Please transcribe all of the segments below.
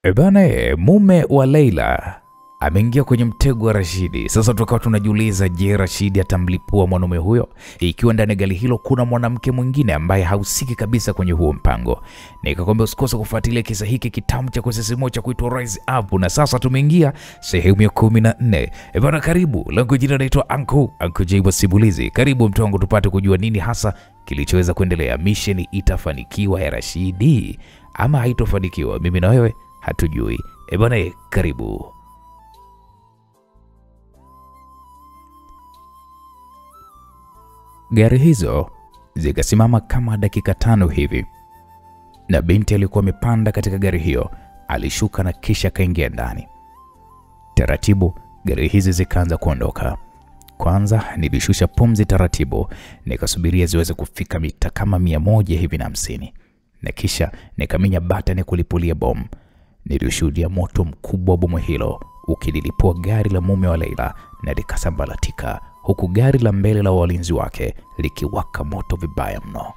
Ebane, mume wa Leila ameingia kwenye mtego wa Rashidi. Sasa tukawa tunajiuliza, je, Rashidi atamlipua mwanaume huyo ikiwa ndani ya gari hilo kuna mwanamke mwingine ambaye hausiki kabisa kwenye huo mpango? Nikakwambia usikose kufuatilia kisa hiki kitamu cha kusisimua cha kuitwa Rise Up, na sasa tumeingia sehemu ya 14. Ebana, karibu. Langu jina naitwa Uncle J Simulizi. Karibu mtu wangu, tupate kujua nini hasa kilichoweza kuendelea. Mission itafanikiwa ya Rashidi ama haitofanikiwa? Mimi na wewe hatujui. Ebana, karibu. Gari hizo zikasimama kama dakika 5 hivi, na binti alikuwa amepanda katika gari hiyo alishuka na kisha kaingia ndani. Taratibu gari hizi zikaanza kuondoka. Kwanza nilishusha pumzi taratibu, nikasubiria ziweze kufika mita kama 100 hivi na 50, na kisha nikaminya batani kulipulia bomu. Nilishuhudia moto mkubwa wa bomu hilo ukililipua gari la mume wa Leila na likasambaratika, huku gari la mbele la walinzi wake likiwaka moto vibaya mno.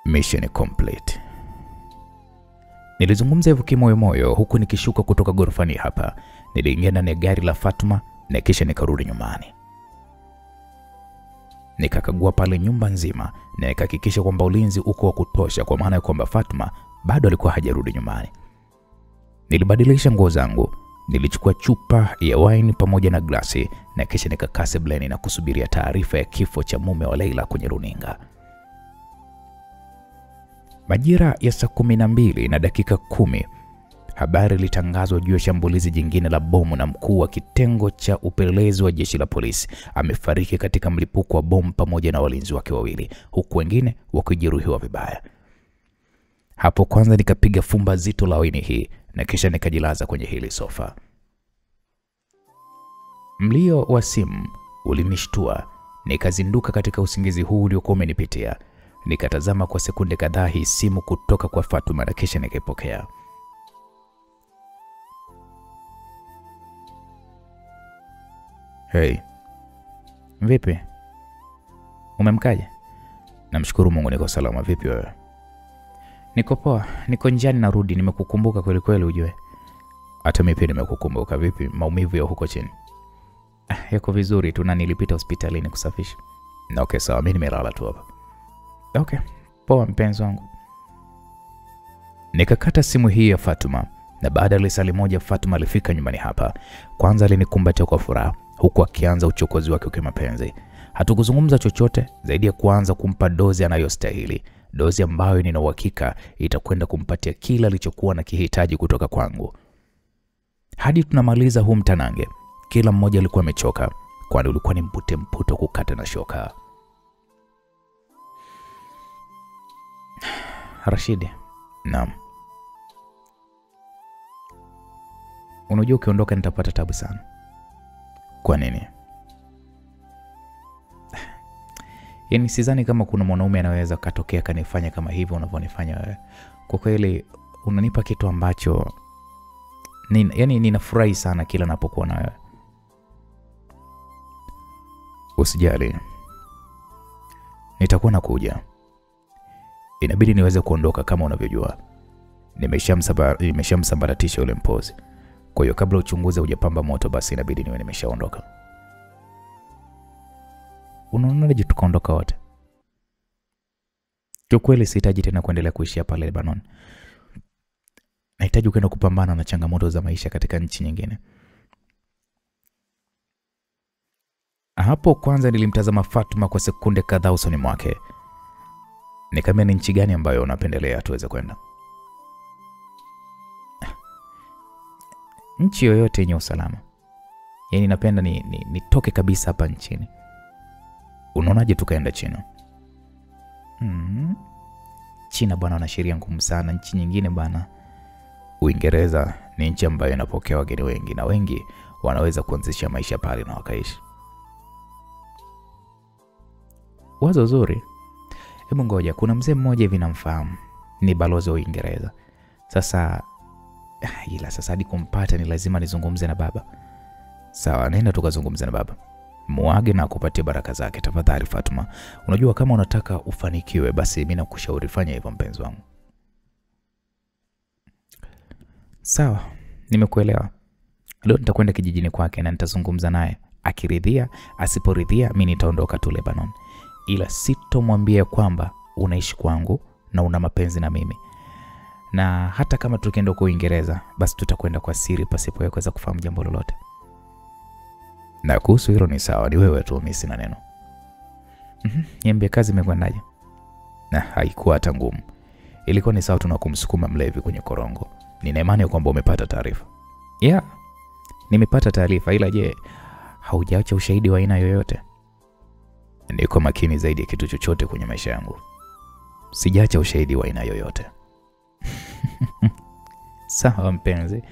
Mission complete. Nilizungumza hivyo kimoyomoyo huku nikishuka kutoka gorofani hapa. Niliingia ndani ya gari la Fatuma na kisha nikarudi nyumbani. Nikakagua pale nyumba nzima na nikahakikisha kwamba ulinzi uko wa kutosha, kwa maana ya kwamba Fatuma bado alikuwa hajarudi nyumbani. Nilibadilisha nguo zangu, nilichukua chupa ya wine pamoja na glasi na kisha nikakaa sebuleni na kusubiria taarifa ya kifo cha mume wa Leila kwenye runinga. Majira ya saa 12 na dakika 10, habari ilitangazwa juu ya shambulizi jingine la bomu, na mkuu wa kitengo cha upelelezi wa jeshi la polisi amefariki katika mlipuko wa bomu pamoja na walinzi wake wawili, huku wengine wakijeruhiwa vibaya. Hapo kwanza nikapiga fumba zito la wine hii na kisha nikajilaza kwenye hili sofa. Mlio wa simu ulinishtua, nikazinduka katika usingizi huu uliokuwa umenipitia. Nikatazama kwa sekunde kadhaa hii simu kutoka kwa Fatuma na kisha nikaipokea. Hey, vipi? Umemkaje? Namshukuru Mungu niko salama. Vipi wewe? Niko poa, niko njiani narudi. Nimekukumbuka kweli kweli ujue. Hata mimi pia nimekukumbuka. Vipi maumivu ya huko chini? Yako vizuri tu, na nilipita hospitalini kusafisha. Na okay, sawa, mimi nimelala tu hapa. Okay, poa mpenzi wangu. Nikakata simu hii ya Fatuma, na baada ya lisali moja Fatuma alifika nyumbani hapa. Kwanza alinikumbatia kwa furaha huku akianza uchokozi wake kwa mapenzi. Hatukuzungumza chochote zaidi ya kuanza kumpa dozi anayostahili, dozi ambayo nina uhakika itakwenda kumpatia kila alichokuwa na kihitaji kutoka kwangu. Hadi tunamaliza huu mtanange, kila mmoja alikuwa amechoka, kwani ulikuwa ni mputo kukata na shoka. Rashidi, naam. Unajua ukiondoka nitapata tabu sana. Kwa nini? Yaani sidhani kama kuna mwanaume anaweza katokea kanifanya kama hivyo unavyonifanya wewe. Kwa kweli unanipa kitu ambacho yaani ninafurahi sana kila ninapokuwa na wewe. Usijali, nitakuwa nakuja. Inabidi niweze kuondoka kama unavyojua. Nimeshamsambaratisha yule mpozi. Kwa hiyo kabla uchunguzi hujapamba moto, basi inabidi niwe nimeshaondoka. Unaonaje tukaondoka wote? Kwa kweli sihitaji tena kuendelea kuishi hapa Lebanon. Nahitaji kwenda kupambana na changamoto za maisha katika nchi nyingine. Hapo kwanza nilimtazama Fatuma kwa sekunde kadhaa usoni mwake. Nikamwambia, ni nchi gani ambayo unapendelea tuweze kwenda? Nchi yoyote yenye usalama. Yaani napenda nitoke kabisa hapa nchini. Unaonaje tukaenda China? China bwana wana sheria ngumu sana. Nchi nyingine bwana, Uingereza ni nchi ambayo inapokea wageni wengi, na wengi wanaweza kuanzisha maisha pale na wakaishi. Wazo zuri. Hebu ngoja, kuna mzee mmoja hivi namfahamu, ni balozi wa Uingereza. Sasa hadi kumpata ni lazima nizungumze na baba. Sawa, nenda tukazungumze na baba. Muage na kupatia baraka zake tafadhali Fatuma. Unajua kama unataka ufanikiwe, basi mimi nakushauri fanya hivyo mpenzi wangu. Sawa, nimekuelewa. Leo nitakwenda kijijini kwake na nitazungumza naye. Akiridhia, asiporidhia mimi nitaondoka tu Lebanon. Ila sitomwambia kwamba unaishi kwangu na una mapenzi na mimi. Na hata kama tukienda huko Uingereza, basi tutakwenda kwa siri pasipo yeye kuweza kufahamu jambo lolote. Na kuhusu hilo ni sawa, ni wewe tu, mimi sina neno. Niambie kazi imekwendaje? Na haikuwa hata ngumu. Ilikuwa ni sawa tunakumsukuma mlevi kwenye korongo. Nina imani kwamba umepata taarifa. Yeah. Nimepata taarifa, ila je, haujaacha ushahidi wa aina yoyote? Niko makini zaidi ya kitu chochote kwenye maisha yangu. Sijaacha ushahidi wa aina yoyote. Sawa mpenzi.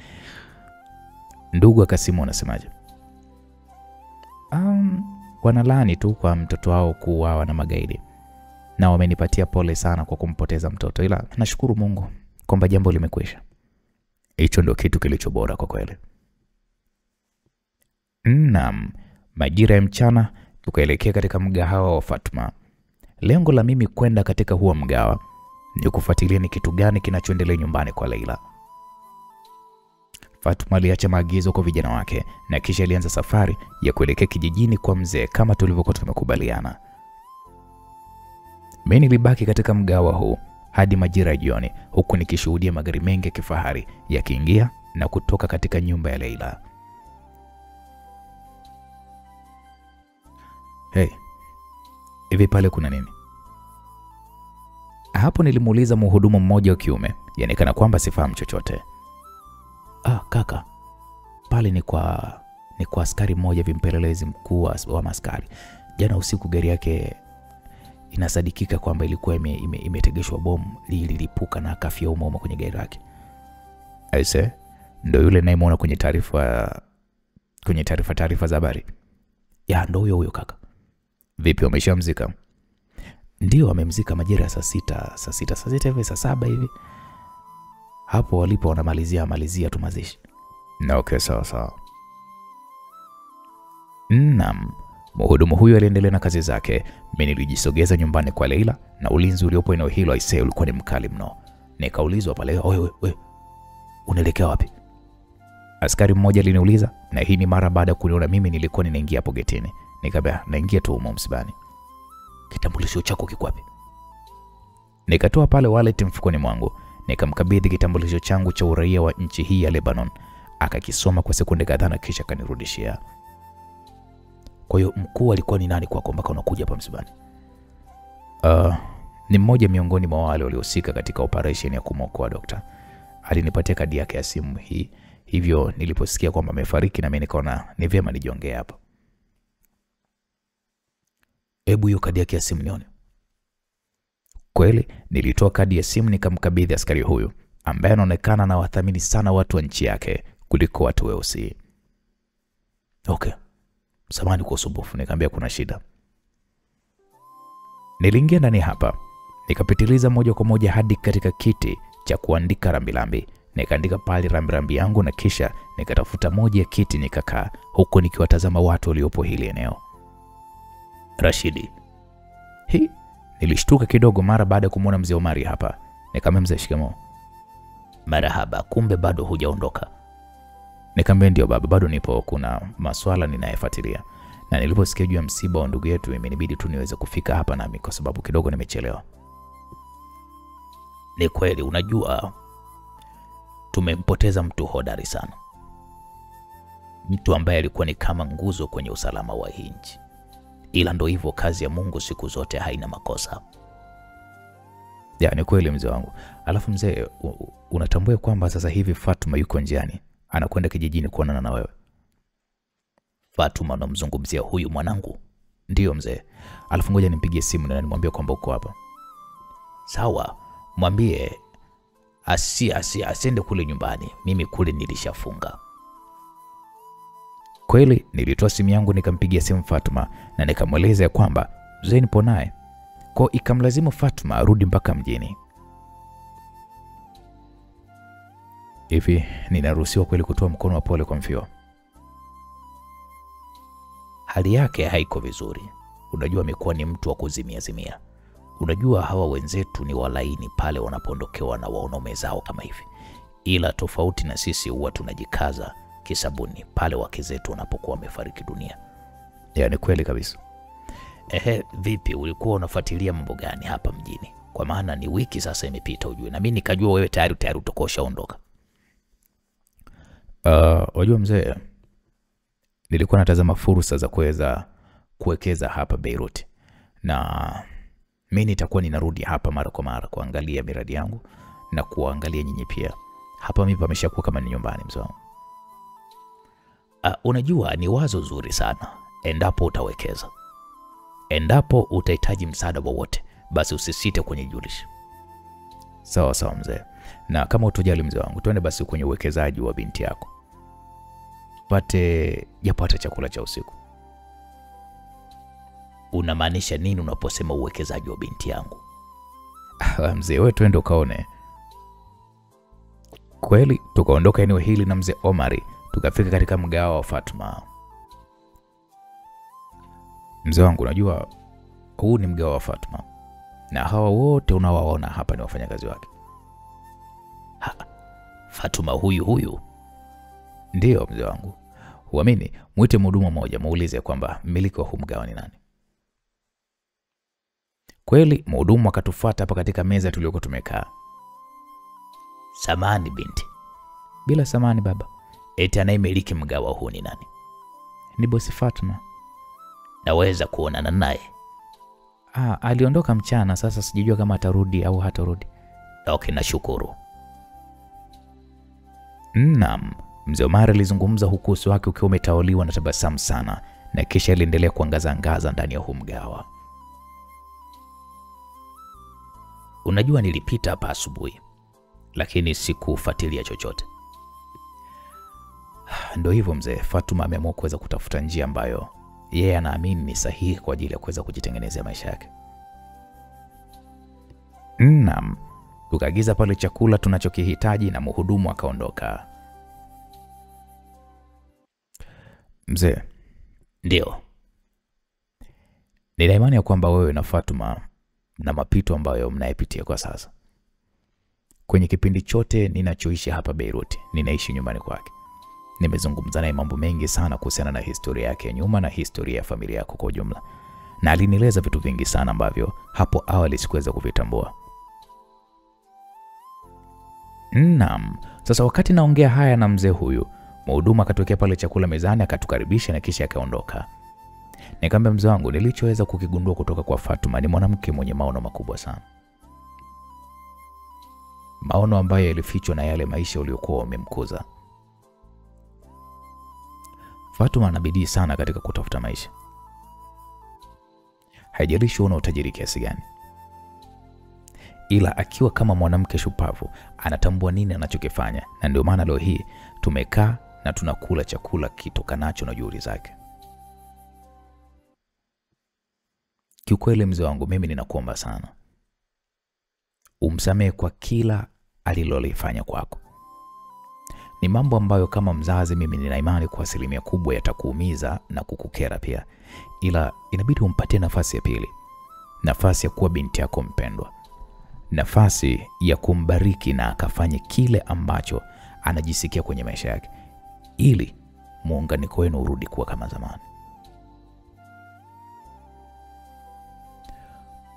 Ndugu akasimu wanasemaje? Wanalaani tu kwa mtoto wao kuuawa na magaidi. Na wamenipatia pole sana kwa kumpoteza mtoto, ila nashukuru Mungu kwamba jambo limekwisha. Hicho ndio kitu kilicho bora kwa kweli. Naam, majira ya mchana tukaelekea katika mgahawa wa Fatuma. Lengo la mimi kwenda katika huo mgahawa ni kufuatilia ni kitu gani kinachoendelea nyumbani kwa Leila. Fatuma aliacha maagizo kwa vijana wake na kisha alianza safari ya kuelekea kijijini kwa mzee kama tulivyokuwa tumekubaliana. Mimi nilibaki katika mgahawa huu hadi majira ya jioni, huku nikishuhudia magari mengi ya kifahari yakiingia na kutoka katika nyumba ya Leila. Hey, hivi pale kuna nini? Hapo nilimuuliza mhudumu mmoja wa kiume, yani kana kwamba sifahamu chochote. Kaka, pale ni kwa askari mmoja vimpelelezi mkuu wa maskari. Jana usiku gari yake inasadikika kwamba ilikuwa imetegeshwa bomu, lilipuka na akafia umo kwenye gari lake. Aise, ndio yule naimuona kwenye taarifa za habari. Ya, ndio huyo kaka. Vipi, wameshamzika? Ndio, wamemzika majira ya saa sita hivi, saa 7 hivi. Hapo walipo wanamalizia tu mazishi. Na okay, sawa. Naam, mhudumu huyo aliendelea na kazi zake. Mimi nilijisogeza nyumbani kwa Leila na ulinzi uliopo eneo hilo aisee ulikuwa ni mkali mno. Nikaulizwa pale, "Wewe, unaelekea wapi?" Askari mmoja aliniuliza, na hii ni mara baada ya kuniona mimi nilikuwa ninaingia hapo getini. Nikamwambia, "Naingia tu humo msibani." "Kitambulisho chako kiko wapi?" Nikatoa pale wallet mfukoni mwangu, nikamkabidhi kitambulisho changu cha uraia wa nchi hii ya Lebanon. Akakisoma kwa sekunde kadhaa na kisha kanirudishia. "Kwa hiyo mkuu alikuwa ni nani kwako mpaka unakuja hapa msibani?" Ni mmoja miongoni mwa wale waliohusika katika operation ya kumwokoa dokta. Alinipatia kadi yake ya simu hii. Hivyo niliposikia kwamba amefariki na mimi nikaona ni vyema nijiongee hapa. "Hebu hiyo kadi yake ya simu nione." Kweli nilitoa kadi ya simu nikamkabidhi askari huyu ambaye anaonekana na wathamini sana watu wa nchi yake kuliko watu weusi. "Okay. Samahani kwa usumbufu," nikamwambia kuna shida. Niliingia ndani hapa, nikapitiliza moja kwa moja hadi katika kiti cha kuandika rambirambi. Nikaandika pale rambirambi yangu na kisha nikatafuta moja ya kiti nikakaa huko nikiwatazama watu waliopo hili eneo. "Rashidi." Nilishtuka kidogo mara baada ya kumuona mzee Omari hapa. Nikamwambia, "Mzee, shikamoo." "Marahaba, kumbe bado hujaondoka?" Nikamwambia, "Ndio baba, bado nipo, kuna masuala ninayofuatilia. Na niliposikia juu ya msiba wa ndugu yetu imenibidi tu niweze kufika hapa nami kwa sababu kidogo nimechelewa." "Ni kweli, unajua tumempoteza mtu hodari sana. Mtu ambaye alikuwa ni kama nguzo kwenye usalama wa hii nchi. Ila ndo hivyo, kazi ya Mungu siku zote haina makosa." "Ya, ni kweli mzee wangu. Alafu mzee, unatambua kwamba sasa hivi Fatuma yuko njiani, anakwenda kijijini kuonana na wewe?" "Fatuma unamzungumzia huyu mwanangu?" "Ndio mzee." "Alafu ngoja nimpigie simu na nimwambie kwamba uko hapa." "Sawa, mwambie asiende kule nyumbani. Mimi kule nilishafunga." Kweli nilitoa simu yangu nikampigia simu Fatuma na nikamweleza kwamba mzee nipo naye. Kwa ikamlazimu Fatuma arudi mpaka mjini. "Hivi ninaruhusiwa kweli kutoa mkono wa pole kwa mfiwa?" "Hali yake haiko vizuri. Unajua amekuwa ni mtu wa kuzimia. Unajua hawa wenzetu ni walaini pale wanapondokewa na wanaume zao kama hivi. ila tofauti na sisi huwa tunajikaza kisabuni pale wake zetu wanapokuwa wamefariki dunia. Yaani kweli kabisa. Vipi, ulikuwa unafuatilia mambo gani hapa mjini? Kwa maana ni wiki sasa imepita ujue, na mimi nikajua wewe tayari utokosha ondoka. Wajua mzee, nilikuwa natazama fursa za kuwekeza hapa Beirut, na mimi nitakuwa ninarudi hapa mara kwa mara kuangalia miradi yangu na kuangalia nyinyi pia. Hapa mimi pameshakuwa kama ni nyumbani mzee wangu. Unajua ni wazo zuri sana endapo utawekeza. Endapo utahitaji msaada wowote, basi usisite kunijulisha. Sawa sawa mzee. Na kama utojali mzee wangu, twende basi kwenye uwekezaji wa binti yako. Japata chakula cha usiku. Unamaanisha nini unaposema uwekezaji wa binti yangu? Mzee, wewe twende ukaone. Kweli tukaondoka eneo hili na mzee Omari, tukafika katika mgawa wa Fatuma. Mzee wangu, unajua huu ni mgawa wa Fatuma, na hawa wote unawaona hapa ni wafanyakazi wake. Fatuma huyu? Ndio mzee wangu. Huamini, muite mhudumu mmoja muulize kwamba mmiliki wa huu mgawa ni nani. Kweli mhudumu akatufuata hapa katika meza tuliyokuwa tumekaa. Samani binti. Bila samani baba. Eti anayemiliki mgawa huu ni nani? Ni bosi Fatuma. Naweza kuonana naye? Aliondoka mchana, sasa sijijua kama atarudi au hatarudi. Okay, nashukuru. Naam, mzee Omar alizungumza huku uso wake ukiwa umetawaliwa na tabasamu sana, na kisha aliendelea kuangaza ndani ya huu mgawa. Unajua nilipita hapa asubuhi, lakini sikufuatilia chochote. Ndio hivyo mzee, Fatuma ameamua kuweza kutafuta njia ambayo yeye anaamini ni sahihi kwa ajili ya kuweza kujitengenezea maisha yake. Naam, tukaagiza pale chakula tunachokihitaji na mhudumu akaondoka. Mzee. Ndio. Nina imani ya kwamba wewe na Fatuma na mapito ambayo mnayapitia kwa sasa. Kwenye kipindi chote ninachoishi hapa Beirut, ninaishi nyumbani kwake. Nimezungumza naye mambo mengi sana kuhusiana na historia yake ya nyuma na historia ya familia yako kwa ujumla. Na alinieleza vitu vingi sana ambavyo hapo awali sikuweza kuvitambua. Naam, sasa wakati naongea haya na mzee huyu, mhudumu akatokea pale chakula mezani akatukaribisha na kisha akaondoka. Nikamwambia mzee wangu, nilichoweza kukigundua kutoka kwa Fatuma ni mwanamke mwenye maono makubwa sana. Maono ambayo yalifichwa na yale maisha uliokuwa umemkuza. Fatuma ana bidii sana katika kutafuta maisha. Haijalishi una utajiri kiasi gani. Ila akiwa kama mwanamke shupavu, anatambua nini anachokifanya, na ndio maana leo hii tumekaa na tunakula chakula kitokanacho na juhudi zake. Kiukweli mzee wangu, mimi ninakuomba sana umsamehe kwa kila alilolifanya kwako. Ni mambo ambayo kama mzazi mimi nina imani kwa asilimia kubwa yatakuumiza na kukukera pia. Ila inabidi umpatie nafasi ya pili. Nafasi ya kuwa binti yako mpendwa. Nafasi ya kumbariki na akafanye kile ambacho anajisikia kwenye maisha yake, ili muunganiko wenu urudi kuwa kama zamani.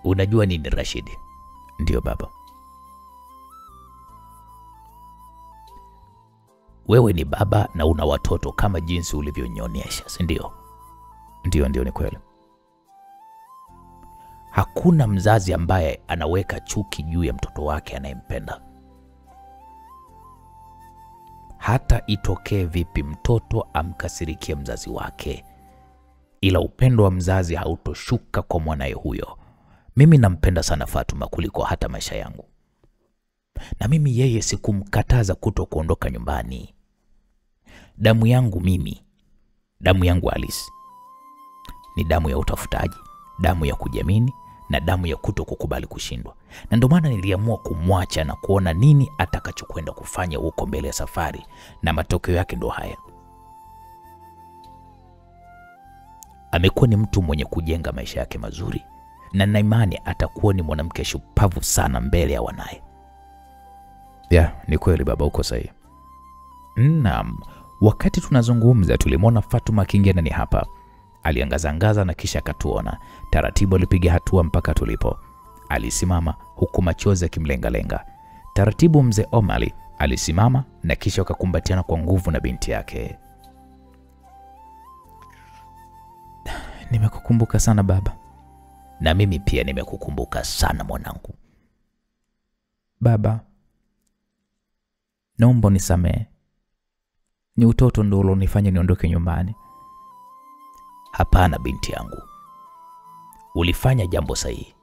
Unajua nini Rashidi? Ndio baba. Wewe ni baba na una watoto kama jinsi ulivyonyonyesha, si ndio? Ndio, ni kweli. Hakuna mzazi ambaye anaweka chuki juu ya mtoto wake anayempenda. Hata itokee vipi mtoto amkasirikie mzazi wake, ila upendo wa mzazi hautoshuka kwa mwanae huyo. Mimi nampenda sana Fatuma kuliko hata maisha yangu. Na mimi yeye sikumkataza kuondoka nyumbani. Damu yangu mimi, damu yangu halisi, ni damu ya utafutaji, damu ya kujiamini na damu ya kukubali kushindwa. Na ndio maana niliamua kumwacha na kuona nini atakachokwenda kufanya huko mbele ya safari, na matokeo yake ndo haya. Amekuwa ni mtu mwenye kujenga maisha yake mazuri, na nina imani atakuwa ni mwanamke shupavu sana mbele ya wanae. Ya, ni kweli baba, uko sahihi. Naam, wakati tunazungumza tulimwona Fatuma akiingia ndani hapa. Aliangaza na kisha akatuona. Taratibu alipiga hatua mpaka tulipo. Alisimama huku machozi yakimlenga. Taratibu mzee Omari alisimama na kisha wakakumbatiana kwa nguvu na binti yake. Nimekukumbuka sana baba. Na mimi pia nimekukumbuka sana mwanangu. Baba, naomba unisamehe. Ni utoto ndio ulionifanya niondoke nyumbani. Hapana binti yangu. Ulifanya jambo sahihi.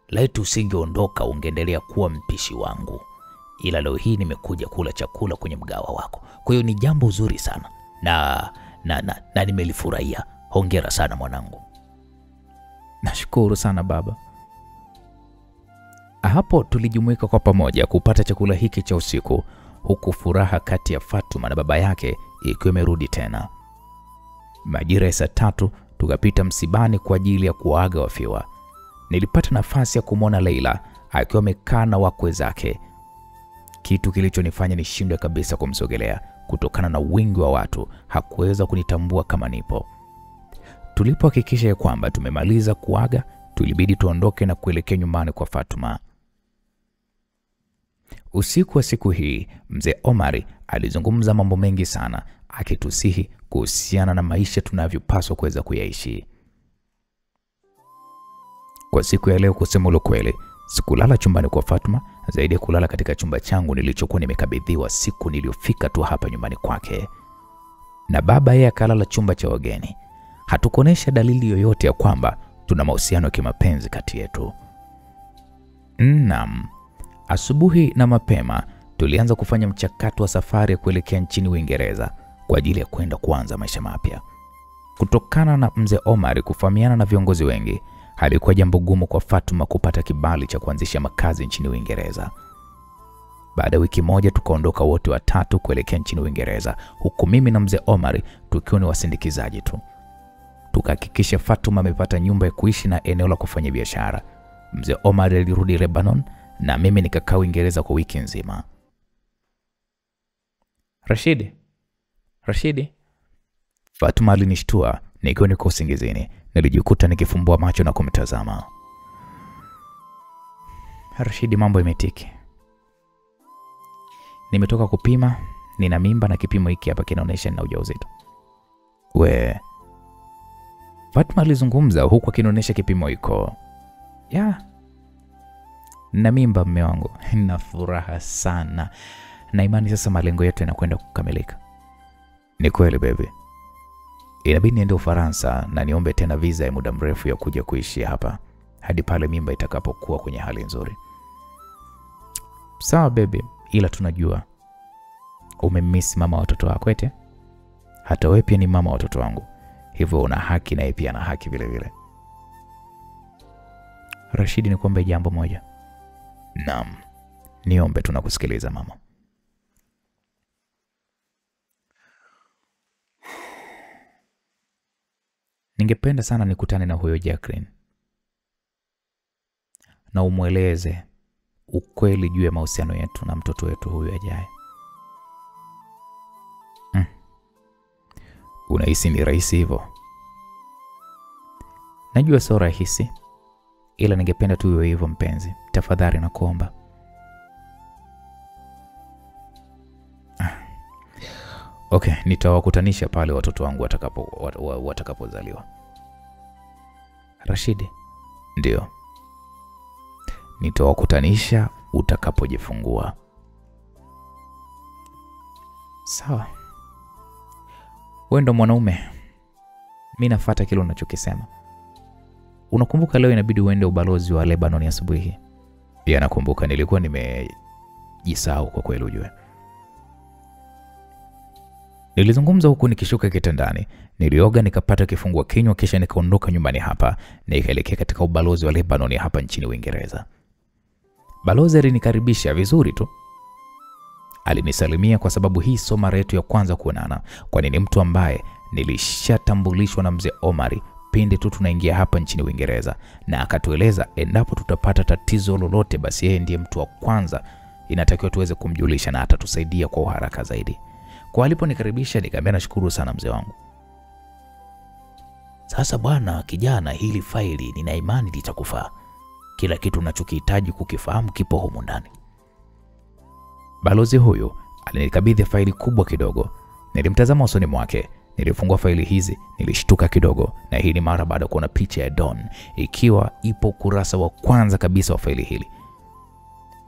Laiti usingeondoka ungeendelea kuwa mpishi wangu. Ila leo hii nimekuja kula chakula kwenye mgawa wako. Kwa hiyo ni jambo zuri sana. Na nimelifurahia. Hongera sana mwanangu. Nashukuru sana baba. Hapo tulijumuika kwa pamoja kupata chakula hiki cha usiku, huku furaha kati ya Fatuma na baba yake ikiwa imerudi tena. Majira ya saa 3 tukapita msibani kwa ajili ya kuaga wafiwa. Nilipata nafasi ya kumwona Leila akiwa amekaa na wakwe zake, kitu kilichonifanya nishindwe kabisa kumsogelea kutokana na wingi wa watu. Hakuweza kunitambua kama nipo. Tulipohakikisha kwamba tumemaliza kuaga, tulibidi tuondoke na kuelekea nyumbani kwa Fatuma. Usiku wa siku hii, mzee Omari alizungumza mambo mengi sana, akitusihi kuhusiana na maisha tunavyopaswa kuweza kuyaishi. Kwa siku ya leo, kusema ukweli, sikulala chumbani kwa Fatuma, zaidi ya kulala katika chumba changu nilichokuwa nimekabidhiwa siku niliyofika tu hapa nyumbani kwake. Na baba yeye akalala chumba cha wageni. Hatukuonesha dalili yoyote ya kwamba tuna mahusiano ya kimapenzi kati yetu. Naam. Asubuhi na mapema tulianza kufanya mchakato wa safari ya kuelekea nchini Uingereza kwa ajili ya kwenda kuanza maisha mapya. Kutokana na mzee Omari kufahamiana na viongozi wengi, halikuwa jambo gumu kwa Fatuma kupata kibali cha kuanzisha makazi nchini Uingereza. Baada ya wiki moja tukaondoka wote watatu kuelekea nchini Uingereza, huku mimi na mzee Omari tukiwa ni wasindikizaji tu. Tukahakikisha Fatuma amepata nyumba ya kuishi na eneo la kufanya biashara. Mzee Omari alirudi Lebanon na mimi nikakaa Uingereza kwa wiki nzima. Rashidi. Fatuma alinishtua nikiwa niko usingizini. Nilijikuta nikifumbua macho na kumtazama. Rashidi, mambo yametiki. Nimetoka kupima, nina mimba na kipimo hiki hapa kinaonyesha nina ujauzito. Fatuma alizungumza huku akinionyesha kipimo hiko. Na mimba mume wangu. Nina furaha sana. Na imani sasa malengo yetu yanakwenda kukamilika. Ni kweli baby. Inabidi niende Ufaransa na niombe tena visa ya muda mrefu ya kuja kuishi hapa hadi pale mimba itakapokuwa kwenye hali nzuri. Sawa baby, ila tunajua umemiss mama watoto wako ete. Hata wewe pia ni mama watoto wangu. Hivyo una haki na yeye pia ana haki vile vile. Rashidi, nikuombe jambo moja. Naam. Niombe, tunakusikiliza mama. Ningependa sana nikutane na huyo Jacqueline na umweleze ukweli juu ya mahusiano yetu na mtoto wetu huyu ajaye. Unahisi ni rahisi hivyo? Najua sio rahisi, ila ningependa tu iwe hivyo mpenzi. Tafadhali nakuomba. Okay, nitawakutanisha pale watoto wangu watakapozaliwa. Rashidi? Ndio. Nitawakutanisha utakapojifungua. Sawa. Wewe ndo mwanaume. Mimi nafuata kile unachokisema. Unakumbuka leo inabidi uende ubalozi wa Lebanon asubuhi? Pia nakumbuka, nilikuwa nimejisahau kwa kweli ujue. Nilizungumza huku nikishuka kitandani. Nilioga nikapata kifungua kinywa kisha nikaondoka nyumbani hapa nikaelekea katika ubalozi wa Lebanon hapa nchini Uingereza. Balozi alinikaribisha vizuri tu. Alinisalimia kwa sababu hii sio mara yetu ya kwanza kuonana, kwani ni mtu ambaye nilishatambulishwa na mzee Omari pindi tu tunaingia hapa nchini Uingereza, na akatueleza endapo tutapata tatizo lolote basi yeye ndiye mtu wa kwanza inatakiwa tuweze kumjulisha na atatusaidia kwa uharaka zaidi. Kwa aliponikaribisha nikamwambia nashukuru sana mzee wangu. Sasa bwana kijana, hili faili nina imani litakufaa. Kila kitu unachokihitaji kukifahamu kipo humu ndani. Balozi huyu alinikabidhi faili kubwa kidogo. Nilimtazama usoni mwake. Nilifungua faili hizi, nilishtuka kidogo, na hii ni mara baada ya kuona picha ya Don ikiwa ipo kurasa wa kwanza kabisa wa faili hili.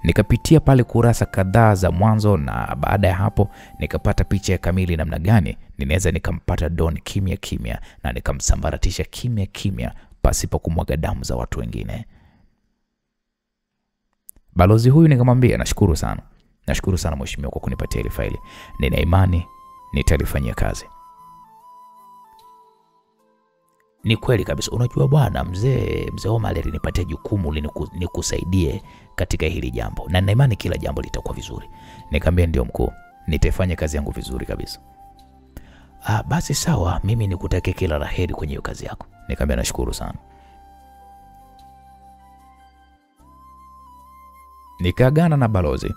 Nikapitia pale kurasa kadhaa za mwanzo, na baada ya hapo nikapata picha ya kamili namna gani ninaweza nikampata Don kimya kimya na nikamsambaratisha kimya kimya pasipo kumwaga damu za watu wengine. Balozi huyu nikamwambia nashukuru sana. Nashukuru sana mheshimiwa kwa kunipatia ile faili. Nina imani nitalifanyia kazi. Ni kweli kabisa. Unajua bwana, mzee Omar alinipatia jukumu nikusaidie katika hili jambo. Na nina imani kila jambo litakuwa vizuri. Nikamwambia ndio mkuu, nitaifanya kazi yangu vizuri kabisa. Basi sawa, mimi nikutakie kila laheri kwenye hiyo kazi yako. Nikamwambia nashukuru sana. Nikaagana na balozi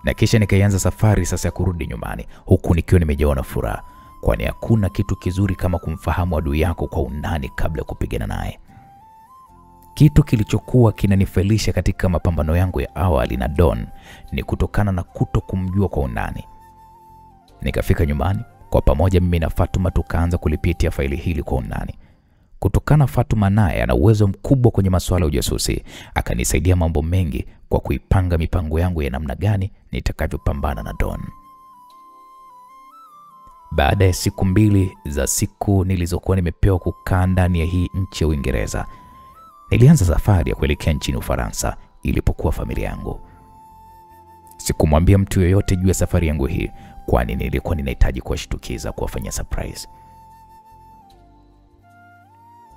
na kisha nikaanza safari sasa ya kurudi nyumbani, huku nikiwa nimejawa na furaha, kwani hakuna kitu kizuri kama kumfahamu adui yako kwa undani kabla ya kupigana naye. Kitu kilichokuwa kinanifelisha katika mapambano yangu ya awali na Don ni kutokana na kutokumjua kwa undani. Nikafika nyumbani, kwa pamoja mimi na Fatuma tukaanza kulipitia faili hili kwa undani. Kutokana Fatuma naye ana uwezo mkubwa kwenye masuala ya ujasusi, akanisaidia mambo mengi kwa kuipanga mipango yangu ya namna gani nitakavyopambana na Don. Baada ya siku 2 za siku nilizokuwa nimepewa kukaa ndani ya hii nchi ya Uingereza, nilianza safari ya kuelekea nchini Ufaransa ilipokuwa familia yangu. Sikumwambia mtu yeyote juu ya safari yangu hii, kwani nilikuwa ninahitaji kuwashtukiza, kuwafanyia surprise.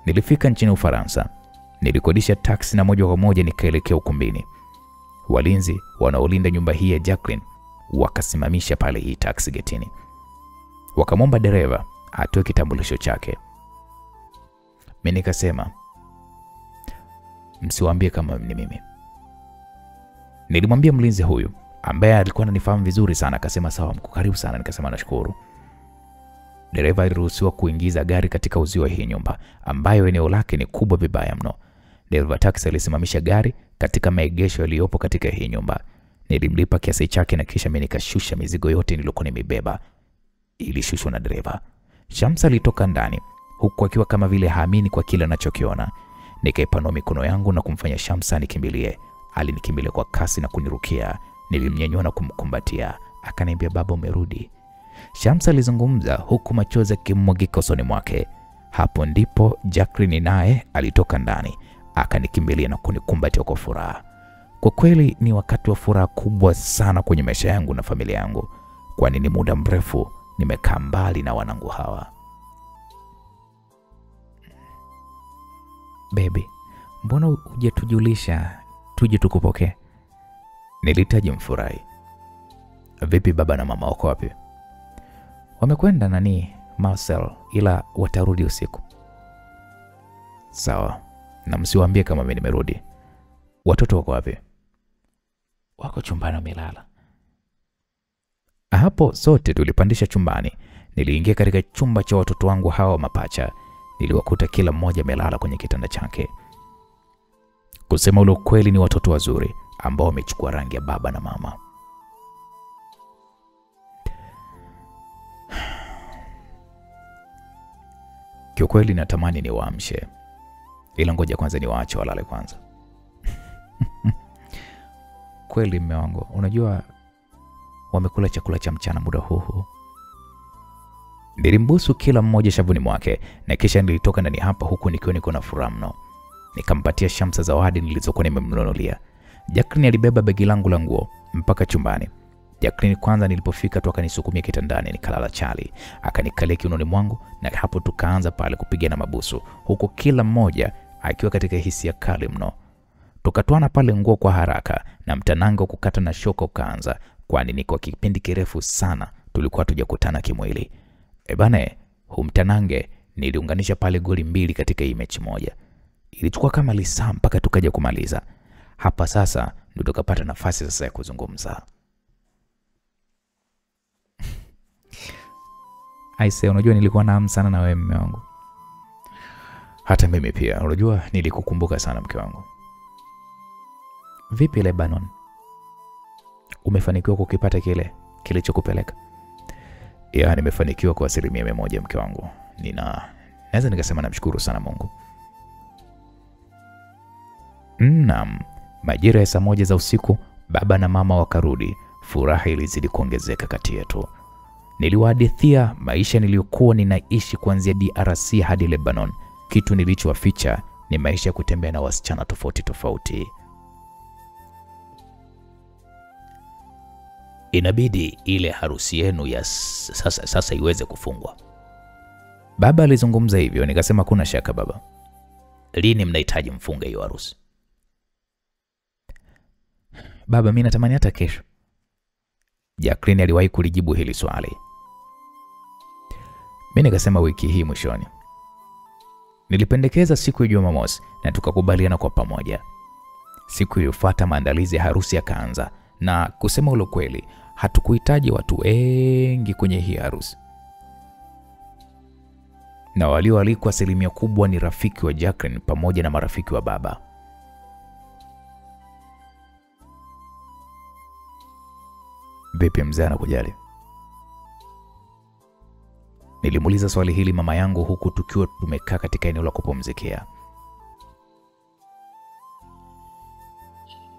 Nilifika nchini Ufaransa, nilikodisha taksi na moja kwa moja nikaelekea ukumbini. Walinzi wanaolinda nyumba hii ya Jacqueline wakasimamisha pale hii taksi getini. Wakamwomba dereva atoe kitambulisho chake. Mimi nikasema msiwaambie kama ni mimi. Nilimwambia mlinzi huyu ambaye alikuwa ananifahamu vizuri sana, akasema sawa mkuu, karibu sana. Nikasema nashukuru. Dereva aliruhusiwa kuingiza gari katika uzio wa hii nyumba ambayo eneo lake ni kubwa vibaya mno. Dereva taxi alisimamisha gari katika maegesho yaliyopo katika hii nyumba. Nilimlipa kiasi chake na kisha mimi nikashusha mizigo yote niliyokuwa nimebeba. Ilishushwa na dereva. Shamsa alitoka ndani huku akiwa kama vile haamini kwa kile anachokiona. Nikaipanua mikono yangu na kumfanya Shamsa nikimbilie. Alinikimbilia kwa kasi na kunirukia. Nilimnyanyua na kumkumbatia. Akaniambia baba umerudi. Shamsa alizungumza huku machozi yakimwagika usoni mwake. Hapo ndipo Jacqueline naye alitoka ndani, akanikimbilia na kunikumbatia kwa furaha. Kwa kweli ni wakati wa furaha kubwa sana kwenye maisha yangu na familia yangu, kwani ni muda mrefu nimekaa mbali na wanangu hawa. Baby, mbona hujatujulisha tuje tukupokee? Nilihitaji mfurahi. Vipi baba na mama wako wapi? Wamekwenda Marcel, ila watarudi usiku. Sawa, na msiwaambie kama mimi nimerudi. Watoto wako wapi? Wako chumbani wamelala. Hapo sote tulipandisha chumbani. Niliingia katika chumba cha watoto wangu hawa mapacha. Niliwakuta kila mmoja amelala kwenye kitanda chake. Kusema ule ukweli ni watoto wazuri ambao wamechukua rangi ya baba na mama. Kiukweli natamani niwaamshe, ila ngoja kwanza niwaache walale kwanza. Kweli mume wangu, unajua wamekula chakula cha mchana muda huu. Nilimbusu kila mmoja shavuni mwake na kisha nilitoka ndani hapa huku nikiwa niko na furaha mno. Nikampatia Shamsa zawadi nilizokuwa nimemnunulia. Jacqueline alibeba begi langu la nguo mpaka chumbani. Jacqueline kwanza nilipofika tu akanisukumia kitandani nikalala chali. Akanikalia kiunoni mwangu na hapo tukaanza pale kupigana mabusu huku kila mmoja akiwa katika hisia kali mno. Tukatoana pale nguo kwa haraka na mtanango kukata na shoko kaanza, kwani ni kwa kipindi kirefu sana tulikuwa tujakutana kimwili. Bane, humtanange niliunganisha pale goli 2 katika hii mechi moja. Ilichukua kama lisaa mpaka tukaja kumaliza. Hapa sasa ndio tukapata nafasi sasa ya kuzungumza. Aise, unajua nilikuwa na hamu sana na wewe mume wangu. Hata mimi pia, unajua nilikukumbuka sana mke wangu. Vipi Lebanon? Umefanikiwa kukipata kile kilichokupeleka? Ya, nimefanikiwa kwa 100% mke wangu. Naweza nikasema namshukuru sana Mungu. Naam, majira ya saa 1 za usiku baba na mama wakarudi. Furaha ilizidi kuongezeka kati yetu. Niliwahadithia maisha niliyokuwa ninaishi kuanzia DRC hadi Lebanon. Kitu nilichowaficha ni maisha ya kutembea na wasichana tofauti tofauti. Inabidi ile harusi yenu ya sasa iweze kufungwa. Baba alizungumza hivyo, nikasema kuna shaka baba. Lini mnahitaji mfunge hiyo harusi? Baba, mimi natamani hata kesho. Jacqueline aliwahi kulijibu hili swali. Mimi nikasema wiki hii mwishoni. Nilipendekeza siku ya Jumamosi na tukakubaliana kwa pamoja. Siku iliyofuata maandalizi ya harusi yakaanza, na kusema ule kweli hatukuhitaji watu wengi kwenye hii harusi. Na walioalikwa 100% ni rafiki wa Jacqueline pamoja na marafiki wa baba. Vipi mzee anakujali? Nilimuuliza swali hili mama yangu huku tukiwa tumekaa katika eneo la kupumzikia.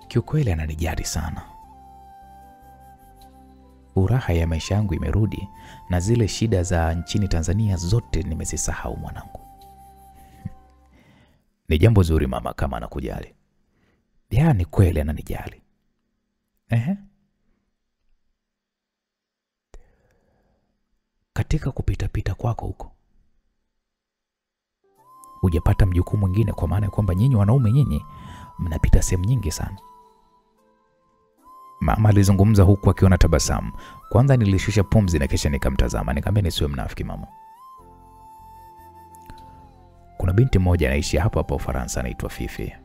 Kiukweli ananijali sana. Furaha ya maisha yangu imerudi na zile shida za nchini Tanzania zote nimezisahau mwanangu. Ni jambo zuri mama kama anakujali. Ni kweli ananijali. Katika kupita kwako huko, hujapata mjukuu mwingine? Kwa maana ya kwamba nyinyi wanaume nyinyi mnapita sehemu nyingi sana. Mama alizungumza huku akiona tabasamu. Kwanza nilishusha pumzi na kisha nikamtazama. Nikamwambia nisiwe mnafiki mama. Kuna binti moja anaishi hapa Ufaransa anaitwa Fifi.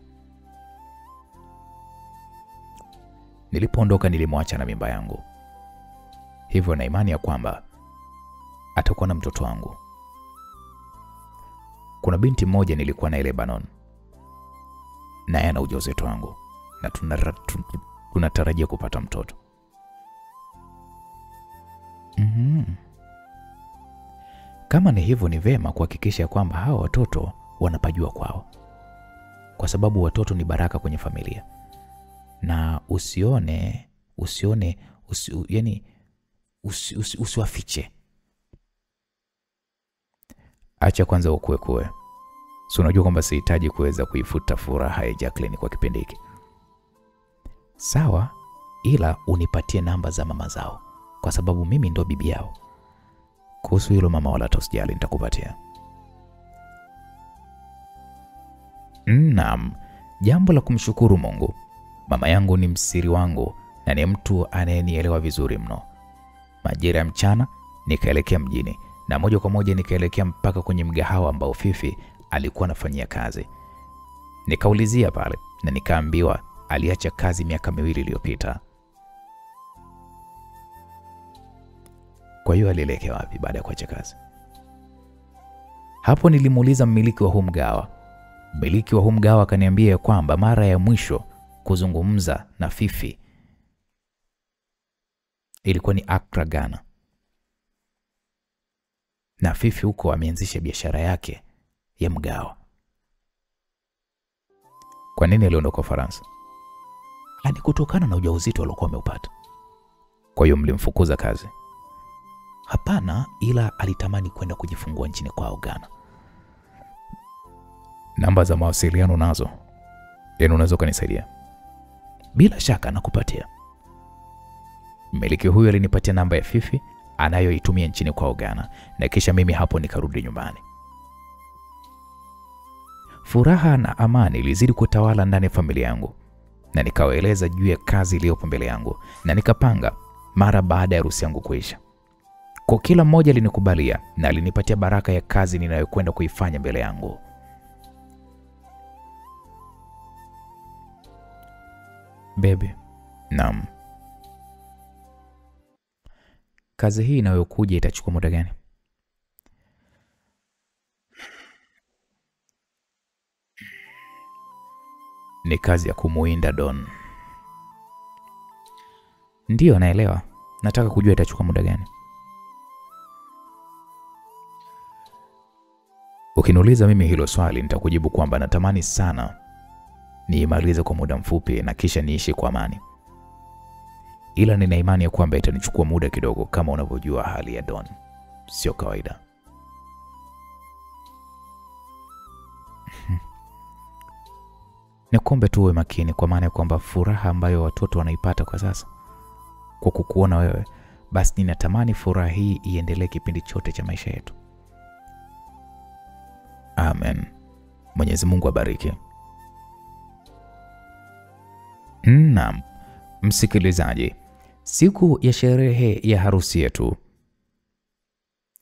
Nilipoondoka nilimwacha na mimba yangu. Hivyo na imani ya kwamba atakuwa na mtoto wangu. Kuna binti moja nilikuwa na Lebanon, naye ana ujauzito wangu na tunatarajia kupata mtoto. Kama ni hivyo, ni vema kuhakikisha kwamba hawa watoto wanapajua kwao, kwa sababu watoto ni baraka kwenye familia. Na usiwafiche. Acha kwanza ukue. Si unajua kwamba sihitaji kuweza kuifuta furaha ya Jacqueline kwa kipindi hiki. Sawa, ila unipatie namba za mama zao, kwa sababu mimi ndo bibi yao. Kuhusu hilo mama, wala usijali, nitakupatia. Naam, jambo la kumshukuru Mungu. Mama yangu ni msiri wangu na ni mtu anayenielewa vizuri mno. Majira ya mchana nikaelekea mjini na moja kwa moja nikaelekea mpaka kwenye mgahawa ambao Fifi alikuwa anafanyia kazi. Nikaulizia pale na nikaambiwa aliacha kazi miaka 2 iliyopita. Kwa hiyo alielekea wapi baada ya kuacha kazi? Hapo nilimuuliza mmiliki wa huu mgahawa. Mmiliki wa huu mgahawa akaniambia kwamba mara ya mwisho kuzungumza na Fifi ilikuwa ni Accra, Ghana. Na Fifi huko ameanzisha biashara yake ya mgahawa. Kwa nini aliondoka Ufaransa? Ni kutokana na ujauzito aliokuwa ameupata. Kwa hiyo mlimfukuza kazi? Hapana, ila alitamani kwenda kujifungua nchini kwao Ghana. Namba za mawasiliano nazo? Unaweza kunisaidia? Bila shaka nakupatia. Mmiliki huyu alinipatia namba ya Fifi anayoitumia nchini kwao Ghana, na kisha mimi hapo nikarudi nyumbani. Furaha na amani ilizidi kutawala ndani ya familia yangu, na nikawaeleza juu ya kazi iliyopo mbele yangu na nikapanga mara baada ya harusi yangu kuisha. Kwa kila mmoja alinikubalia na alinipatia baraka ya kazi ninayokwenda kuifanya mbele yangu. Baby, Naam. kazi hii inayokuja itachukua muda gani? Ni kazi ya kumuinda Don. Ndiyo, naelewa. Nataka kujua itachukua muda gani. Ukiniuliza mimi hilo swali, nitakujibu kwamba natamani sana niimalize kwa muda mfupi na kisha niishi kwa amani. Ila nina imani ya kwamba itanichukua muda kidogo. Kama unavyojua hali ya Don sio kawaida. Nikombe tu uwe makini, kwa maana ya kwamba furaha ambayo watoto wanaipata kwa sasa kwa kukuona wewe, basi ninatamani furaha hii iendelee kipindi chote cha maisha yetu. Amen. Mwenyezi Mungu abariki. Naam, msikilizaji, siku ya sherehe ya harusi yetu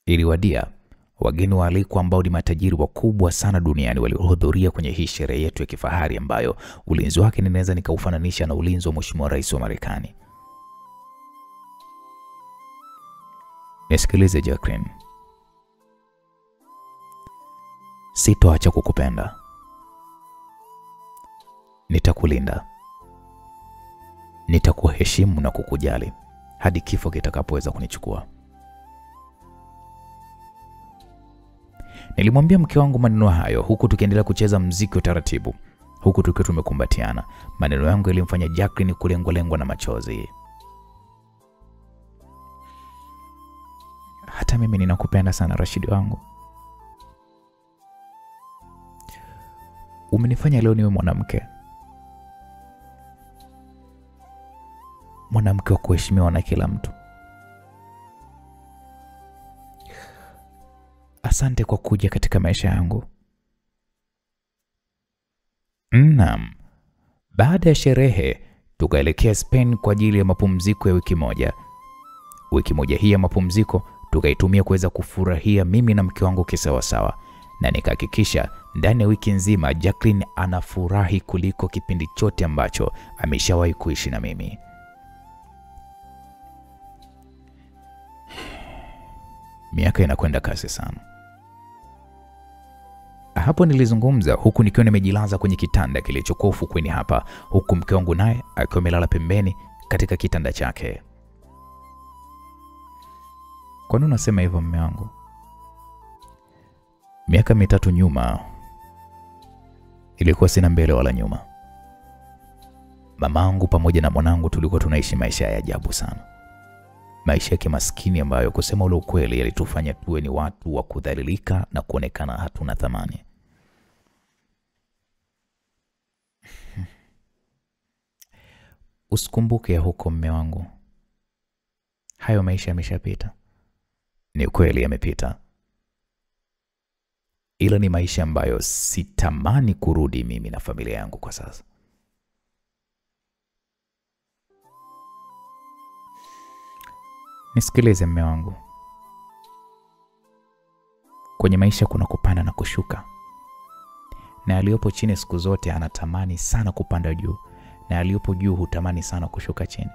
iliwadia. Wageni waalikwa ambao ni matajiri wakubwa sana duniani walihudhuria kwenye hii sherehe yetu ya kifahari ambayo ulinzi wake ninaweza nikaufananisha na ulinzi wa Mheshimiwa Rais wa Marekani. Nisikilize Jacqueline. Sitoacha kukupenda. Nitakulinda. Nitakuheshimu na kukujali hadi kifo kitakapoweza kunichukua. Nilimwambia mke wangu maneno hayo huku tukiendelea kucheza muziki wa taratibu, huku tukiwa tumekumbatiana. Maneno yangu yalimfanya Jacqueline kulengwa na machozi. Hata mimi ninakupenda sana Rashidi wangu. Umenifanya leo niwe mwanamke wa kuheshimiwa na kila mtu. Asante kwa kuja katika maisha yangu. Naam. Baada ya sherehe tukaelekea Spain kwa ajili ya mapumziko ya wiki moja. Wiki moja hii ya mapumziko tukaitumia kuweza kufurahia mimi na mke wangu kisawasawa, na nikahakikisha ndani ya wiki nzima Jacqueline anafurahi kuliko kipindi chote ambacho ameshawahi kuishi na mimi. Miaka inakwenda kasi sana. Hapo nilizungumza huku nikiwa nimejilaza kwenye kitanda kilichokuwa ufukweni hapa, huku mke wangu naye akiwa amelala pembeni katika kitanda chake. Kwa nini unasema hivyo mume wangu? Miaka 3 nyuma ilikuwa sina mbele wala nyuma. Mamangu pamoja na mwanangu tulikuwa tunaishi maisha ya ajabu sana. Maisha ya kimaskini ambayo kusema ule ukweli yalitufanya tuwe ni watu wa kudhalilika na kuonekana hatuna thamani. Usikumbuke ya huko mume wangu. Hayo maisha yameshapita. Ni kweli yamepita. Ila ni maisha ambayo sitamani kurudi mimi na familia yangu kwa sasa. Nisikilize mume wangu. Kwenye maisha kuna kupanda na kushuka. Na aliyopo chini siku zote anatamani sana kupanda juu, na aliyopo juu hutamani sana kushuka chini.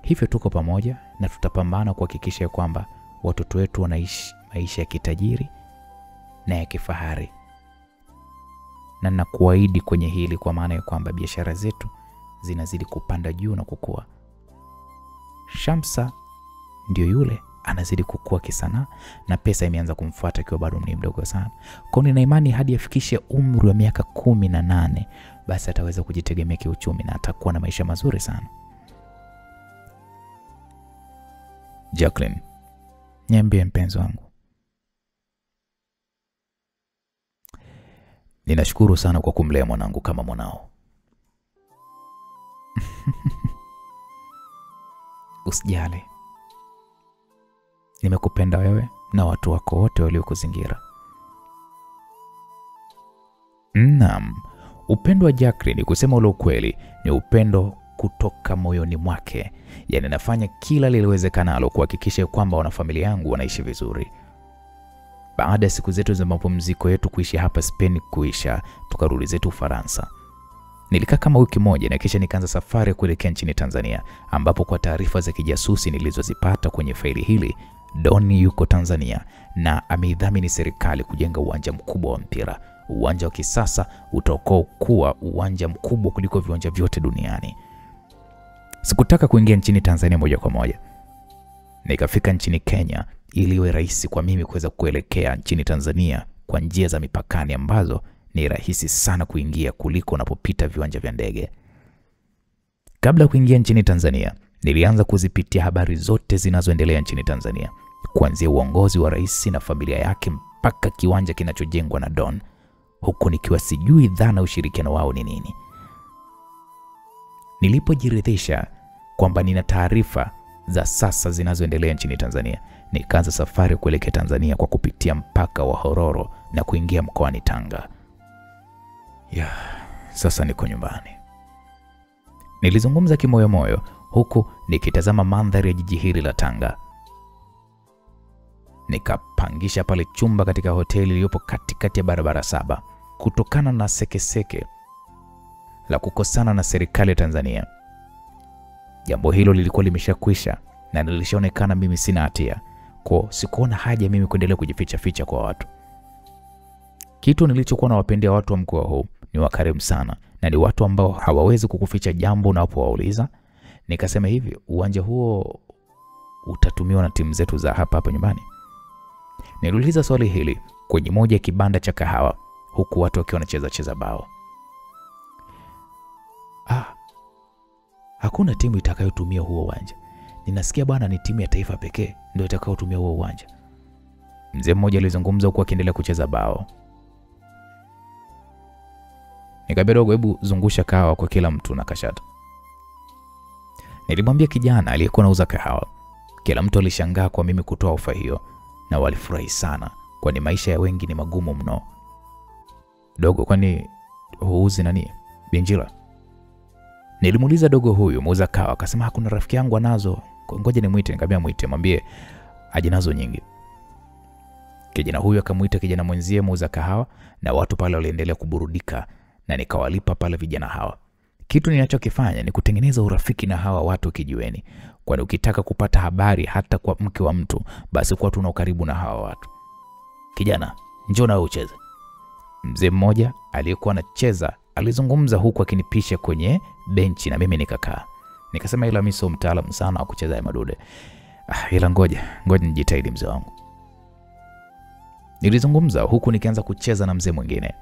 Hivyo tuko pamoja na tutapambana kuhakikisha kwamba watoto wetu wanaishi maisha ya kitajiri na ya kifahari. Na nakuahidi kwenye hili, kwa maana ya kwamba biashara zetu zinazidi kupanda juu na kukua. Shamsa ndio yule anazidi kukua kisanaa na pesa imeanza kumfuata akiwa bado ni mdogo sana. Kwa nina imani hadi afikishe umri wa miaka 18 basi ataweza kujitegemea kiuchumi na atakuwa na maisha mazuri sana. Jacqueline, niambie mpenzi wangu. Ninashukuru sana kwa kumlea mwanangu kama mwanao. Usijali. Nimekupenda wewe na watu wako wote waliokuzingira. Naam, upendo wa Jacqueline kusema ule ukweli ni upendo kutoka moyoni mwake. Yaani nafanya kila lililowezekanalo kuhakikisha kwamba wanafamilia yangu wanaishi vizuri. Baada ya siku zetu za mapumziko yetu kuishi hapa Spain kuisha, tukarudi zetu Ufaransa. Nilikaa kama wiki moja na kisha nikaanza safari kuelekea nchini Tanzania, ambapo kwa taarifa za kijasusi nilizozipata kwenye faili hili, Don yuko Tanzania na ameidhamini serikali kujenga uwanja mkubwa wa mpira, uwanja wa kisasa utakao kuwa uwanja mkubwa kuliko viwanja vyote duniani. Sikutaka kuingia nchini Tanzania moja kwa moja. Nikafika nchini Kenya ili iwe rahisi kwa mimi kuweza kuelekea nchini Tanzania kwa njia za mipakani ambazo ni rahisi sana kuingia kuliko unapopita viwanja vya ndege. Kabla kuingia nchini Tanzania, nilianza kuzipitia habari zote zinazoendelea nchini Tanzania, kuanzia uongozi wa rais na familia yake mpaka kiwanja kinachojengwa na Don, huku nikiwa sijui dhana ushirikiano wao ni nini. Nilipojiridhisha kwamba nina taarifa za sasa zinazoendelea nchini Tanzania, nikaanza safari kuelekea Tanzania kwa kupitia mpaka wa Hororo na kuingia mkoani Tanga. Sasa niko nyumbani. Nilizungumza kimoyomoyo huku nikitazama mandhari ya jiji hili la Tanga. Nikapangisha pale chumba katika hoteli iliyopo katikati ya barabara 7 kutokana na sekeseke la kukosana na serikali ya Tanzania. Jambo hilo lilikuwa limeshakwisha na nilishaonekana mimi sina hatia, kwa sikuona haja mimi kuendelea kujificha ficha kwa watu. Kitu nilichokuwa nawapendea watu wa mkoa huu ni wakarimu sana na ni watu ambao hawawezi kukuficha jambo unapowauliza. Nikasema hivi, uwanja huo utatumiwa na timu zetu za hapa nyumbani? Niliuliza swali hili kwenye moja ya kibanda cha kahawa huku watu wakiwa wanacheza bao. Hakuna timu itakayotumia huo uwanja. Ninasikia bwana ni timu ya taifa pekee ndio itakayotumia huo uwanja. Mzee mmoja alizungumza huku akiendelea kucheza bao. Nikamwambia dogo, hebu zungusha kahawa kwa kila mtu na kashata. Nilimwambia kijana aliyekuwa anauza kahawa. Kila mtu alishangaa kwa mimi kutoa ofa hiyo na walifurahi sana, kwani maisha ya wengi ni magumu mno. Dogo, kwani huuzi nani? Binjila? Nilimuuliza dogo huyu muuza kahawa, akasema hakuna, rafiki yangu anazo. Ngoja nimuite. Nikamwambia muite, mwambie aje nazo nyingi. Kijana huyu akamuita kijana mwenzie muuza kahawa na watu pale waliendelea kuburudika na nikawalipa pale vijana hawa. Kitu ninachokifanya ni kutengeneza urafiki na hawa watu kijiweni, kwani ukitaka kupata habari hata kwa mke wa mtu basi kwa tuna ukaribu na hawa watu. Kijana, njoo na ucheze. Mzee mmoja aliyekuwa anacheza alizungumza huku akinipisha kwenye benchi na mimi nikakaa. Nikasema ila mimi sio mtaalamu sana wa kucheza ya madude. Ila ngoja nijitahidi mzee wangu. Nilizungumza huku nikianza kucheza na mzee mwingine.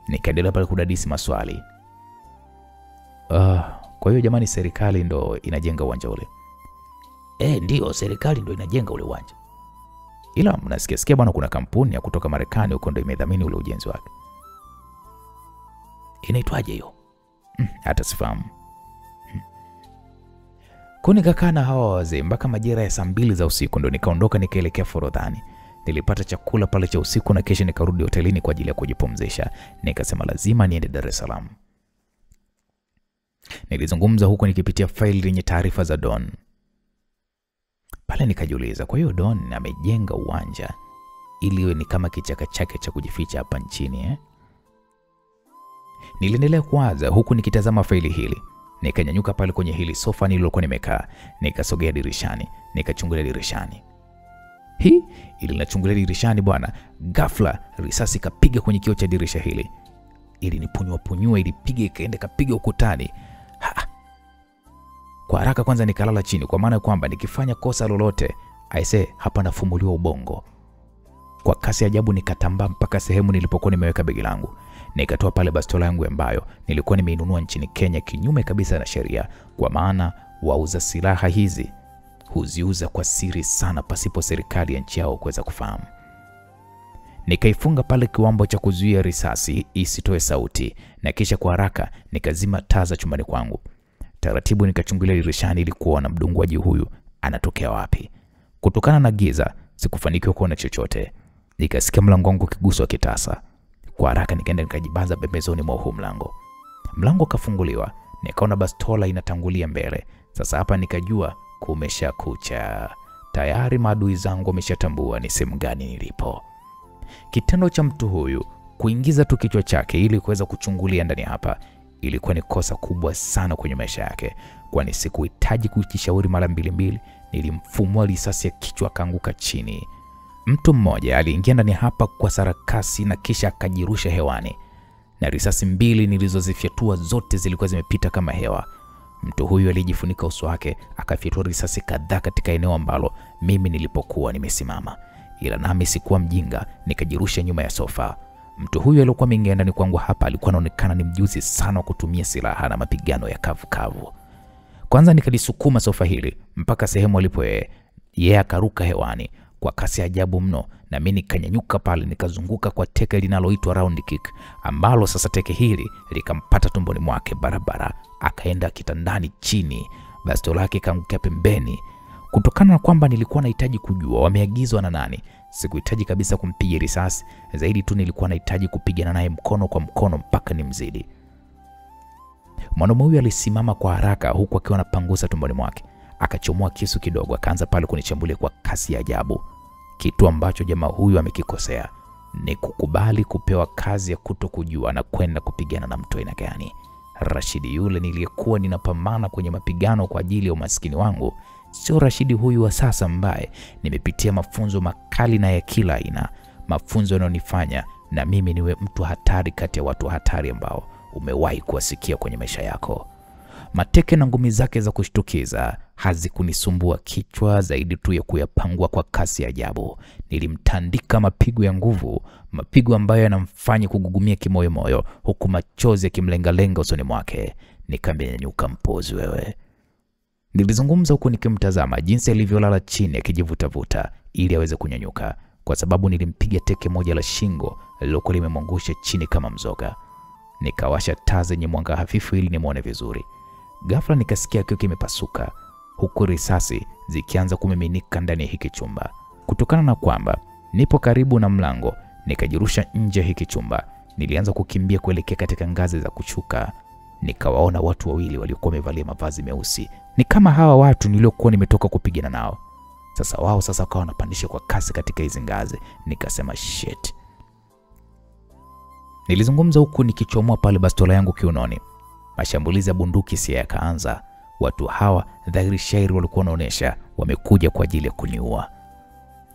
Nikaendelea pale kudadisi maswali. Kwa hiyo jamani, serikali ndo inajenga uwanja ule? Ndio, serikali ndo inajenga ule uwanja. Ila mnasikia bwana kuna kampuni ya kutoka Marekani huko ndo imedhamini ule ujenzi wake. Inaitwaje hiyo? Hata sifahamu. Kwa nikakaa na hawa wazee mpaka majira ya 2 za usiku ndo nikaondoka nikaelekea Forodhani. Nilipata chakula pale cha usiku na kesho nikarudi hotelini kwa ajili ya kujipumzisha. Nikasema lazima niende Dar es Salaam. Nilizungumza huko nikipitia faili yenye taarifa za Don. Pale nikajiuliza, kwa hiyo Don amejenga uwanja ili iwe ni kama kichaka chake cha kujificha hapa nchini Niliendelea kuwaza huku nikitazama faili hili. Nikanyanyuka pale kwenye hili sofa nililokuwa nimekaa, nikasogea dirishani, nikachungulia dirishani. Ili nachungulia dirishani bwana, ghafla risasi kapiga kwenye kioo cha dirisha hili. Ili nipunyua ilipiga ikaenda kapiga ukutani. Kwa haraka kwanza nikalala chini, kwa maana kwamba nikifanya kosa lolote hapa nafumuliwa ubongo. Kwa kasi ajabu nikatambaa mpaka sehemu nilipokuwa nimeweka begi langu. Nikatoa pale bastola yangu ambayo nilikuwa nimeinunua nchini Kenya kinyume kabisa na sheria, kwa maana wauza silaha hizi huziuza kwa siri sana pasipo serikali ya nchi yao kuweza kufahamu. Nikaifunga pale kiwambo cha kuzuia risasi isitoe sauti na kisha kwa haraka nikazima taa za chumbani kwangu. Taratibu nikachungulia dirishani ili kuona mdunguaji huyu anatokea wapi. Kutokana na giza sikufanikiwa kuona chochote. Nikasikia mlango wangu ukiguswa kitasa. Kwa haraka nikaenda nikajibanza pembezoni mwa huo mlango. Mlango kafunguliwa, nikaona bastola inatangulia mbele. Sasa hapa nikajua kumeshakucha. Tayari maadui zangu wameshatambua ni sehemu gani nilipo. Kitendo cha mtu huyu Kuingiza tu kichwa chake ili kuweza kuchungulia ndani hapa ilikuwa ni kosa kubwa sana kwenye maisha yake, kwani sikuhitaji kujishauri mara mbili. Nilimfumua risasi ya kichwa akaanguka chini. Mtu mmoja aliingia ndani hapa kwa sarakasi na kisha akajirusha hewani, na risasi 2 nilizozifyatua zote zilikuwa zimepita kama hewa. Mtu huyu alijifunika uso wake, akafyatua risasi kadhaa katika eneo ambalo mimi nilipokuwa nimesimama. Ila nami sikuwa mjinga, nikajirusha nyuma ya sofa. Mtu huyu aliyekuwa ameingia ndani kwangu hapa alikuwa anaonekana ni mjuzi sana wa kutumia silaha na mapigano ya kavu. Kwanza nikalisukuma sofa hili mpaka sehemu alipo yeye akaruka hewani kwa kasi ajabu mno, na mimi nikanyanyuka pale nikazunguka kwa teke linaloitwa round kick, ambalo sasa teke hili likampata tumboni mwake barabara, akaenda kitandani chini, bastola yake kaangukia pembeni. Kutokana na kwamba nilikuwa nahitaji kujua wameagizwa na nani, sikuhitaji kabisa kumpiga risasi, zaidi tu nilikuwa nahitaji kupigana naye mkono kwa mkono mpaka nimzidi. Mwanaume huyu alisimama kwa haraka huku akiwa anapangusa tumboni mwake, akachomoa kisu kidogo, akaanza pale kunichambulia kwa kasi ya ajabu. Kitu ambacho jamaa huyu amekikosea ni kukubali kupewa kazi ya kutokujua na kwenda kupigana na mtu aina gani. Rashidi yule niliyekuwa ninapambana kwenye mapigano kwa ajili ya umaskini wangu sio Rashidi huyu wa sasa ambaye nimepitia mafunzo makali na ya kila aina, mafunzo yanayonifanya na mimi niwe mtu hatari kati ya watu hatari ambao umewahi kuwasikia kwenye maisha yako. Mateke na ngumi zake za kushtukiza hazikunisumbua kichwa zaidi tu ya kuyapangua kwa kasi ya ajabu. Nilimtandika mapigo ya nguvu, mapigo ambayo yanamfanya kugugumia kimoyo, huku machozi yakimlenga usoni mwake. Nikamnyanyuka, mpozi wewe. Nilizungumza huku nikimtazama jinsi alivyolala chini akijivuta ili aweze kunyanyuka, kwa sababu nilimpiga teke moja la shingo lilokuwa limemwangusha chini kama mzoga. Nikawasha taa zenye mwanga hafifu ili nimuone vizuri. Ghafla nikasikia kioo kimepasuka, huku risasi zikianza kumiminika ndani ya hiki chumba. Kutokana na kwamba nipo karibu na mlango, nikajirusha nje ya hiki chumba. Nilianza kukimbia kuelekea katika ngazi za kushuka. Nikawaona watu wawili waliokuwa wamevalia mavazi meusi, ni kama hawa watu niliokuwa nimetoka kupigana nao. Wao wakawa wanapandisha kwa kasi katika hizo ngazi. Nikasema shit. Nilizungumza huku nikichomoa pale bastola yangu kiunoni. Mashambulizi ya bunduki si yakaanza. Watu hawa dhahiri shairi walikuwa wanaonesha wamekuja kwa ajili ya kuniua.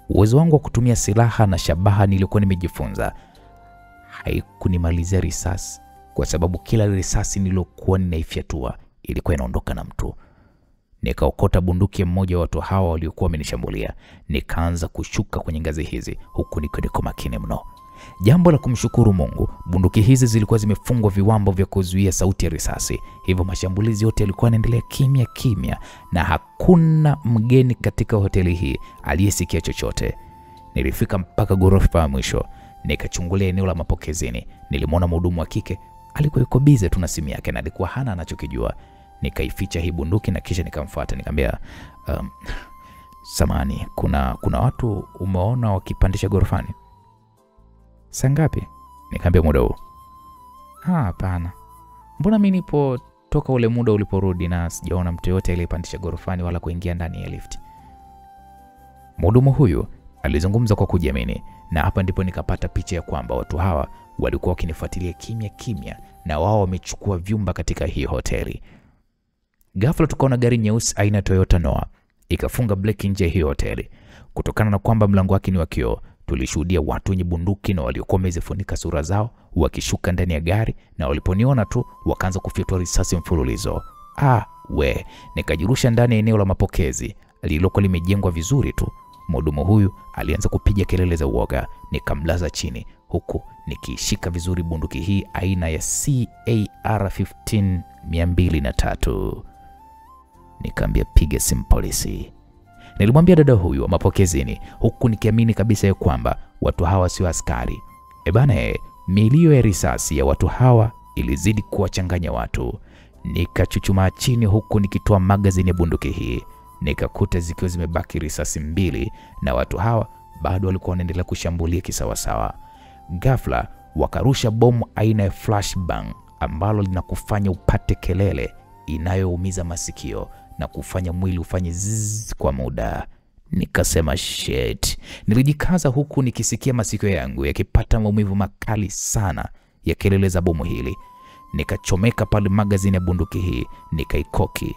Uwezo wangu wa kutumia silaha na shabaha nilikuwa nimejifunza haikunimalizia risasi, kwa sababu kila risasi nilokuwa ninaifyatua ilikuwa inaondoka na mtu. Nikaokota bunduki mmoja wa watu hawa waliokuwa wamenishambulia, nikaanza kushuka kwenye ngazi hizi huku niko makini mno. Jambo la kumshukuru Mungu, bunduki hizi zilikuwa zimefungwa viwambo vya kuzuia sauti ya risasi. Hivyo mashambulizi yote yalikuwa yanaendelea kimya na hakuna mgeni katika hoteli hii aliyesikia chochote. Nilifika mpaka ghorofa ya mwisho, nikachungulia eneo la mapokezini. Nilimwona mhudumu wa kike alikuwa yuko busy tu na simu yake na alikuwa hana anachokijua. Nikaificha hii bunduki na kisha nikamfuata. Nikamwambia, samani, kuna watu umeona wakipandisha ghorofani? Saa ngapi? Nikamwambia muda huu. Hapana. Mbona mimi nipo toka ule muda uliporudi na sijaona mtu yote aliyepandisha ghorofani wala kuingia ndani ya lift. Mhudumu huyu alizungumza kwa kujiamini, na hapa ndipo nikapata picha ya kwamba watu hawa walikuwa wakinifuatilia kimya na wao wamechukua vyumba katika hii hoteli. Ghafla tukaona gari nyeusi aina ya Toyota Noah ikafunga breki nje hii hoteli. Kutokana na kwamba mlango wake ni wa kioo, tulishuhudia watu wenye bunduki na waliokuwa wamezifunika sura zao wakishuka ndani ya gari, na waliponiona tu wakaanza kufyatua risasi mfululizo. Nikajirusha ndani ya eneo la mapokezi lililokuwa limejengwa vizuri tu. Mhudumu huyu alianza kupiga kelele za uoga. Nikamlaza chini huku nikishika vizuri bunduki hii aina ya CAR-15 203. Nikamwambia piga simu polisi. Nilimwambia dada huyu wa mapokezini huku nikiamini kabisa ya kwamba watu hawa sio askari. Milio ya risasi ya watu hawa ilizidi kuwachanganya watu. Nikachuchumaa chini huku nikitoa magazini ya bunduki hii. Nikakuta zikiwa zimebaki risasi 2 na watu hawa bado walikuwa wanaendelea kushambulia kisawasawa. Ghafla wakarusha bomu aina ya flashbang ambalo linakufanya upate kelele inayoumiza masikio na kufanya mwili ufanye zzz kwa muda. Nikasema shit. Nilijikaza huku nikisikia masikio yangu yakipata maumivu makali sana ya kelele za bomu hili. Nikachomeka pale magazini ya bunduki hii, nikaikoki.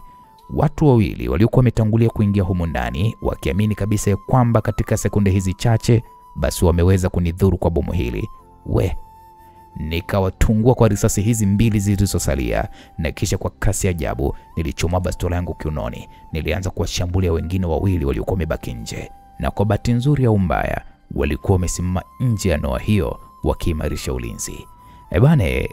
Watu wawili waliokuwa wametangulia kuingia humu ndani wakiamini kabisa ya kwamba katika sekunde hizi chache basi wameweza kunidhuru kwa bomu hili. Nikawatungua kwa risasi hizi mbili zilizosalia, na kisha kwa kasi ajabu nilichoma bastola yangu kiunoni. Nilianza kuwashambulia wengine wawili waliokuwa wamebaki nje, na kwa bahati nzuri au mbaya walikuwa wamesimama nje ya noa hiyo wakiimarisha ulinzi.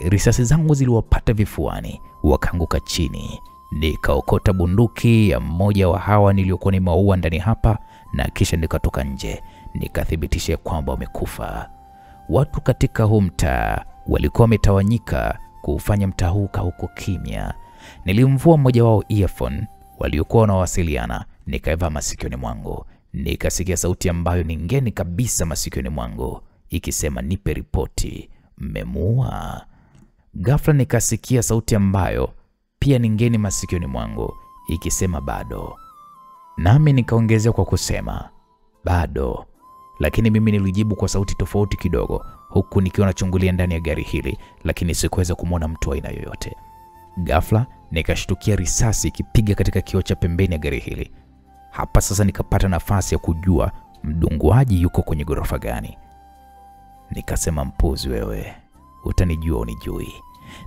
Risasi zangu ziliwapata vifuani, wakaanguka chini. Nikaokota bunduki ya mmoja wa hawa niliokuwa nimeua ndani hapa, na kisha nikatoka nje nikathibitisha kwamba wamekufa. Watu katika huu mtaa walikuwa wametawanyika kufanya mtaa huu huko kimya. Nilimvua mmoja wao earphone waliokuwa wanawasiliana, nikaeva masikioni mwangu. Nikasikia sauti ambayo ni ngeni kabisa masikioni mwangu ikisema, nipe ripoti, mmemuua. Ghafla nikasikia sauti ambayo pia ni ngeni masikioni mwangu ikisema, bado. Nami nikaongezea kwa kusema, bado. Lakini mimi nilijibu kwa sauti tofauti kidogo, huku nikiwa nachungulia ndani ya gari hili, lakini sikuweza kumwona mtu wa aina yoyote. Ghafla nikashtukia risasi ikipiga katika kioo cha pembeni ya gari hili. Hapa sasa nikapata nafasi ya kujua mdunguaji yuko kwenye ghorofa gani. Nikasema, mpuzi wewe, utanijua unijui.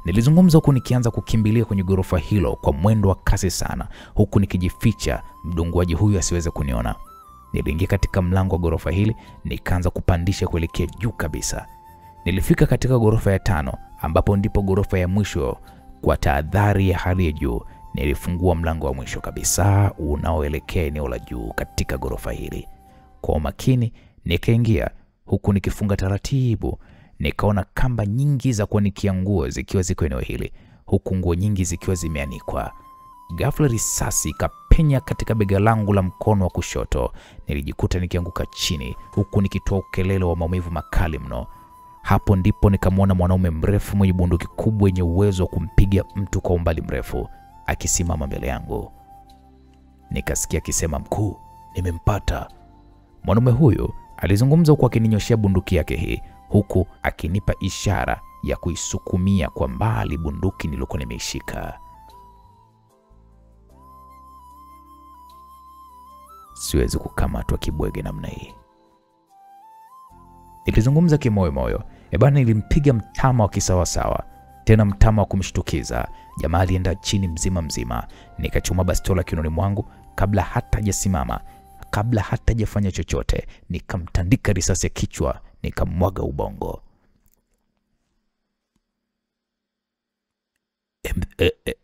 Nilizungumza huku nikianza kukimbilia kwenye ghorofa hilo kwa mwendo wa kasi sana, huku nikijificha mdunguaji huyu asiweze kuniona. Niliingia katika mlango wa ghorofa hili, nikaanza kupandisha kuelekea juu kabisa. Nilifika katika ghorofa ya 5, ambapo ndipo ghorofa ya mwisho. Kwa tahadhari ya hali ya juu, nilifungua mlango wa mwisho kabisa unaoelekea eneo la juu katika ghorofa hili. Kwa umakini nikaingia, huku nikifunga taratibu. Nikaona kamba nyingi za kuanikia nguo zikiwa ziko eneo hili, huku nguo nyingi zikiwa zimeanikwa. Ghafla risasi ikapenya katika bega langu la mkono wa kushoto. Nilijikuta nikianguka chini, huku nikitoa ukelele wa maumivu makali mno. Hapo ndipo nikamwona mwanaume mrefu mwenye bunduki kubwa yenye uwezo wa kumpiga mtu kwa umbali mrefu akisimama mbele yangu. Nikasikia akisema, mkuu, nimempata. Mwanaume huyu alizungumza huku akininyoshia bunduki yake hii, huku akinipa ishara ya kuisukumia kwa mbali bunduki nilikuwa nimeishika. Siwezi kukamatwa kibwege namna hii. Nilizungumza kimoyo. Nilimpiga mtama wa kisawasawa, tena mtama wa kumshtukiza. Jamaa alienda chini mzima. Nikachoma bastola kiunoni mwangu kabla hata hajasimama, kabla hata hajafanya chochote. Nikamtandika risasi ya kichwa, nikamwaga ubongo.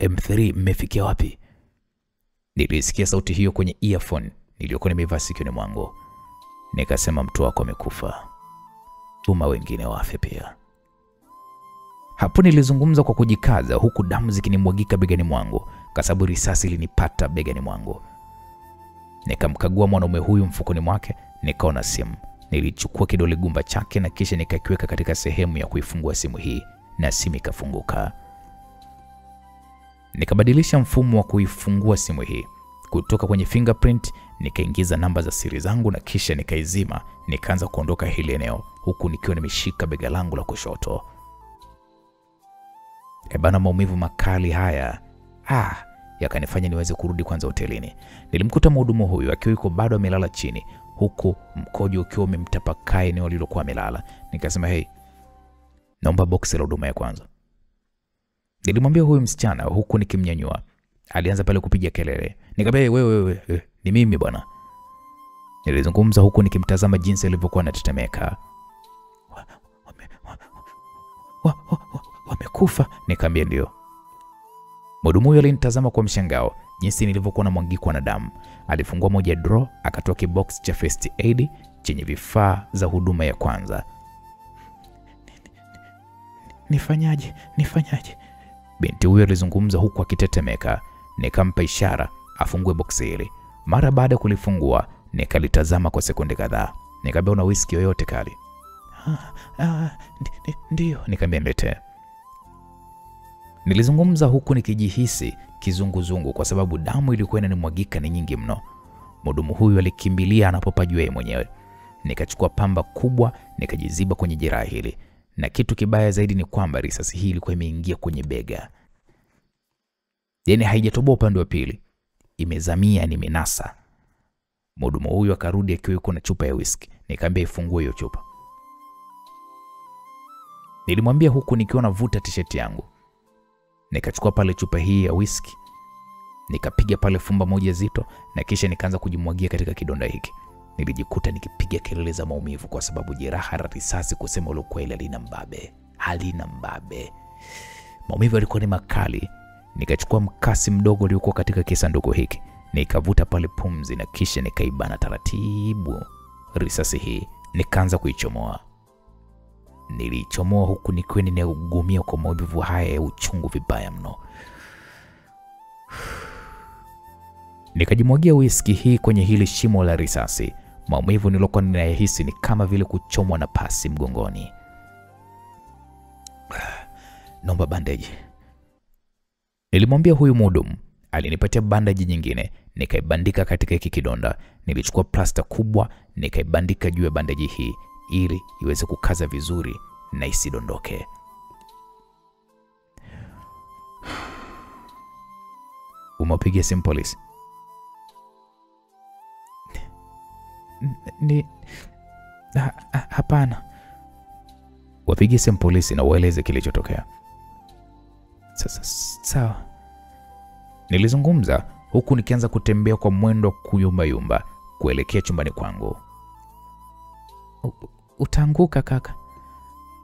M3, mmefikia wapi? Nilisikia sauti hiyo kwenye earphone niliyokuwa nimevaa sikioni mwangu. Nikasema, mtu wako amekufa, tuma wengine wafe pia. Hapo nilizungumza kwa kujikaza, huku damu zikinimwagika begani mwangu kwa sababu risasi ilinipata begani mwangu. Nikamkagua mwanaume huyu mfukoni mwake, nikaona simu. Nilichukua kidole gumba chake na kisha nikakiweka katika sehemu ya kuifungua simu hii, na simu ikafunguka. Nikabadilisha mfumo wa kuifungua simu hii. Kutoka kwenye fingerprint nikaingiza namba za siri zangu na kisha nikaizima. Nikaanza kuondoka hili eneo huku nikiwa nimeshika bega langu la kushoto. Maumivu makali haya yakanifanya niweze kurudi kwanza hotelini. Nilimkuta mhudumu huyu akiwa yuko bado amelala chini, huku mkojo ukiwa umemtapakaa eneo alilokuwa amelala. Nikasema, hey, naomba boksi la huduma ya kwanza. Nilimwambia huyu msichana huku nikimnyanyua. Alianza pale kupiga kelele. Nikamwambia, wewe, ni mimi bwana. Nilizungumza huku nikimtazama jinsi alivyokuwa anatetemeka. Wamekufa? Nikamwambia ndio. Mhudumu huyo alinitazama kwa mshangao jinsi nilivyokuwa namwagikwa na damu. Alifungua moja draw, akatoa kibox cha first aid chenye vifaa za huduma ya kwanza. Nifanyaje? Binti huyo alizungumza huku akitetemeka. Nikampa ishara afungue boksi hili. Mara baada kulifungua, nikalitazama kwa sekunde kadhaa. Nikamwambia, una whisky yoyote kali? Ndio. Nikamwambia, niletee. Nilizungumza huku nikijihisi kizunguzungu kwa sababu damu ilikuwa inanimwagika ni nyingi mno. Mhudumu huyu alikimbilia anapopajua yeye mwenyewe. Nikachukua pamba kubwa nikajiziba kwenye jeraha hili, na kitu kibaya zaidi ni kwamba risasi hii ilikuwa imeingia kwenye bega, yaani haijatoboa upande wa pili, imezamia, ni minasa. Mhudumu huyu akarudi akiwa yuko na chupa ya whisky. Nikamwambia ifungue hiyo chupa. Nilimwambia huku nikiwa navuta t-shirt yangu. Nikachukua pale chupa hii ya whisky, nikapiga pale fumba moja zito, na kisha nikaanza kujimwagia katika kidonda hiki. Nilijikuta nikipiga kelele za maumivu kwa sababu jeraha la risasi, kusema ule kweli, halina mbabe. Maumivu yalikuwa ni makali. Nikachukua mkasi mdogo uliokuwa katika kisanduku hiki, nikavuta pale pumzi, na kisha nikaibana taratibu risasi hii, nikaanza kuichomoa. Nilichomoa huku nikiwa ninaugumia kwa maumivu haya ya uchungu vibaya mno. Nikajimwagia whisky hii kwenye hili shimo la risasi. Maumivu nilokuwa ninayahisi ni kama vile kuchomwa na pasi mgongoni. Naomba bandage. Nilimwambia huyu mhudumu. Alinipatia bandage nyingine, nikaibandika katika hiki kidonda. Nilichukua plasta kubwa nikaibandika juu ya bandage hii ili iweze kukaza vizuri na isidondoke. Umepigia simu polisi? Hapana. Wapigie simu polisi na ueleze kilichotokea. Sasa sawa. Nilizungumza huku nikianza kutembea kwa mwendo kuyumba kuelekea chumbani kwangu. Utaanguka kaka.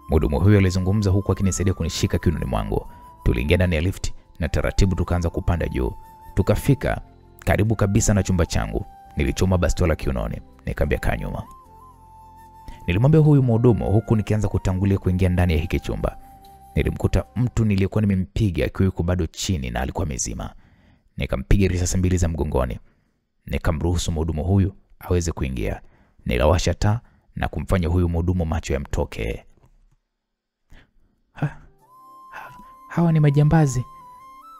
Mhudumu huyo alizungumza huku akinisaidia kunishika kiunoni mwangu. Tuliingia ndani ya lift na taratibu tukaanza kupanda juu. Tukafika karibu kabisa na chumba changu. Nilichoma bastola kiunoni, nikamwambia kaa nyuma. Nilimwambia huyu mhudumu huku nikianza kutangulia kuingia ndani ya hiki chumba. Nilimkuta mtu niliyekuwa nimempiga akiwa yuko bado chini na alikuwa mzima. Nikampiga risasi 2 za mgongoni. Nikamruhusu mhudumu huyu aweze kuingia. Nilawasha taa na kumfanya huyu mhudumu macho yamtoke. Hawa ni majambazi?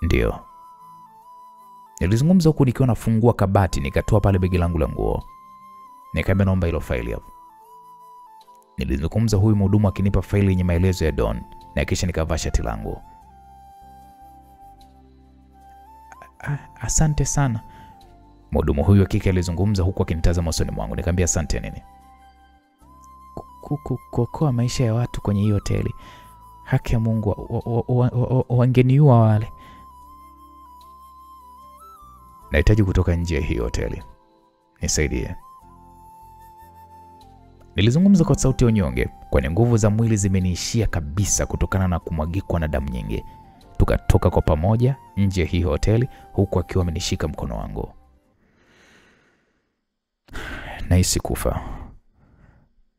Ndio. Nilizungumza huku nikiwa nafungua kabati, nikatoa pale begi langu la nguo. Nikamwambia naomba hilo faili hapo. Nilizungumza huyu mhudumu akinipa faili yenye maelezo ya Don, na kisha nikavaa shati langu. Asante sana. Mhudumu huyu hakika alizungumza huku akinitazama usoni mwangu. Nikamwambia asante nini? Kuokoa maisha ya watu kwenye hiyo hoteli. Haki ya Mungu, wangeniua wale. Nahitaji kutoka nje ya hiyo hoteli. Nisaidie. Nilizungumza kwa sauti ya unyonge, kwani nguvu za mwili zimeniishia kabisa kutokana na kumwagikwa na damu nyingi. Tukatoka kwa pamoja nje ya hiyo hoteli huku akiwa amenishika mkono wangu. Nahisi kufa.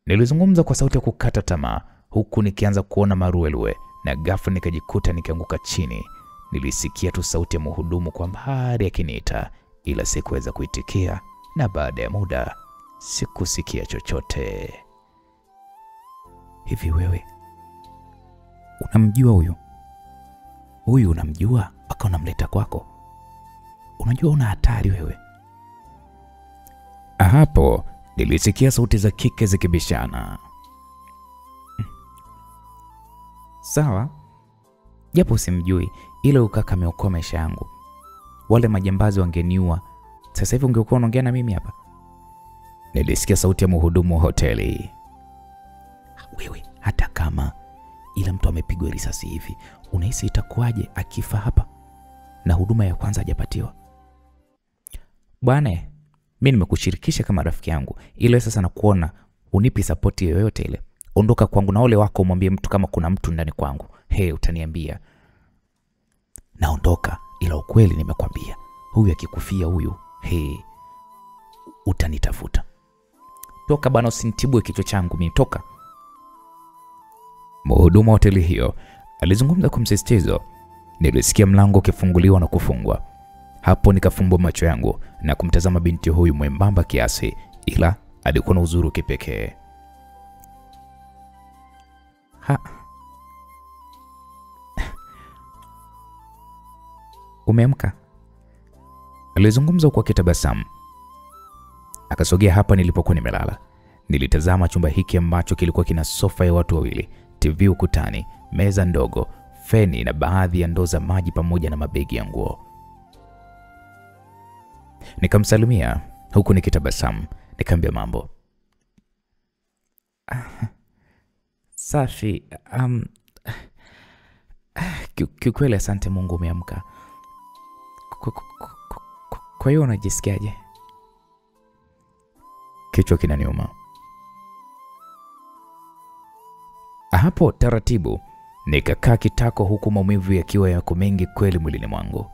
Nilizungumza kwa sauti ya kukata tamaa huku nikianza kuona maruelue, na ghafla nikajikuta nikianguka chini. Nilisikia tu sauti ya mhudumu kwa mbali akiniita, ila sikuweza kuitikia, na baada ya muda sikusikia chochote. Hivi wewe unamjua huyu? Huyu unamjua mpaka unamleta kwako? Unajua una hatari wewe. Hapo nilisikia sauti za kike zikibishana. Sawa, japo simjui, ila ukaka ameokoa maisha yangu. Wale majambazi wangeniua. Sasa hivi ungekuwa unaongea na mimi hapa. Nilisikia sauti ya mhudumu wa hoteli. Wewe, hata kama ila mtu amepigwa risasi hivi, unahisi itakuwaje akifa hapa na huduma ya kwanza hajapatiwa? Bwana, mimi nimekushirikisha kama rafiki yangu, ila sasa nakuona unipi support yoyote ile. Ondoka kwangu na ole wako, umwambie mtu kama kuna mtu ndani kwangu. Utaniambia. Naondoka, ila ukweli nimekwambia, huyu akikufia huyu, utanitafuta. Toka bana, usinitibue kichwa changu mimi, toka. Mhudumu wa hoteli hiyo alizungumza kwa msisitizo. Nilisikia mlango ukifunguliwa na kufungwa. Hapo nikafumbua macho yangu na kumtazama binti huyu mwembamba kiasi, ila alikuwa na uzuri kipekee. Umeamka? Alizungumza kwa kitabasamu. Akasogea hapa nilipokuwa nimelala. Nilitazama chumba hiki ambacho kilikuwa kina sofa ya watu wawili, TV ukutani, meza ndogo, feni na baadhi ya ndoo za maji pamoja na mabegi ya nguo. Nikamsalimia huku nikitabasamu, nikamwambia mambo. Safi. Kiukweli asante Mungu umeamka. Kwa hiyo unajisikiaje? Kichwa kinaniuma. Hapo taratibu nikakaa kitako huku maumivu yakiwa yako mengi kweli mwilini mwangu.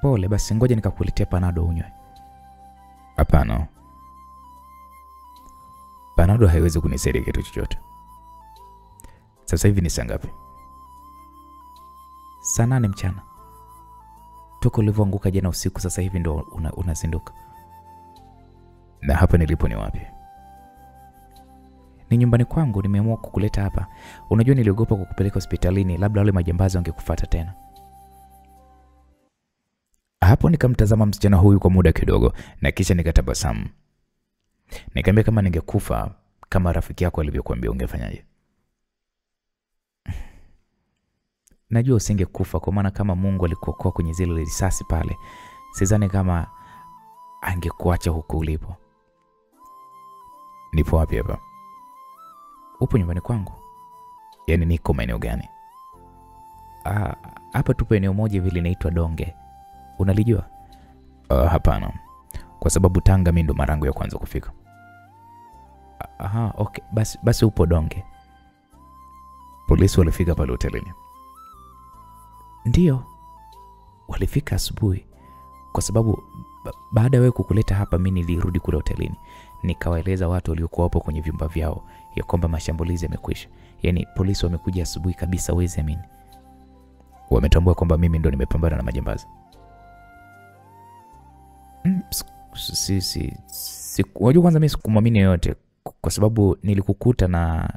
Pole, basi ngoja nikakuletea Panado unywe. Hapana. Panado haiwezi kunisaidia kitu chochote. Sasa hivi ni saa ngapi? Saa 8 mchana. Toka ulivyoanguka jana usiku sasa hivi ndo unazinduka. Na hapa nilipo ni wapi? Ni nyumbani kwangu, nimeamua kukuleta hapa. Unajua niliogopa kukupeleka hospitalini, labda wale majambazi wangekufuata tena. Hapo nikamtazama msichana huyu kwa muda kidogo na kisha nikatabasamu. Nikamwambia kama ningekufa kama rafiki yako alivyokuambia ungefanyaje? Najua usingekufa kwa maana kama Mungu alikuokoa kwenye zile risasi pale, sidhani kama angekuacha huko ulipo. Nipo wapi hapa? Upo nyumbani kwangu. Yaani niko maeneo gani? Hapa tupo eneo moja vile linaitwa Donge. Unalijua? Hapana. Kwa sababu Tanga mimi ndo marangu ya kwanza kufika. Okay. Basi upo Donge. Polisi walifika pale hotelini? Ndio. Walifika asubuhi. Kwa sababu baada ya wewe kukuleta hapa mimi nilirudi kule hotelini. Nikawaeleza watu waliokuwa hapo kwenye vyumba vyao ya kwamba mashambulizi yamekwisha. Yaani polisi wamekuja asubuhi kabisa, wezi amini. Wametambua kwamba mimi ndo nimepambana na majambazi. Wajua kwanza mimi sikumwamini yote kwa sababu nilikukuta na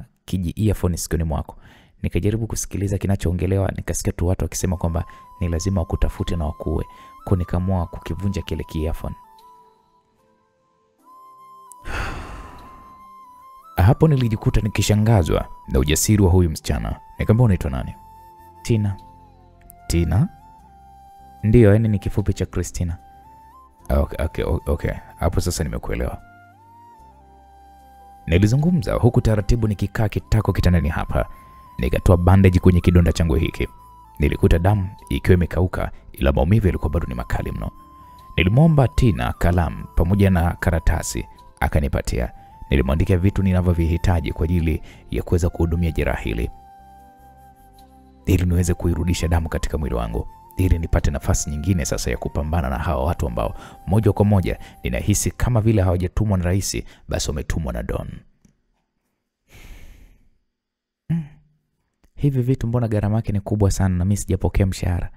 earphone sikioni mwako. Nikajaribu kusikiliza kinachoongelewa, nikasikia tu watu wakisema kwamba ni lazima wakutafute na wakuue. Kwa nikaamua kukivunja kile earphone. Hapo nilijikuta nikishangazwa na ujasiri wa huyu msichana. Nikamwambia unaitwa nani? Tina. Tina? Ndio, yani ni kifupi cha Christina. Okay. Hapo sasa nimekuelewa. Nilizungumza huku taratibu nikikaa kitako kitandani hapa. Nikatoa bandage kwenye kidonda changu hiki. Nilikuta damu ikiwa imekauka ila maumivu yalikuwa bado ni makali mno. Nilimwomba Tina kalamu pamoja na karatasi, akanipatia. Nilimwandikia vitu ninavyovihitaji kwa ajili ya kuweza kuhudumia jeraha hili, ili niweze kuirudisha damu katika mwili wangu, ili nipate nafasi nyingine sasa ya kupambana na hawa watu ambao moja kwa moja ninahisi kama vile hawajatumwa na rais, basi wametumwa na Don. Hivi vitu mbona gharama yake ni kubwa sana na mimi sijapokea mshahara?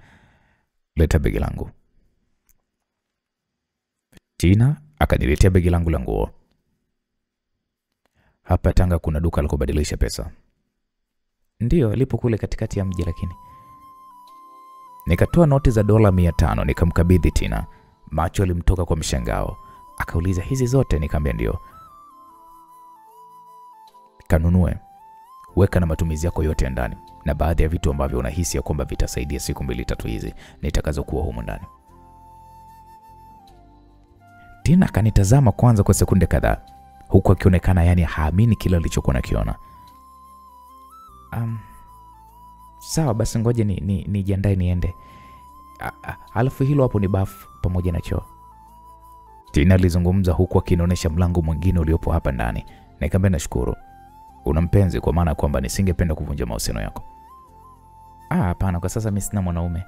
Leta begi langu. Tina akaniletea begi langu la nguo. Hapa Tanga kuna duka la kubadilisha pesa? Ndio, lipo kule katikati ya mji lakini. Nikatoa noti za dola 500 nikamkabidhi Tina. Macho alimtoka kwa mshangao. Akauliza hizi zote? Nikamwambia ndio. Kanunue. Weka na matumizi yako yote ya ndani na baadhi ya vitu ambavyo unahisi ya kwamba vitasaidia siku 2-3 hizi nitakazokuwa humu ndani. Tina kanitazama kwanza kwa sekunde kadhaa huku akionekana yani haamini kile alichokuwa nakiona. Sawa basi ngoja nijiandae niende. Alafu hilo hapo ni bafu pamoja na choo. Tina alizungumza huku akinionyesha mlango mwingine uliopo hapa ndani. Nikamwambia nashukuru. Una mpenzi? Kwa maana kwamba nisingependa kuvunja mahusiano yako. Hapana, kwa sasa mimi sina mwanaume.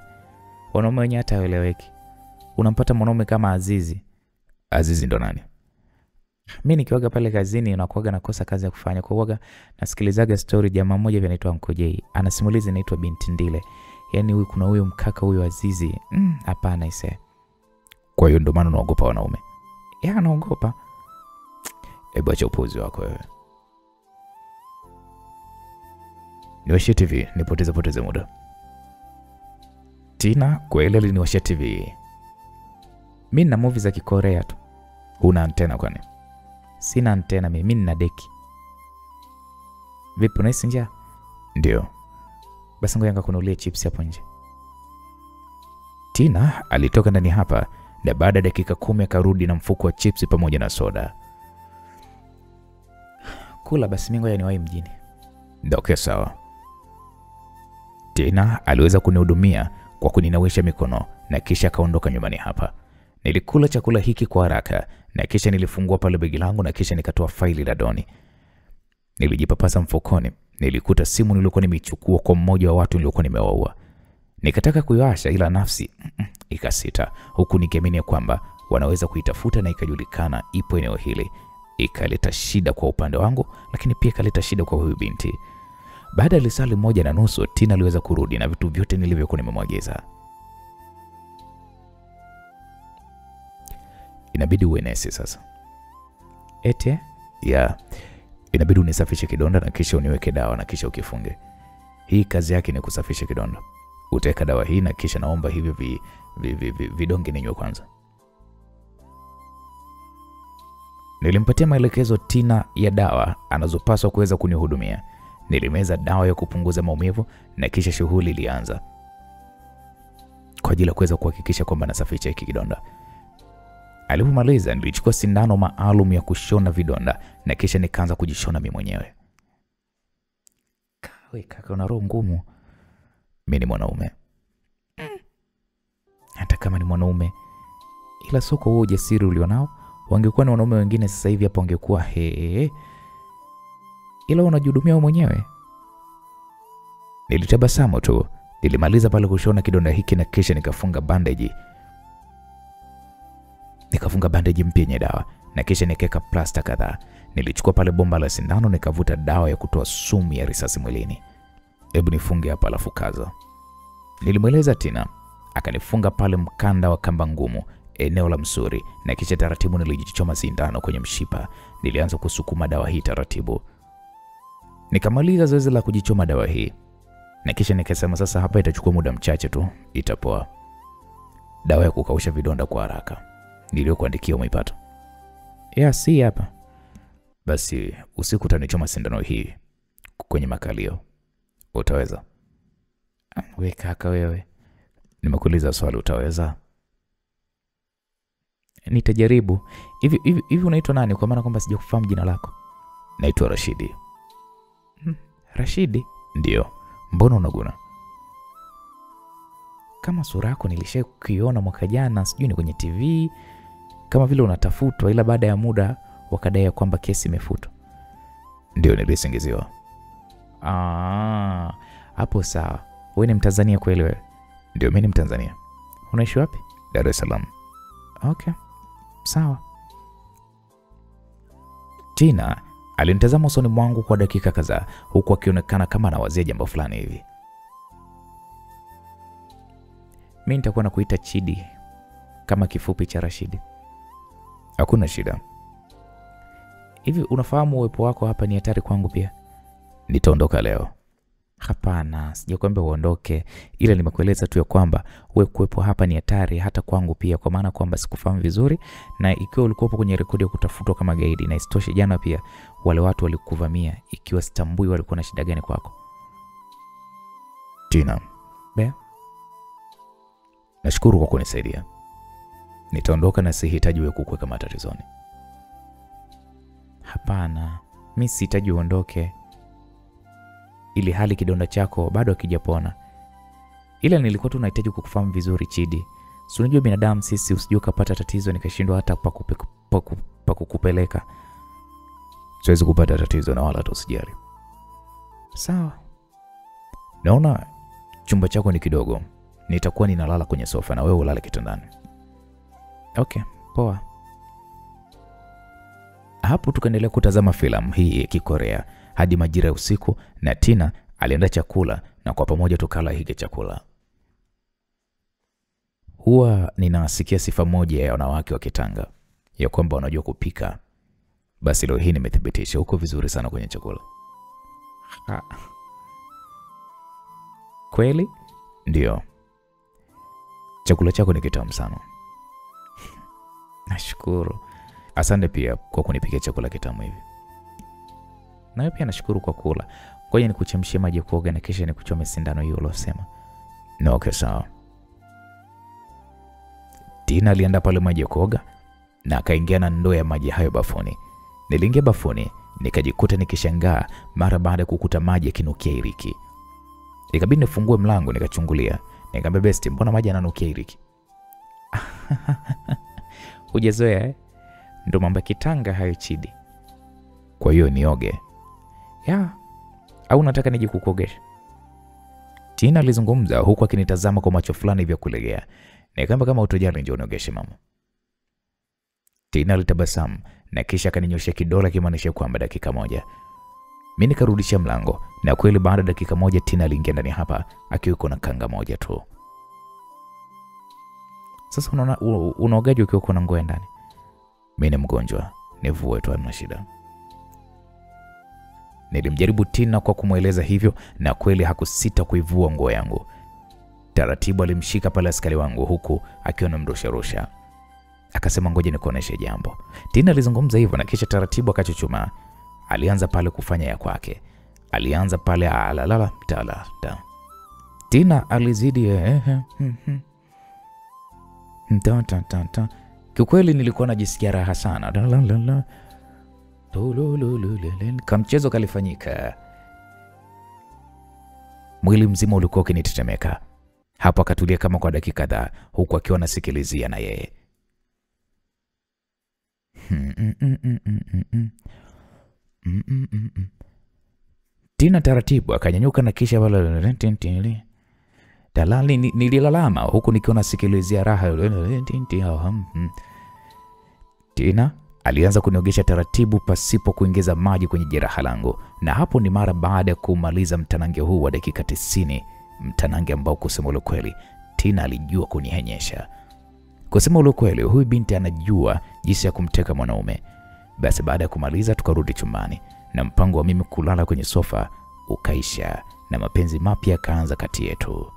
Wanaume wenyewe hata haeleweki. Unampata mwanaume kama Azizi. Azizi ndo nani? Mimi nikiwaga pale kazini nakuaga nakosa kazi ya kufanya. Kwa waga nasikilizaga story jamaa mmoja anaitwa Nkojei. Anasimuliza inaitwa Binti Ndile. Yaani huyu kuna huyo mkaka huyo Azizi. Hapana ise. Kwa hiyo ndo maana unaogopa wanaume? Ya naogopa. Hebu acha upuzi wako wewe. Niwashie TV nipoteze muda. Tina kweli aliniwashia TV. Mimi nina movie za Kikorea tu. Huna antena kwani? Sina antena mimi nina deki. Vipi unahisi njaa? Ndio. Basi ngoja nikakununulie chips hapo nje. Tina alitoka ndani hapa na baada ya dakika 10 akarudi na mfuko wa chips pamoja na soda. Kula basi mimi ngoja niwahi mjini. Ndio sawa. Tina aliweza kunihudumia kwa kuninawisha mikono na kisha akaondoka nyumbani hapa. Nilikula chakula hiki kwa haraka na kisha nilifungua pale begi langu na kisha nikatoa faili la Doni. Nilijipapasa mfukoni, nilikuta simu nilikuwa nimeichukua kwa mmoja wa watu nilikuwa nimewaua. Nikataka kuiwasha ila nafsi ikasita, huku nikiamini kwamba wanaweza kuitafuta na ikajulikana ipo eneo hili. Ikaleta shida kwa upande wangu, lakini pia ikaleta shida kwa huyu binti. Baada ya lisali 1:30 Tina aliweza kurudi na vitu vyote nilivyokuwa nimemwagiza. Inabidi uwe nesi sasa. Ete? Ya. Inabidi unisafishe kidonda na kisha uniweke dawa na kisha ukifunge. Hii kazi yake ni kusafisha kidonda. Utaweka dawa hii na kisha naomba hivyo vidonge ninywe kwanza. Nilimpatia maelekezo Tina ya dawa anazopaswa kuweza kunihudumia. Nilimeza dawa ya kupunguza maumivu na kisha shughuli ilianza. Kwa ajili ya kuweza kuhakikisha kwamba nasafisha hiki kidonda. Alipomaliza nilichukua sindano maalum ya kushona vidonda na kisha nikaanza kujishona mimi mwenyewe. Kawe kaka una roho ngumu. Mimi ni mwanaume. Hata kama ni mwanaume ila soko huo ujasiri ulionao, wangekuwa ni wanaume wengine sasa hivi hapa wangekuwa ila unajihudumia wewe mwenyewe. Nilitabasamu tu. Nilimaliza pale kushona kidonda hiki na kisha nikafunga bandage. Nikafunga bandage mpya yenye dawa na kisha nikaweka plasta kadhaa. Nilichukua pale bomba la sindano nikavuta dawa ya kutoa sumu ya risasi mwilini. Hebu nifunge hapa alafu kaza. Nilimweleza Tina, akanifunga pale mkanda wa kamba ngumu eneo la msuri na kisha taratibu nilijichoma sindano kwenye mshipa. Nilianza kusukuma dawa hii taratibu. Nikamaliza zoezi la kujichoma dawa hii na kisha nikasema sasa hapa itachukua muda mchache tu itapoa. Dawa ya kukausha vidonda kwa haraka niliyokuandikia umeipata? Ya si hapa. Basi usiku utanichoma sindano hii kwenye makalio. Utaweza? Wewe kaka wewe. Nimekuuliza swali utaweza? Nitajaribu. Hivi unaitwa nani kwa maana kwamba sijakufahamu jina lako? Naitwa Rashidi. Rashidi? Ndio. Mbona unaguna? Kama sura yako nilishakuiona mwaka jana sijui ni kwenye TV kama vile unatafutwa ila baada ya muda wakadai kwamba kesi imefutwa. Ndio nilisingiziwa. Hapo sawa. Wewe ni Mtanzania kweli wewe? Ndio mimi ni Mtanzania. Unaishi wapi? Dar es Salaam. Okay. Sawa. Tina alinitazama usoni mwangu kwa dakika kadhaa huku akionekana kama anawazia jambo fulani hivi. Mimi nitakuwa nakuita Chidi kama kifupi cha Rashidi. Hakuna shida. Hivi unafahamu uwepo wako hapa ni hatari kwangu pia? Nitaondoka leo. Hapana, sijakwambia uondoke, ila nimekueleza tu ya kwamba wewe kuwepo hapa ni hatari hata kwangu pia kwa maana kwamba sikufahamu vizuri na ikiwa ulikuwa kwenye rekodi ya kutafutwa kama gaidi na isitoshe jana pia wale watu walikuvamia ikiwa sitambui walikuwa na shida gani kwako. Tina. Nashukuru kwa kunisaidia. Nitaondoka na sihitaji wewe kukuweka matatizoni. Hapana, mimi sihitaji uondoke. Ili hali kidonda chako bado hakijapona. Ila nilikuwa tu nahitaji kukufahamu vizuri Chidi. Si unajua binadamu sisi usijue kapata tatizo nikashindwa hata pa kukupeleka. Siwezi kupata tatizo na wala hata usijali. Sawa. Naona chumba chako ni kidogo. Nitakuwa ninalala kwenye sofa na wewe ulale kitandani. Okay, poa. Hapo tukaendelea kutazama filamu hii ya Kikorea hadi majira ya usiku na Tina alienda chakula na kwa pamoja tukala hiki chakula. Huwa ninasikia sifa moja ya wanawake wa Kitanga ya kwamba wanajua kupika. Basi leo hii nimethibitisha huko vizuri sana kwenye chakula. Kweli? Ndio. Chakula chako ni kitamu sana. Nashukuru. Asante pia kwa kunipikia chakula kitamu hivi. Na pia nashukuru kwa kula. Ngoja nikuchemshie maji ya kuoga na kisha nikuchome sindano hiyo ulosema. No, okay, sawa. Tina alienda pale maji ya kuoga na akaingia na ndoo ya maji hayo bafuni. Niliingia bafuni nikajikuta nikishangaa mara baada ya kukuta maji yakinukia iriki. Ikabidi nifungue mlango nikachungulia. Nikamwambia besti, mbona maji yananukia iriki? Hujazoea eh? Ndo mambo kitanga hayo Chidi. Kwa hiyo nioge. Ya, au nataka nije kukuogesha? Tina alizungumza huku akinitazama kwa macho fulani vya kulegea. Nikamwambia kama utojali njoo niogeshe mama. Tina alitabasamu na kisha akaninyoshia kidole kimaanisha kwamba dakika moja. Mimi nikarudisha mlango na kweli baada dakika moja Tina aliingia ndani hapa akiwa na kanga moja tu. Sasa unaogaje ukiwa kuna nguo ndani? Mimi ni mgonjwa, nivue tu hamna shida. Nilimjaribu Tina kwa kumweleza hivyo na kweli hakusita kuivua nguo yangu. Taratibu alimshika pale askari wangu huku akiwa anamrusha. Akasema ngoja nikuoneshe jambo. Tina alizungumza hivyo na kisha taratibu akachuchuma. Alianza pale kufanya ya kwake. Alianza pale alalala tala. Tina alizidi Kiukweli nilikuwa najisikia raha sana. Kamchezo kalifanyika. Mwili mzima ulikuwa ukinitetemeka. Hapo akatulia kama kwa dakika kadhaa huku akiwa anasikilizia na yeye. Tina taratibu akanyanyuka na kisha wala dalali nililalama huku nikiwa nasikilizia raha. Tina alianza kuniogesha taratibu pasipo kuingiza maji kwenye jeraha langu, na hapo ni mara baada ya kumaliza mtanange huu wa dakika 90, mtanange ambao kusema ule kweli Tina alijua kunihenyesha. Kusema ule kweli huyu binti anajua jinsi ya kumteka mwanaume. Basi baada ya kumaliza tukarudi chumbani na mpango wa mimi kulala kwenye sofa ukaisha na mapenzi mapya kaanza kati yetu.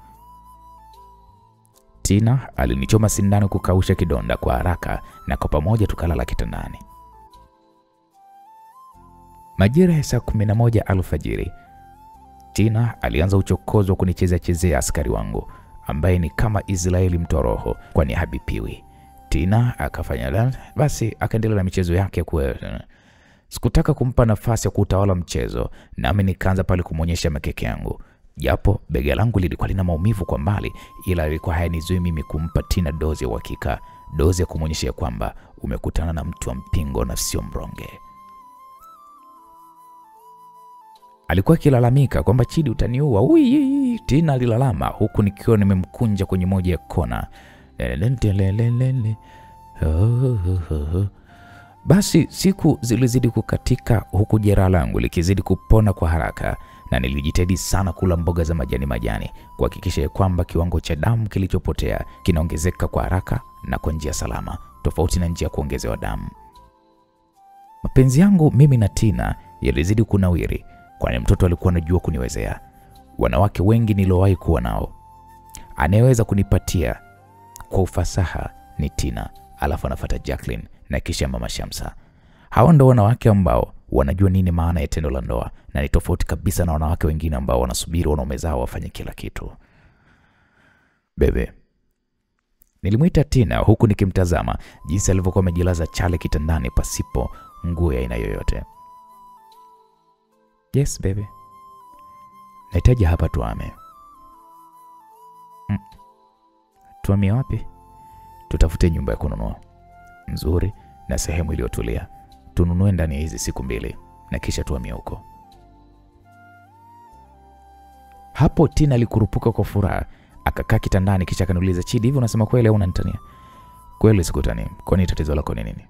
Tina alinichoma sindano kukausha kidonda kwa haraka na kwa pamoja tukalala kitandani. Majira ya saa 11 alfajiri, Tina alianza uchokozi wa kunichezea askari wangu ambaye ni kama Israeli mtoroho kwani habipiwi. Tina akafanya basi akaendelea na michezo yake kwa. Sikutaka kumpa nafasi ya kutawala mchezo nami nikaanza pale kumuonyesha makeke yangu. Japo bega langu lilikuwa lina maumivu kwa mbali, ila ilikuwa hayanizui mimi kumpa Tina dozi ya uhakika, dozi ya kumuonyesha kwamba umekutana na mtu wa mpingo na sio mronge. Alikuwa akilalamika kwamba Chidi utaniua. Ui, Tina alilalama huku nikiwa nimemkunja kwenye moja ya kona. Basi siku zilizidi kukatika huku jeraha langu likizidi kupona kwa haraka, na nilijitahidi sana kula mboga za majani kuhakikisha kwamba kiwango cha damu kilichopotea kinaongezeka kwa haraka na kwa njia salama, tofauti na njia kuongezewa damu. Mapenzi yangu mimi na Tina yalizidi kunawiri kwani mtoto alikuwa anajua kuniwezea. Wanawake wengi nilowahi kuwa nao, anayeweza kunipatia kwa ufasaha ni Tina, alafu anafuata Jacqueline na kisha Mama Shamsa. Hawa ndio wanawake ambao wanajua nini maana ya tendo la ndoa, na ni tofauti kabisa na wanawake wengine ambao wanasubiri wanaume zao wafanye kila kitu. Bebe, nilimwita Tina huku nikimtazama jinsi alivyokuwa amejilaza chale kitandani pasipo nguo ya aina yoyote. Yes baby, nahitaji hapa tuame. Tuamie wapi? Tutafute nyumba ya kununua nzuri na sehemu iliyotulia. Tununue ndani ya hizi siku 2 na kisha tuamie huko. Hapo Tina alikurupuka kwa furaha, akakaa kitandani kisha akaniuliza, Chidi, hivi unasema kweli au unanitania? Kweli sikutani. Kwani tatizo lako ni nini?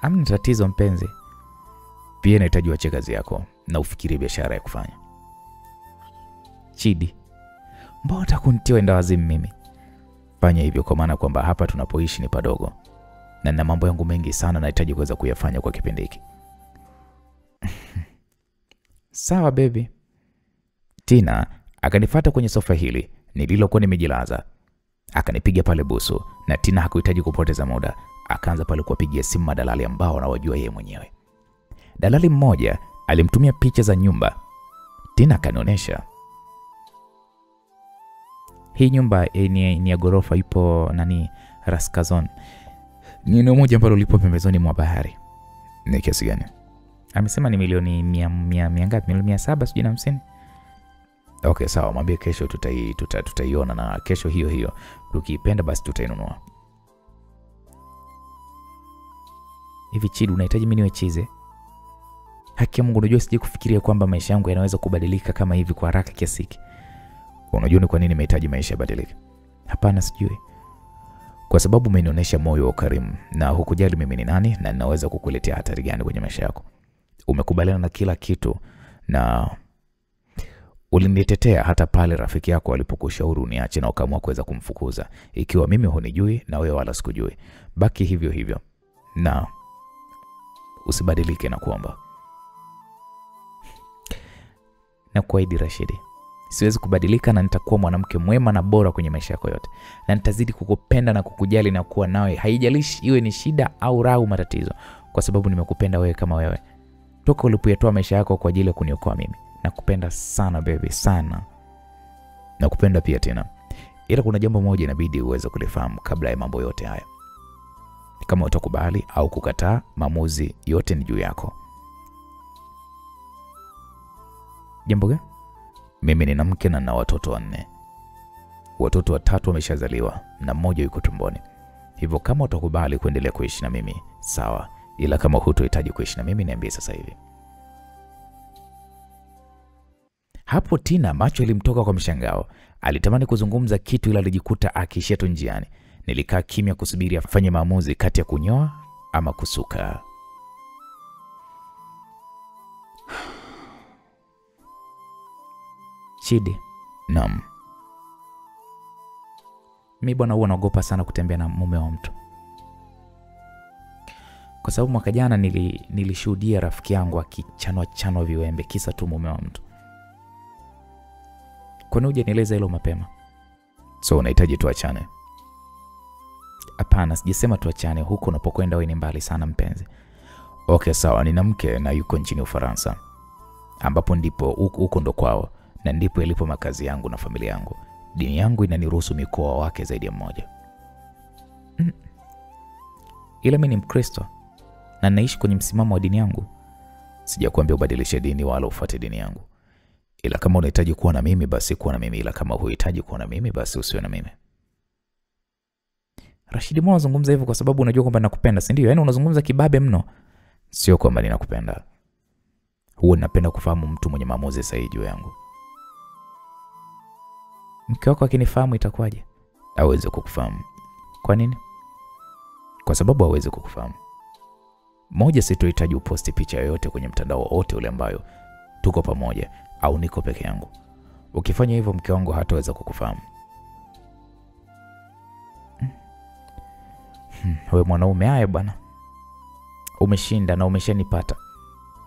Hamna tatizo mpenzi. Pia nahitaji uache kazi yako na ufikirie biashara ya kufanya. Chidi, mbona utakunitiwa enda wazimu mimi? Fanya hivyo kwa maana kwamba hapa tunapoishi ni padogo na nina mambo yangu mengi sana nahitaji kuweza kuyafanya kwa kipindi hiki. Sawa baby. Tina akanifuata kwenye sofa hili nililokuwa nimejilaza. Akanipiga pale busu na Tina hakuhitaji kupoteza muda. Akaanza pale kuwapigia simu madalali ambao anawajua yeye mwenyewe. Dalali mmoja alimtumia picha za nyumba. Tina akanionyesha. Hii nyumba ni ya ghorofa, ipo Raskazon. Ni eneo moja ambalo lipo pembezoni mwa bahari. Ni kiasi gani? Amesema ni milioni 100 ngapi? Milioni 750. Okay, sawa, mwambie kesho tutaiona na kesho hiyo tukipenda basi tutainunua. Hivi Chidi, unahitaji mimi niwe chize? Haki ya Mungu, unajua sije kufikiria kwamba maisha yangu yanaweza kubadilika kama hivi kwa haraka kiasi hiki. Unajua ni kwa nini nimehitaji maisha yabadilike? Hapana, sijui. Kwa sababu umenionyesha moyo wa ukarimu na hukujali mimi ni nani na ninaweza kukuletea hatari gani kwenye maisha yako. Umekubaliana na kila kitu na ulinitetea hata pale rafiki yako alipokushauri uniache na ukaamua kuweza kumfukuza. Ikiwa mimi hunijui na wewe wala sikujui, baki hivyo hivyo na usibadilike na kuomba. Na kuahidi Rashidi, siwezi kubadilika na nitakuwa mwanamke mwema na bora kwenye maisha yako yote. Na nitazidi kukupenda na kukujali na kuwa nawe, haijalishi iwe ni shida au raha matatizo, kwa sababu nimekupenda wewe kama wewe. Toka ulipoyatoa maisha yako kwa ajili ya kuniokoa mimi. Nakupenda sana baby, sana. Nakupenda pia tena. Ila kuna jambo moja inabidi uweze kulifahamu kabla ya mambo yote haya. Kama utakubali au kukataa, maamuzi yote ni juu yako. Jambo gani? Mimi nina mke na watoto 4. Watoto 3 wameshazaliwa na mmoja yuko tumboni. Hivyo kama utakubali kuendelea kuishi na mimi, sawa. Ila kama hutohitaji kuishi na mimi, niambie sasa hivi. Hapo Tina macho ilimtoka kwa mshangao. Alitamani kuzungumza kitu ila alijikuta akiishia tu njiani. Nilikaa kimya kusubiri afanye maamuzi kati ya kunyoa ama kusuka. Chidi. Naam. Mimi bwana huwa naogopa sana kutembea na mume wa mtu. Kwa sababu mwaka jana nilishuhudia rafiki yangu akichanwa viwembe kisa tu mume wa mtu. Kwa nini hujanieleza hilo mapema? So unahitaji tuachane? Hapana, sijasema tuachane. Huko unapokwenda wewe ni mbali sana mpenzi. Okay, sawa, nina mke na yuko nchini Ufaransa. Ambapo ndipo huko ndo kwao na ndipo ilipo makazi yangu na familia yangu. Dini yangu inaniruhusu mikoa wake zaidi ya mmoja. Ila mimi ni Mkristo na naishi kwenye msimamo wa dini yangu. Sijakwambia ubadilishe dini wala ufuate dini yangu. Ila kama unahitaji kuwa na mimi basi kuwa na mimi, ila kama huhitaji kuwa na mimi basi usiwe na mimi. Rashidi, mbona unazungumza hivyo kwa sababu unajua kwamba nakupenda, si ndio? Yaani unazungumza kibabe mno. Sio kwamba ninakupenda. Huwa napenda kufahamu mtu mwenye maamuzi sahihi juu yangu. Mke wako akinifahamu itakuwaje? Hawezi kukufahamu. Kwa nini? Kwa sababu hawezi kukufahamu. Moja, sitohitaji uposti picha yoyote kwenye mtandao wote ule ambayo tuko pamoja au niko peke yangu. Ukifanya hivyo mke wangu hataweza kukufahamu. Wewe mwanaume, haya bwana. Umeshinda na umeshanipata.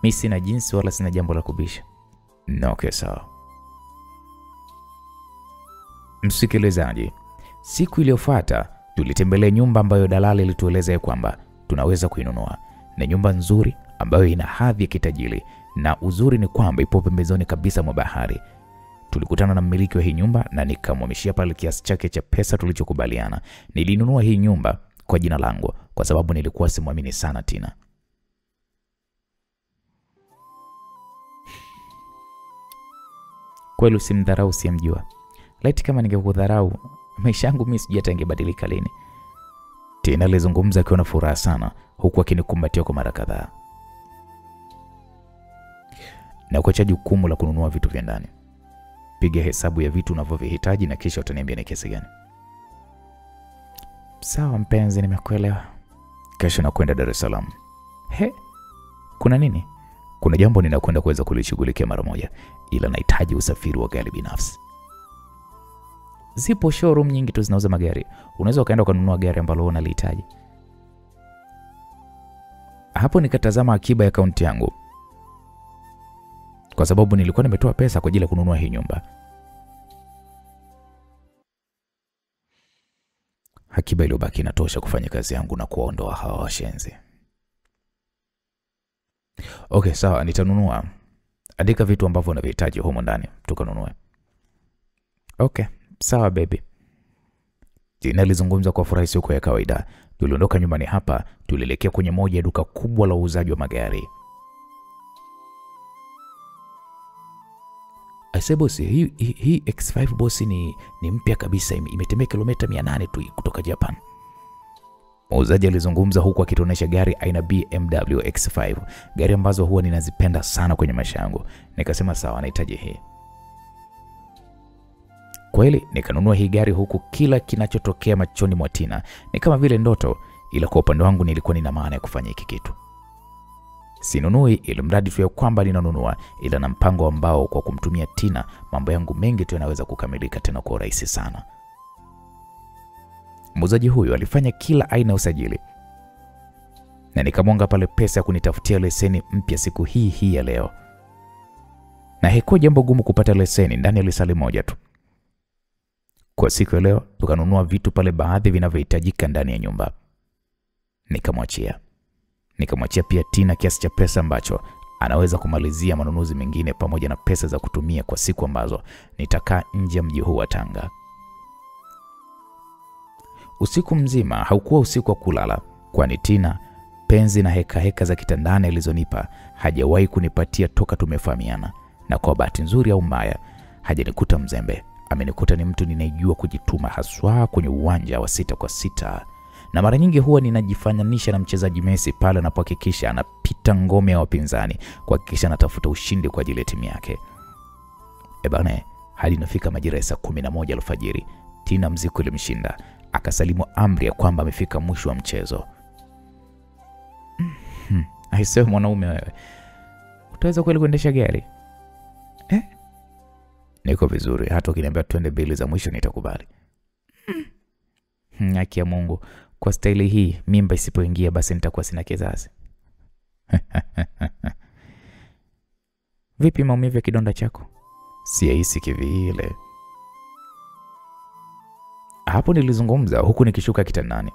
Mimi sina jinsi wala sina jambo la kubisha. Okay, sawa. Msikilizaji, siku iliyofuata tulitembelea nyumba ambayo dalali alitueleza kwamba tunaweza kuinunua. Ni nyumba nzuri ambayo ina hadhi ya kitajiri na uzuri ni kwamba ipo pembezoni kabisa mwa bahari. Tulikutana na mmiliki wa hii nyumba na nikamwamishia pale kiasi chake cha pesa tulichokubaliana. Nilinunua hii nyumba kwa jina langu kwa sababu nilikuwa simwamini sana Tina. Kweli usimdharau usiyemjua. Laiti kama ningekudharau, maisha yangu mimi sijui yangebadilika lini. Tina alizungumza akiwa na furaha sana huku akinikumbatia kwa mara kadhaa. Na kuacha jukumu la kununua vitu vya ndani. Piga hesabu ya vitu unavyovihitaji na kisha utaniambia ni kiasi gani. Sawa mpenzi, nimekuelewa. Kesho nakwenda Dar es Salaam. He? Kuna nini? Kuna jambo ninakwenda kuweza kulishughulikia mara moja, ila nahitaji usafiri wa gari binafsi. Zipo showroom nyingi tu zinauza magari. Unaweza ukaenda kununua gari ambalo unalihitaji. Hapo nikatazama akiba ya akaunti yangu. Kwa sababu nilikuwa nimetoa pesa kwa ajili ya kununua hii nyumba. Akiba iliyobaki inatosha kufanya kazi yangu na kuwaondoa hawa washenzi. Okay, sawa, nitanunua. Andika vitu ambavyo unavihitaji humo ndani, tukanunue. Okay, sawa baby. Tina alizungumza kwa furaha isiyo ya kawaida. Tuliondoka nyumbani hapa, tulielekea kwenye moja ya duka kubwa la uuzaji wa magari. Aise bosi, hii X5 bosi ni mpya kabisa, imetembea kilomita 800 tu kutoka Japan. Muuzaji alizungumza huku akituonesha gari aina BMW X5, gari ambazo huwa ninazipenda sana kwenye maisha yangu. Nikasema sawa, nahitaji hii. Kweli nikanunua hii gari, huku kila kinachotokea machoni mwa Tina ni kama vile ndoto, ila kwa upande wangu nilikuwa nina maana ya kufanya hiki kitu. Sinunui ili mradi tu ya kwamba ninanunua, ila na mpango ambao kwa kumtumia Tina mambo yangu mengi tu yanaweza kukamilika tena kwa urahisi sana. Muuzaji huyu alifanya kila aina ya usajili, na nikamwonga pale pesa ya kunitafutia leseni mpya siku hii ya leo. Na haikuwa jambo gumu kupata leseni ndani ya lisali moja tu. Kwa siku ya leo tukanunua vitu pale baadhi vinavyohitajika ndani ya nyumba. Nikamwachia pia Tina kiasi cha pesa ambacho anaweza kumalizia manunuzi mengine pamoja na pesa za kutumia kwa siku ambazo nitakaa nje ya mji huu wa Tanga. Usiku mzima haukuwa usiku wa kulala, kwani Tina, penzi na heka za kitandani alizonipa hajawahi kunipatia toka tumefahamiana. Na kwa bahati nzuri au mbaya, hajanikuta mzembe. Amenikuta ni mtu ninayejua kujituma, haswa kwenye uwanja wa 6x6. Na mara nyingi huwa ninajifananisha na mchezaji Messi pale anapohakikisha anapita ngome ya wapinzani, kuhakikisha anatafuta ushindi kwa ajili ya timu yake. Ebane, hadi nafika majira ya saa 11 alfajiri, Tina mzigo ilimshinda, akasalimu amri ya kwamba amefika mwisho wa mchezo. Aisee mwanaume wewe, utaweza kweli kuendesha gari? Niko vizuri, hata ukiniambia twende bili za mwisho nitakubali. Haki ya Mungu, kwa staili hii mimba isipoingia basi nitakuwa sina kizazi. Vipi maumivu ya kidonda chako? Sihisi kivile. Hapo nilizungumza huku nikishuka kitandani.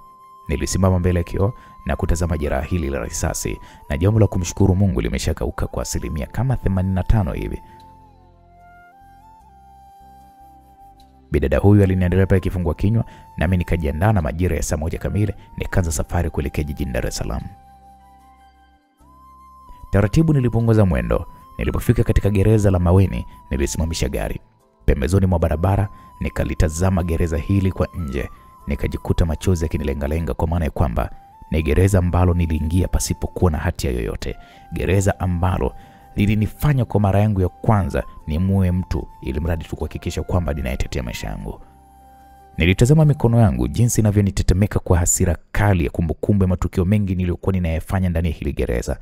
Nilisimama mbele ya kioo na kutazama jeraha hili la risasi, na jambo la kumshukuru Mungu limeshakauka kwa asilimia kama 85 hivi. Bidada huyu aliniendelea pale kifungua kinywa, na mimi nikajiandaa na majira ya saa 1 kamili nikaanza safari kuelekea jijini Dar es Salaam. Taratibu nilipunguza mwendo. Nilipofika katika gereza la Maweni, nilisimamisha gari pembezoni mwa barabara, nikalitazama gereza hili kwa nje. Nikajikuta machozi yakinilengalenga, kwa maana ya kwamba ni gereza ambalo niliingia pasipokuwa na hatia yoyote. Gereza ambalo lilinifanya kwa mara yangu ya kwanza nimuue mtu ili mradi tu kuhakikisha kwamba ninaitetea maisha yangu. Nilitazama mikono yangu jinsi inavyonitetemeka kwa hasira kali ya kumbukumbu ya matukio mengi niliyokuwa ninayafanya ndani ya hili gereza.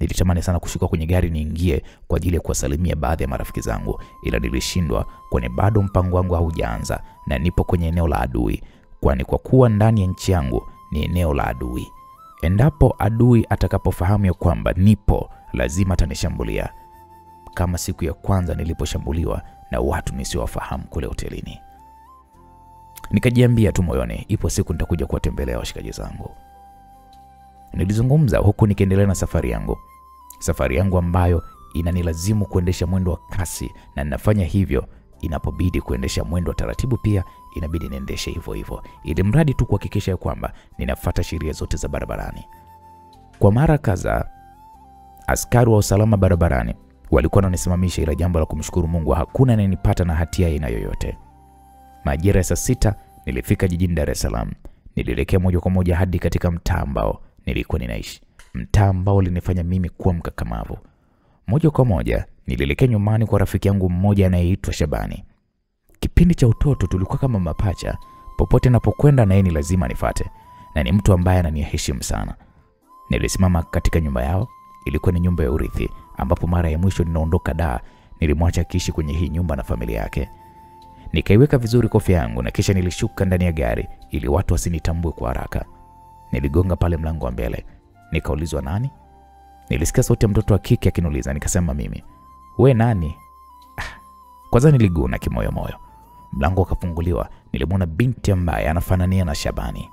Nilitamani sana kushuka kwenye gari niingie kwa ajili ya kuwasalimia baadhi ya marafiki zangu, ila nilishindwa, kwani bado mpango wangu haujaanza na nipo kwenye eneo la adui, kwani kwa kuwa ndani ya nchi yangu ni eneo la adui. Endapo adui atakapofahamu ya kwamba nipo, lazima atanishambulia kama siku ya kwanza niliposhambuliwa na watu nisiowafahamu kule hotelini. Nikajiambia tu moyoni, ipo siku nitakuja kuwatembelea washikaji zangu. Nilizungumza huku nikiendelea na safari yangu ambayo inanilazimu kuendesha mwendo wa kasi, na ninafanya hivyo. Inapobidi kuendesha mwendo wa taratibu pia inabidi niendeshe hivyo, ili mradi tu kuhakikisha kwamba ninafuata sheria zote za barabarani. Kwa mara kadhaa askari wa usalama barabarani walikuwa wananisimamisha, ila jambo la kumshukuru Mungu hakuna anyenipata na hatia aina yoyote. Majira ya saa 6 nilifika jijini Dar es Salaam. Nilielekea moja kwa moja hadi katika mtaa ambao nilikuwa ninaishi, mtaa ambao ulinifanya mimi kuwa mkakamavu. Moja kwa moja nilielekea nyumbani kwa rafiki yangu mmoja anayeitwa Shabani. Kipindi cha utoto tulikuwa kama mapacha, popote ninapokwenda na yeye ni lazima nifuate, na ni mtu ambaye ananiheshimu sana. Nilisimama katika nyumba yao. Ilikuwa ni nyumba ya urithi, ambapo mara ya mwisho ninaondoka Dar nilimwacha kishi kwenye hii nyumba na familia yake. Nikaiweka vizuri kofia yangu na kisha nilishuka ndani ya gari ili watu wasinitambue kwa haraka. Niligonga pale mlango wa mbele. Nikaulizwa nani? Nilisikia sauti ya mtoto wa kike akiniuliza, nikasema mimi. "We nani?" Kwanza niliguna kimoyo. Mlango ukafunguliwa nilimwona binti ambaye anafanania na Shabani,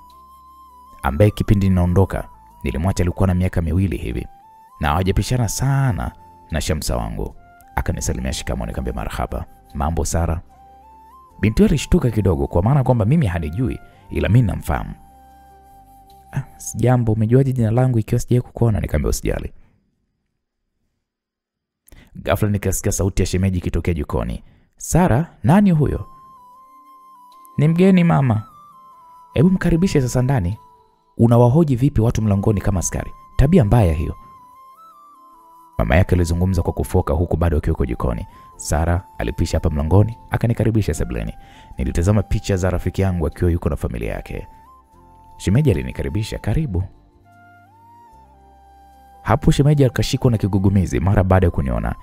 ambaye kipindi ninaondoka nilimwacha alikuwa na miaka 2 hivi, na hawajapishana sana na Shamsa wangu. Akanisalimia shikamoo, nikamwambia marhaba, mambo Sara? Binti alishtuka kidogo, kwa maana kwamba mimi hanijui ila mimi namfahamu. Sijambo, umejuaje jina langu ikiwa sijawahi kukuona? Nikamwambia usijali. Ghafla nikasikia sauti ya shemeji ikitokea jikoni. Sara, nani huyo? Ni mgeni mama. Hebu mkaribishe sasa ndani. Unawahoji vipi watu mlangoni kama askari? Tabia mbaya hiyo. Mama yake alizungumza kwa kufoka huku bado akiwa jikoni. Sara alipisha hapa mlangoni, akanikaribisha sebuleni. Nilitazama picha za rafiki yangu akiwa yuko na familia yake. Shemeji alinikaribisha, karibu. Hapo shemeji akashikwa na kigugumizi mara baada ya kuniona.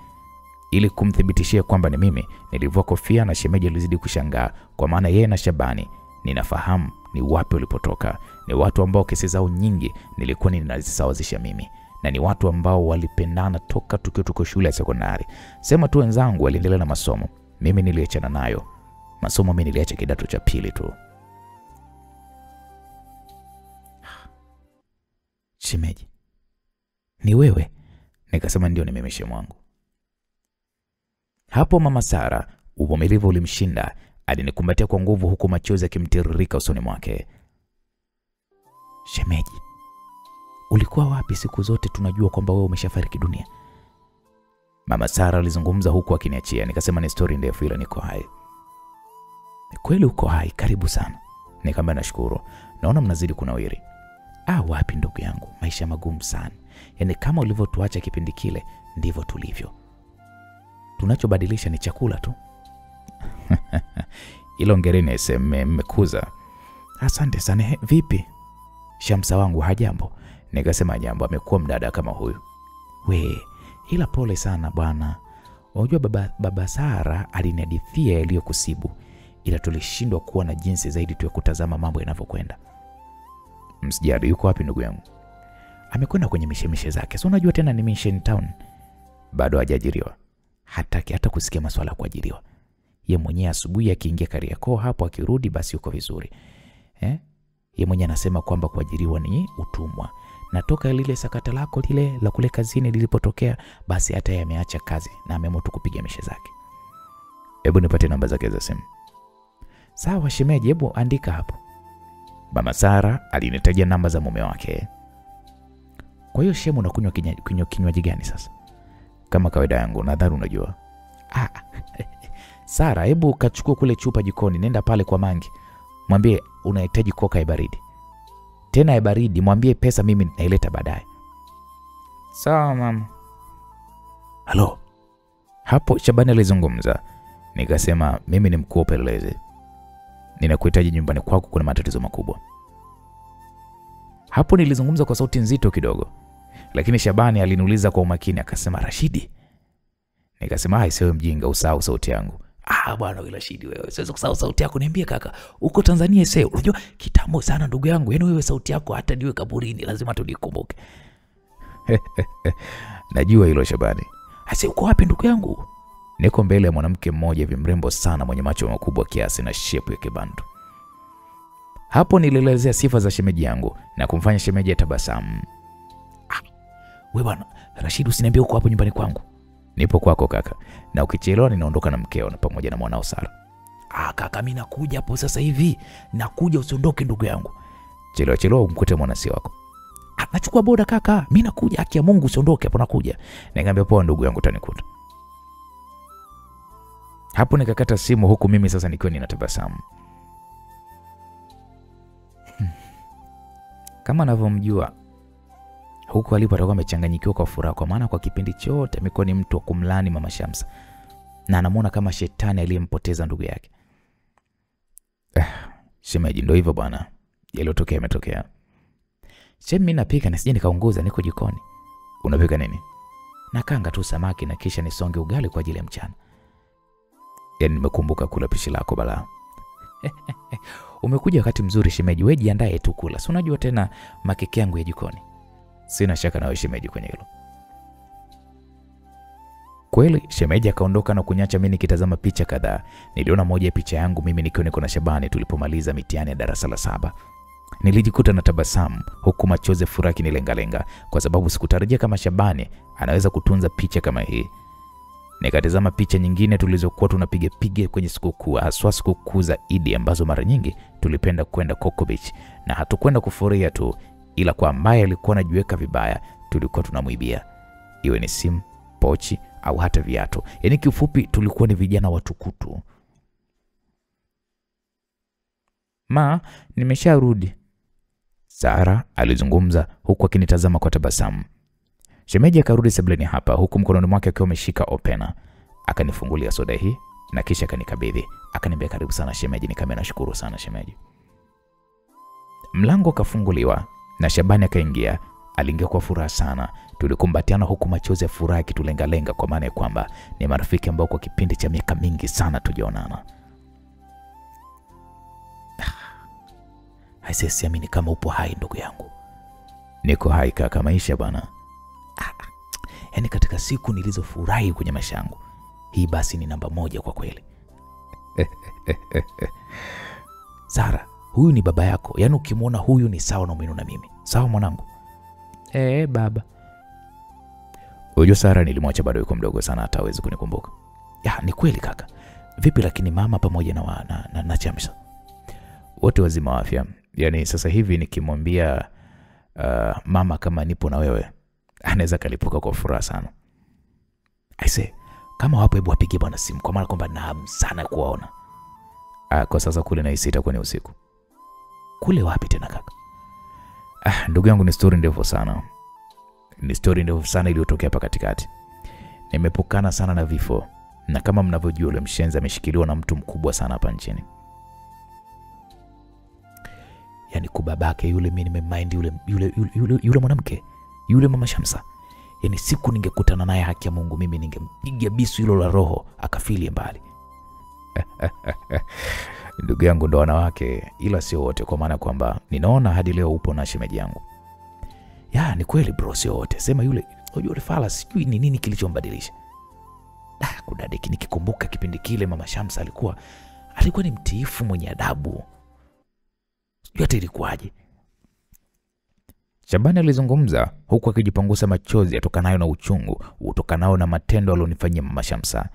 Ili kumthibitishia kwamba ni mimi, nilivua kofia na shemeji alizidi kushangaa, kwa maana yeye na Shabani ninafahamu ni wapi walipotoka. Ni watu ambao kesi zao nyingi nilikuwa ninazisawazisha mimi, na ni watu ambao walipendana toka tuko shule ya sekondari. Sema tu wenzangu waliendelea na masomo, mimi niliachana nayo. Masomo mimi niliacha kidato cha 2 tu. Shemeji, ni wewe? Nikasema ndio, ni mimi shemu wangu. Hapo mama Sara uvumilivu ulimshinda, alinikumbatia kwa nguvu huku machozi yakimtiririka usoni mwake. Shemeji, ulikuwa wapi siku zote? Tunajua kwamba wewe umeshafariki dunia. Mama Sara alizungumza huku akiniachia. Nikasema ni story ndefu ila niko hai. Kweli uko hai? Karibu sana. Nikamwambia nashukuru. Naona mnazidi kunawiri. Wapi ndugu yangu, maisha magumu sana. Yaani kama ulivyotuacha kipindi kile ndivyo tulivyo. Tunachobadilisha ni chakula tu. Ilo ngereni mmekuza. Asante sana. Vipi Shamsa wangu, hajambo? Nikasema jambo, amekuwa mdada kama huyu. Ila pole sana bwana. Unajua baba Sara alinihadithia yaliyokusibu, ila tulishindwa kuwa na jinsi zaidi tu ya kutazama mambo yanavyokwenda. Msijali, yuko wapi ndugu yangu? Amekwenda kwenye mishemishe zake. So unajua tena ni mission town. Bado hajaajiriwa. Hataki hata kusikia masuala ya kuajiriwa. Yeye mwenyewe asubuhi akiingia Kariakoo hapo, akirudi basi yuko vizuri. Yeye mwenyewe anasema kwamba kuajiriwa ni utumwa. Natoka lile sakata lako lile la kule kazini lilipotokea, basi hata yeye ameacha kazi na ameamua tu kupiga mishe zake. Hebu nipate namba zake za simu. Sawa shemeji, hebu andika hapo. Mama Sara alinitajia namba za mume wake. Kwa hiyo shemu, unakunywa kinywaji gani sasa? Kama kawaida yangu, nadhani unajua. Sara, hebu kachukua kule chupa jikoni, nenda pale kwa Mangi. Mwambie unahitaji koka ya baridi. Tena ya baridi, mwambie pesa mimi naileta baadaye. Sawa mama. Halo. Hapo Shabani alizungumza. Nikasema mimi ni mkuu wa upelelezi. Ninakuhitaji nyumbani kwako, kuna matatizo makubwa. Hapo nilizungumza kwa sauti nzito kidogo, lakini Shabani aliniuliza kwa umakini akasema, Rashidi. Nikasema isiwe mjinga, usahau sauti yangu. Bwana wewe Rashidi, wewe siwezi kusahau sauti yako. Niambie kaka, uko Tanzania sasa? Unajua kitambo sana ndugu yangu, yaani wewe sauti yako hata niwe kaburini lazima tulikumbuke. Najua hilo Shabani. Asa uko wapi ndugu yangu? Niko mbele ya mwanamke mmoja hivi mrembo sana, mwenye macho makubwa kiasi na shape ya kibantu. Hapo nilielezea sifa za shemeji yangu na kumfanya shemeji atabasamu. Wewe bwana Rashid, usiniambie uko hapo nyumbani kwangu. Nipo kwako kaka, na ukichelewa ninaondoka na mkeo na pamoja na mwanao Sara. Kaka, mimi nakuja hapo sasa hivi. Nakuja, usiondoke ndugu yangu. Chelewa umkute mwanasi wako. Nachukua boda kaka, mimi nakuja, haki ya Mungu usiondoke hapo, nakuja. Nikamwambia poa ndugu yangu, utanikuta. Hapo nikakata simu huku mimi sasa nikiwa ninatabasamu. Kama anavyomjua huko alipo atakuwa amechanganyikiwa kwa furaha, kwa maana kwa kipindi chote amekuwa ni mtu wa kumlani mama Shamsa na anamuona kama shetani aliyempoteza ndugu yake. Shemeji, ndio hivyo bwana, yaliyotokea yametokea. Shemeji, mimi napika na sije nikaunguza, niko jikoni. Unapika nini? Nakanga tu samaki na kisha nisonge ugali kwa ajili ya mchana. Yaani nimekumbuka kula pishi lako bala. Umekuja wakati mzuri shemeji, wewe jiandae tu kula. Si unajua tena makeke yangu ya jikoni. Sina shaka na wewe shemeji kwenye hilo. Kweli shemeji akaondoka na kunyacha mimi nikitazama picha kadhaa. Niliona moja ya picha yangu mimi nikiwa niko na Shabani tulipomaliza mitihani ya darasa la 7. Nilijikuta na tabasamu huku machozi furaha kinilengalenga kwa sababu sikutarajia kama Shabani anaweza kutunza picha kama hii. Nikatazama picha nyingine tulizokuwa tunapiga kwenye sikukuu, haswa sikukuu za Idi ambazo mara nyingi tulipenda kwenda Coco Beach, na hatukwenda kufurahia tu, ila kwa ambaye alikuwa anajiweka vibaya tulikuwa tunamwibia, iwe ni simu, pochi au hata viatu. Yaani kiufupi tulikuwa ni vijana watukutu. Ma, nimesharudi, Sara alizungumza huku akinitazama kwa tabasamu. Shemeji akarudi sebuleni hapa huku mkononi mwake akiwa ameshika opena. Akanifungulia soda hii na kisha akanikabidhi. Akaniambia karibu sana shemeji. Nikamwambia nashukuru sana shemeji. Mlango kafunguliwa na Shabani akaingia. Aliingia kwa furaha sana. Tulikumbatiana huku machozi ya furaha yakitulengalenga kwa maana ya kwamba ni marafiki ambao kwa kipindi cha miaka mingi sana tujaonana. Haisiamini kama upo hai ndugu yangu. Niko hai kaka, maisha bwana. Yaani katika siku nilizofurahi kwenye maisha yangu, hii basi ni namba 1 kwa kweli. Sara, huyu ni baba yako. Yaani ukimwona huyu ni sawa na umeniona mimi. Sawa mwanangu? Baba. Unajua Sara nilimwacha bado yuko mdogo sana hata hawezi kunikumbuka. Ya, ni kweli kaka. Vipi lakini mama pamoja na Chamsa? Wote wazima wa afya. Yaani sasa hivi nikimwambia mama kama nipo na wewe, anaweza kalipuka kwa furaha sana. Aise, kama wapo hebu wapigie bwana simu kwa maana kwamba na hamu sana kuwaona. Kwa sasa kule na isita kwa ni usiku. Kule wapi tena kaka? Ndugu yangu ni story ndefu sana. Ni story ndefu sana iliyotokea hapa katikati. Nimepukana sana na vifo, na kama mnavyojua yule mshenzi ameshikiliwa na mtu mkubwa sana hapa nchini. Yaani kubabake yule mimi nimemind yule mwanamke, yule mama Shamsa. Yaani siku ningekutana naye haki ya Mungu mimi ningempiga bisu hilo la roho akafilie mbali. Ndugu yangu ndo wanawake, ila sio wote, kwa maana kwamba ninaona hadi leo upo na shemeji yangu. Ya, ni kweli bro, sio wote. Sema yule fala sijui ni nini kilichombadilisha. Kudadeki nikikumbuka kipindi kile mama Shamsa alikuwa ni mtiifu, mwenye adabu. Yote ilikuwaje? Shabani alizungumza huku akijipangusa machozi yatokanayo na uchungu utokanao na matendo alionifanyia mama Shamsa.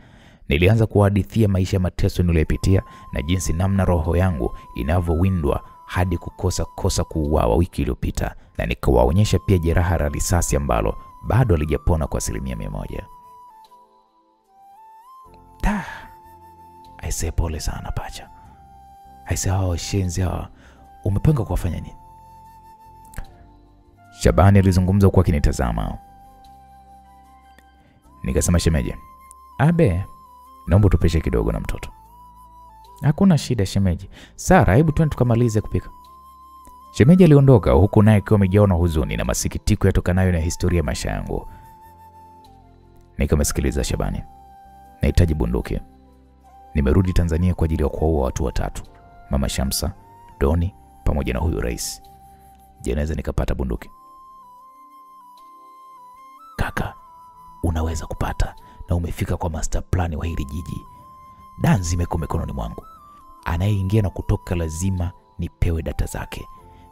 Nilianza kuhadithia maisha ya mateso niliyopitia na jinsi namna roho yangu inavyowindwa hadi kukosa kuuawa wiki iliyopita, na nikawaonyesha pia jeraha la risasi ambalo bado halijapona kwa 100%. Aise, pole sana pacha. Aise, hao shenzi hao umepanga kuwafanya nini? Shabani alizungumza kwa kinitazama. Nikasema shemeji, naomba tupeshe kidogo na mtoto. Hakuna shida shemeji. Sara, hebu twende tukamalize kupika. Shemeji aliondoka huku naye akiwa amejawa na huzuni na masikitiko yatokanayo na historia ya maisha yangu. Nikamsikiliza Shabani. Nahitaji bunduki. Nimerudi Tanzania kwa ajili ya kuwaua watu 3. Mama Shamsa, Doni pamoja na huyu rais. Je, naweza nikapata bunduki? Kaka, unaweza kupata, na umefika kwa master plan wa hili jiji. Danzi imeko mikononi mwangu. Anayeingia na kutoka lazima nipewe data zake.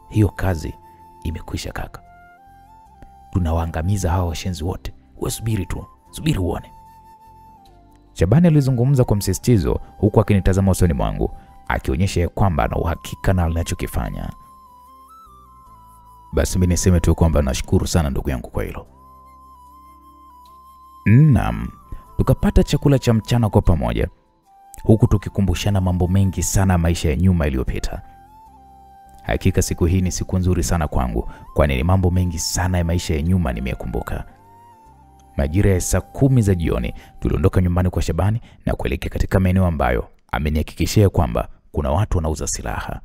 Hiyo kazi imekwisha kaka. Tunawaangamiza hawa washenzi wote. Wewe subiri tu, subiri uone. Shabani alizungumza kwa msisitizo huku akinitazama usoni mwangu, akionyesha kwamba ana uhakika na anachokifanya. Basi mimi niseme tu kwamba nashukuru sana ndugu yangu kwa hilo. Naam, tukapata chakula cha mchana kwa pamoja, huku tukikumbushana mambo mengi sana maisha ya nyuma iliyopita. Hakika siku hii ni siku nzuri sana kwangu, kwani ni mambo mengi sana ya maisha ya nyuma nimeyakumbuka. Majira ya saa 10 za jioni tuliondoka nyumbani kwa Shabani na kuelekea katika maeneo ambayo amenihakikishia kwamba kuna watu wanauza silaha.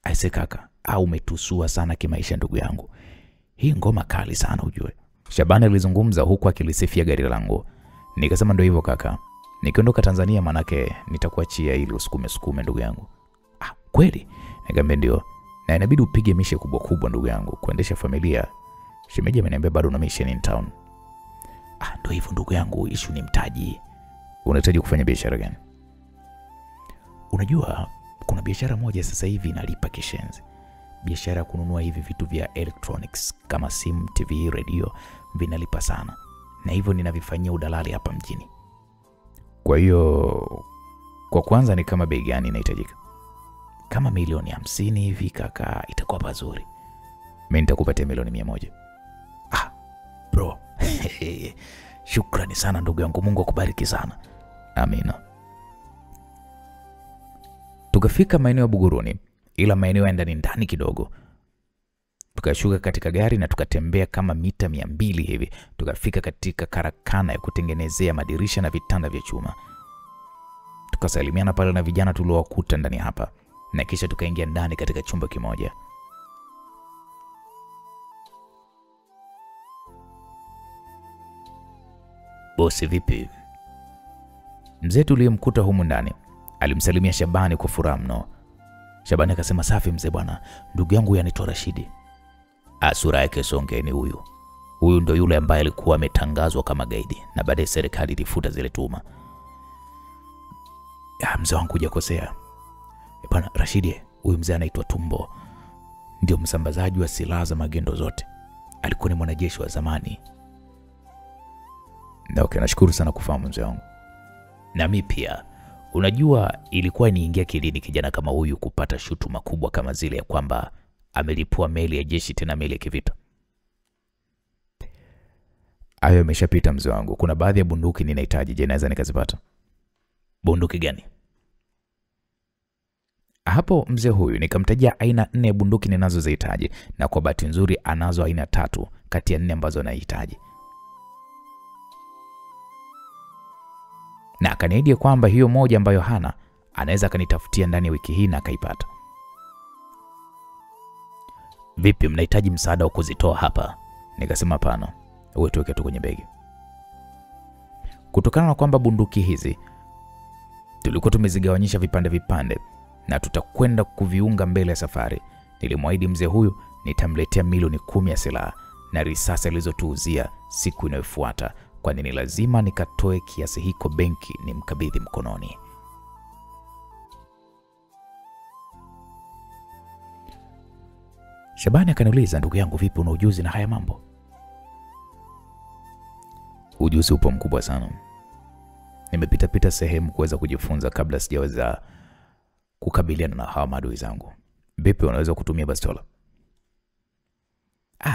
Aise kaka, umetusua sana kimaisha ndugu yangu. Hii ngoma kali sana ujue. Shabani alizungumza huku akilisifia gari langu. Nikasema ndio hivyo kaka. Nikiondoka Tanzania manake nitakuachia ili usukume ndugu yangu. Kweli? Nikamwambia ndio. Na inabidi upige mishe kubwa ndugu yangu kuendesha familia. Shemeji ameniambia bado una mission in town. Ndio hivyo ndugu yangu, issue ni mtaji. Unahitaji kufanya biashara gani? Unajua kuna biashara moja sasa hivi inalipa kishenzi. Biashara ya kununua hivi vitu vya electronics kama simu, TV, radio vinalipa sana. Na hivyo ninavifanyia udalali hapa mjini. Kwa hiyo kwa kwanza ni kama bei gani inahitajika? Kama milioni 50 hivi kaka, itakuwa pazuri. Mimi nitakupatia milioni 100. Bro. Shukrani sana ndugu yangu, Mungu akubariki sana. Amina. Tukafika maeneo ya Buguruni, ila maeneo ya ndani kidogo. Tukashuka katika gari na tukatembea kama mita 200 hivi. Tukafika katika karakana ya kutengenezea madirisha na vitanda vya chuma. Tukasalimiana pale na vijana tuliowakuta ndani hapa, na kisha tukaingia ndani katika chumba kimoja. Bosi vipi? Mzee tuliyemkuta humu ndani alimsalimia Shabani kwa furaha mno. Shabani akasema safi mzee bwana, ndugu yangu anaitwa Rashidi. Sura yake songeni huyu. Huyu ndo yule ambaye alikuwa ametangazwa kama gaidi na baadaye serikali ilifuta zile tuma. Mzee wangu hujakosea. Bwana Rashidi, huyu mzee anaitwa Tumbo. Ndio msambazaji wa silaha za magendo zote. Alikuwa ni mwanajeshi wa zamani. Na okay, nashukuru sana kufahamu mzee wangu. Na mimi pia. Unajua ilikuwa niingia kilini kijana kama huyu kupata shutuma kubwa kama zile ya kwamba amelipua meli ya jeshi, tena meli ya kivita. Hayo yameshapita mzee wangu. Kuna baadhi ya bunduki ninahitaji, je, naweza nikazipata? Bunduki gani? Hapo mzee huyu nikamtajia aina 4 ya bunduki ninazozihitaji, na kwa bahati nzuri anazo aina 3 kati ya 4 ambazo anahitaji. Na akaniahidi kwamba hiyo moja ambayo hana anaweza kanitafutia ndani ya wiki hii na akaipata. Vipi, mnahitaji msaada wa kuzitoa hapa? Nikasema hapana, wewe tuweke tu kwenye begi. Kutokana na kwamba bunduki hizi tulikuwa tumezigawanyisha vipande na tutakwenda kuviunga mbele ya safari, nilimwahidi mzee huyu nitamletea milioni 10 ya silaha na risasi alizotuuzia siku inayofuata, kwani ni lazima nikatoe kiasi hiko benki nimkabidhi mkononi. Shabani akaniuliza, ndugu yangu vipi, una ujuzi na haya mambo? Ujuzi upo mkubwa sana. Nimepita sehemu kuweza kujifunza kabla sijaweza kukabiliana na hawa maadui zangu. Vipi, unaweza kutumia bastola?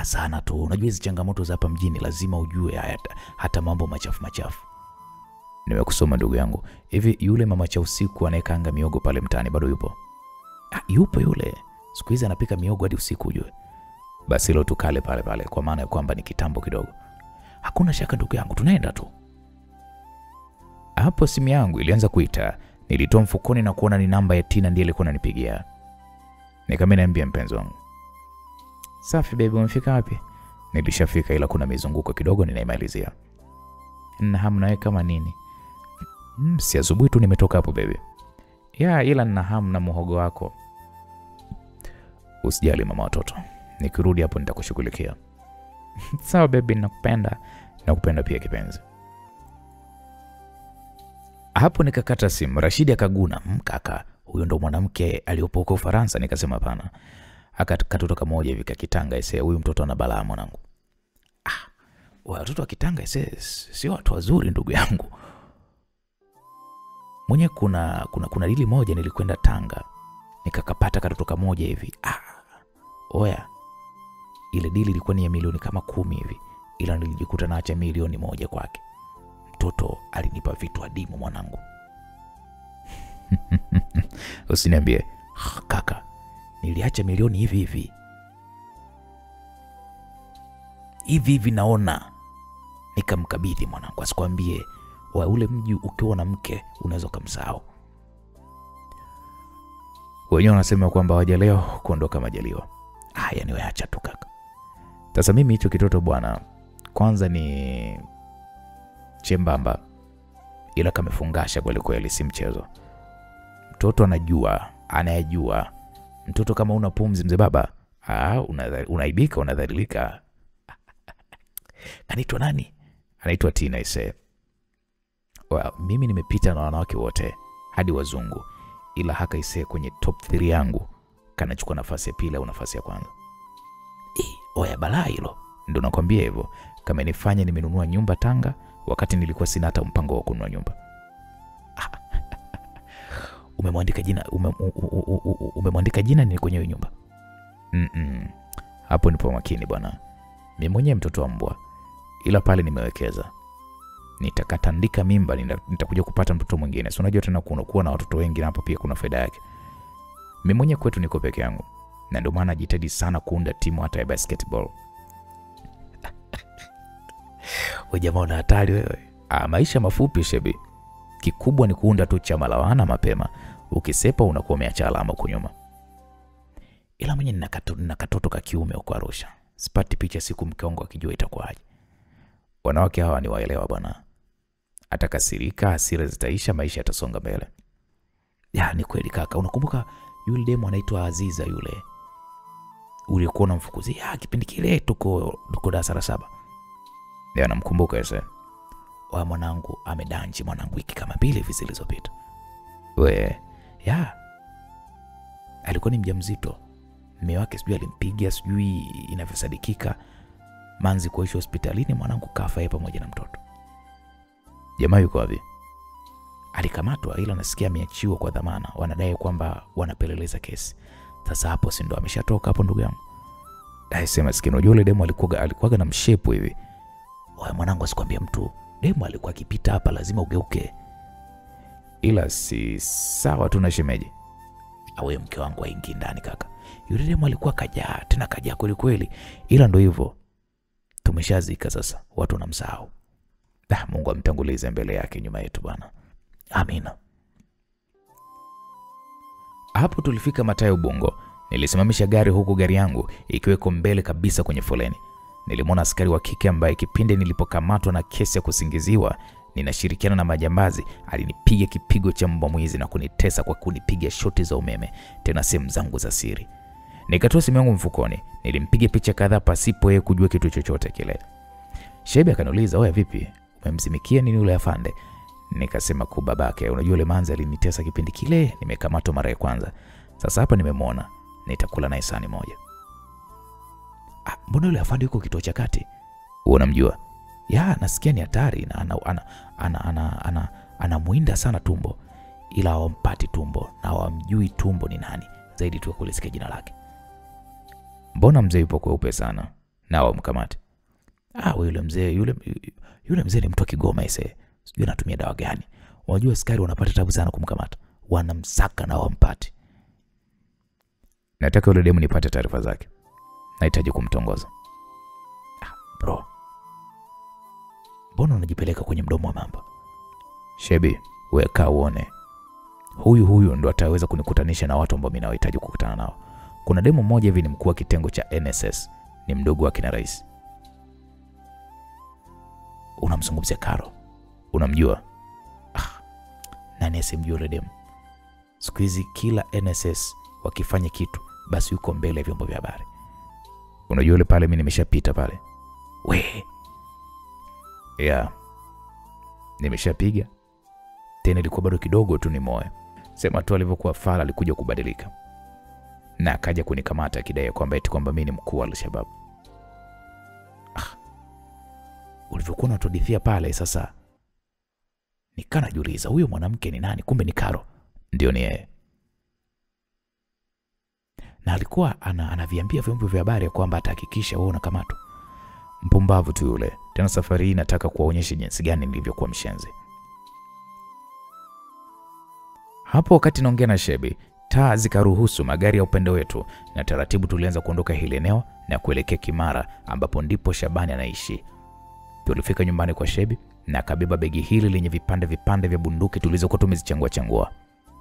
Sana tu. Unajua hizi changamoto za hapa mjini lazima ujue hata mambo machafu. Nimekusoma ndugu yangu. Hivi yule mama cha usiku anayekaanga miogo pale mtaani bado yupo? Yupo yule. Siku hizi anapika miogo hadi usiku ujue. Basi leo tukale pale kwa maana ya kwamba ni kitambo kidogo. Hakuna shaka ndugu yangu, tunaenda tu. Hapo simu yangu ilianza kuita. Nilitoa mfukoni na kuona ni namba ya Tina ndiye alikuwa ananipigia. Nikamwambia mpenzi wangu, safi baby, umefika wapi? Nilishafika ila kuna mizunguko kidogo ninaimalizia. Na hamu nawe kama nini? Si asubuhi tu nimetoka hapo baby. Ila nina hamu na muhogo wako. Usijali mama watoto, nikirudi hapo nitakushughulikia. Sawa baby, nakupenda. Nakupenda pia kipenzi. Hapo nikakata simu. Rashidi akaguna, kaka, huyo ndo mwanamke aliyopo huko Ufaransa? Nikasema hapana. Akatoto kamoja hivi kakitanga ese, huyu mtoto ana balaa mwanangu. Watoto wa Kitanga ese sio watu wazuri ndugu yangu. Mwenye kuna dili moja nilikwenda Tanga. Nikakapata katoto kamoja hivi. Oya. Ile dili ilikuwa ni ya milioni kama 10 hivi. Ila nilijikuta naacha milioni 1 kwake. Mtoto alinipa vitu adimu mwanangu. Usiniambie. Kaka, niliacha milioni hivi naona. Nikamkabidhi mwanangu, asikwambie wa ule mji ukiwa na mke unaweza kumsahau. Wenyewe wanasema kwamba wajaleo kuondoka majaliwa. Yani wewe acha tu kaka. Sasa mimi hicho kitoto bwana, kwanza ni chembamba, ila kamefungasha kweli, si mchezo. Mtoto anayajua. Mtoto kama una pumzi mzee baba, unaibika, unadhalilika. Kanitwa nani? anaitwa Tina ise. Well, mimi nimepita na wanawake wote hadi wazungu, ila haka ise kwenye top 3 yangu kanachukua nafasi ya pili au nafasi ya kwanza. Oya balaa hilo. Ndio nakwambia hivyo. Kama nifanye nimenunua nyumba Tanga wakati nilikuwa sina hata mpango wa kununua nyumba. Umemwandika jina umemwandika jina ni kwenye nyumba? Hapo nipo makini bwana. Mimi mwenyewe mtoto wa mbwa. Ila pale nimewekeza. Nitakatandika mimba, nitakuja kupata mtoto mwingine. Si unajua tena kuwa na watoto wengi na hapo pia kuna faida yake. Mimi mwenyewe kwetu niko peke yangu. Na ndio maana najitahidi sana kuunda timu hata ya basketball. Wewe jamaa una hatari wewe. Maisha mafupi shebi. Kikubwa ni kuunda tu chama la wana mapema. Ukisepa unakuwa umeacha alama kunyuma. Ila mwenye nina katoto ka kiume huko Arusha. Sipati picha siku mke wangu akijua itakuwaje. Wanawake hawa ni waelewa bwana. Atakasirika, hasira zitaisha, maisha yatasonga mbele. Ya ni kweli kaka, unakumbuka yule demo anaitwa Aziza yule? Ulikuwa unamfukuzia kipindi kile tuko darasa la 7. Ndio namkumbuka yeye. Wa mwanangu amedanji mwanangu wiki kama 2 hivi zilizopita. Ya. Alikuwa ni mjamzito. Mume wake sijui alimpigia, sijui inavyosadikika. Manzi kuishi hospitalini, mwanangu kafa yeye pamoja na mtoto. Jamaa yuko wapi? Alikamatwa ila nasikia ameachiwa kwa dhamana. Wanadai kwamba wanapeleleza kesi. Sasa hapo si ndo ameshatoka hapo ndugu yangu. Sema sikino yule demo alikuwa na mshepu hivi. Oya mwanangu asikwambie mtu. Demo alikuwa akipita hapa lazima ugeuke. Ila si sawa tu na shemeji. Awe mke wangu aingie ndani kaka. Yule demo alikuwa kajaa kweli kweli. Ila ndo hivyo. Tumeshazika sasa. Watu wanamsahau. Mungu amtangulize mbele yake nyuma yetu bwana. Amina. Hapo tulifika Matayo Ubungo. Nilisimamisha gari huku gari yangu ikiweko mbele kabisa kwenye foleni. Nilimwona askari wa kike ambaye kipindi nilipokamatwa na kesi ya kusingiziwa ninashirikiana na majambazi alinipiga kipigo cha mbwa mwizi na kunitesa kwa kunipiga shoti za umeme, tena sehemu zangu za siri. Nikatoa simu yangu mfukoni, nilimpiga picha kadhaa pasipo yeye kujua kitu chochote kile. Shebi akaniuliza, "Oya vipi? Umemzimikia nini yule afande?" Nikasema kwa babake, "Unajua yule manzi alinitesa kipindi kile nimekamatwa mara ya kwanza. Sasa hapa nimemwona, nitakula naye sahani moja." Mbona yule afande yuko kituo cha kati? Unamjua? Ya, nasikia ni hatari na anamuinda sana tumbo. Ila hawampati tumbo na hawamjui tumbo ni nani. Zaidi tu kulisikia jina lake. Mbona mzee yupo kweupe sana? Na hawamkamati. Yule mzee ni mtu wa Kigoma ise. Sijui anatumia dawa gani. Unajua askari wanapata tabu sana kumkamata. Wanamsaka na hawampati. Nataka yule demu nipate taarifa zake. Nahitaji kumtongoza. Bro. Mbona unajipeleka kwenye mdomo wa mamba? Shebi, weka uone. Huyu ndo ataweza kunikutanisha na watu ambao mimi nahitaji kukutana nao. Kuna demo mmoja hivi ni mkuu wa kitengo cha NSS, ni mdogo wa kina rais. Unamzungumzia Karo? Unamjua? Nani asimjua yule demo? Siku hizi kila NSS wakifanya kitu basi yuko mbele ya vyombo vya habari. Unajua yule pale mimi nimeshapita pale. Nimeshapiga. Tena ilikuwa bado kidogo tu ni moyo. Sema tu alivyokuwa fala alikuja kubadilika. Na akaja kunikamata akidai kwamba eti kwamba mimi ni mkuu wa Al-Shabaab. Ulivyokuwa unatudithia pale sasa. Nikana jiuliza huyo mwanamke ni nani? Kumbe ni Karo. Ndio ni yeye. Na alikuwa anaviambia vyombo vya habari kwamba atahakikisha wewe unakamatwa. Mpumbavu tu yule. Tena safari hii nataka kuwaonyesha jinsi gani nilivyokuwa mshenzi. Hapo wakati naongea na Shebi, taa zikaruhusu magari ya upande wetu na taratibu tulianza kuondoka hili eneo na kuelekea Kimara ambapo ndipo Shabani anaishi. Tulifika nyumbani kwa Shebi na akabeba begi hili lenye vipande vya bunduki tulizokuwa tumezichangua.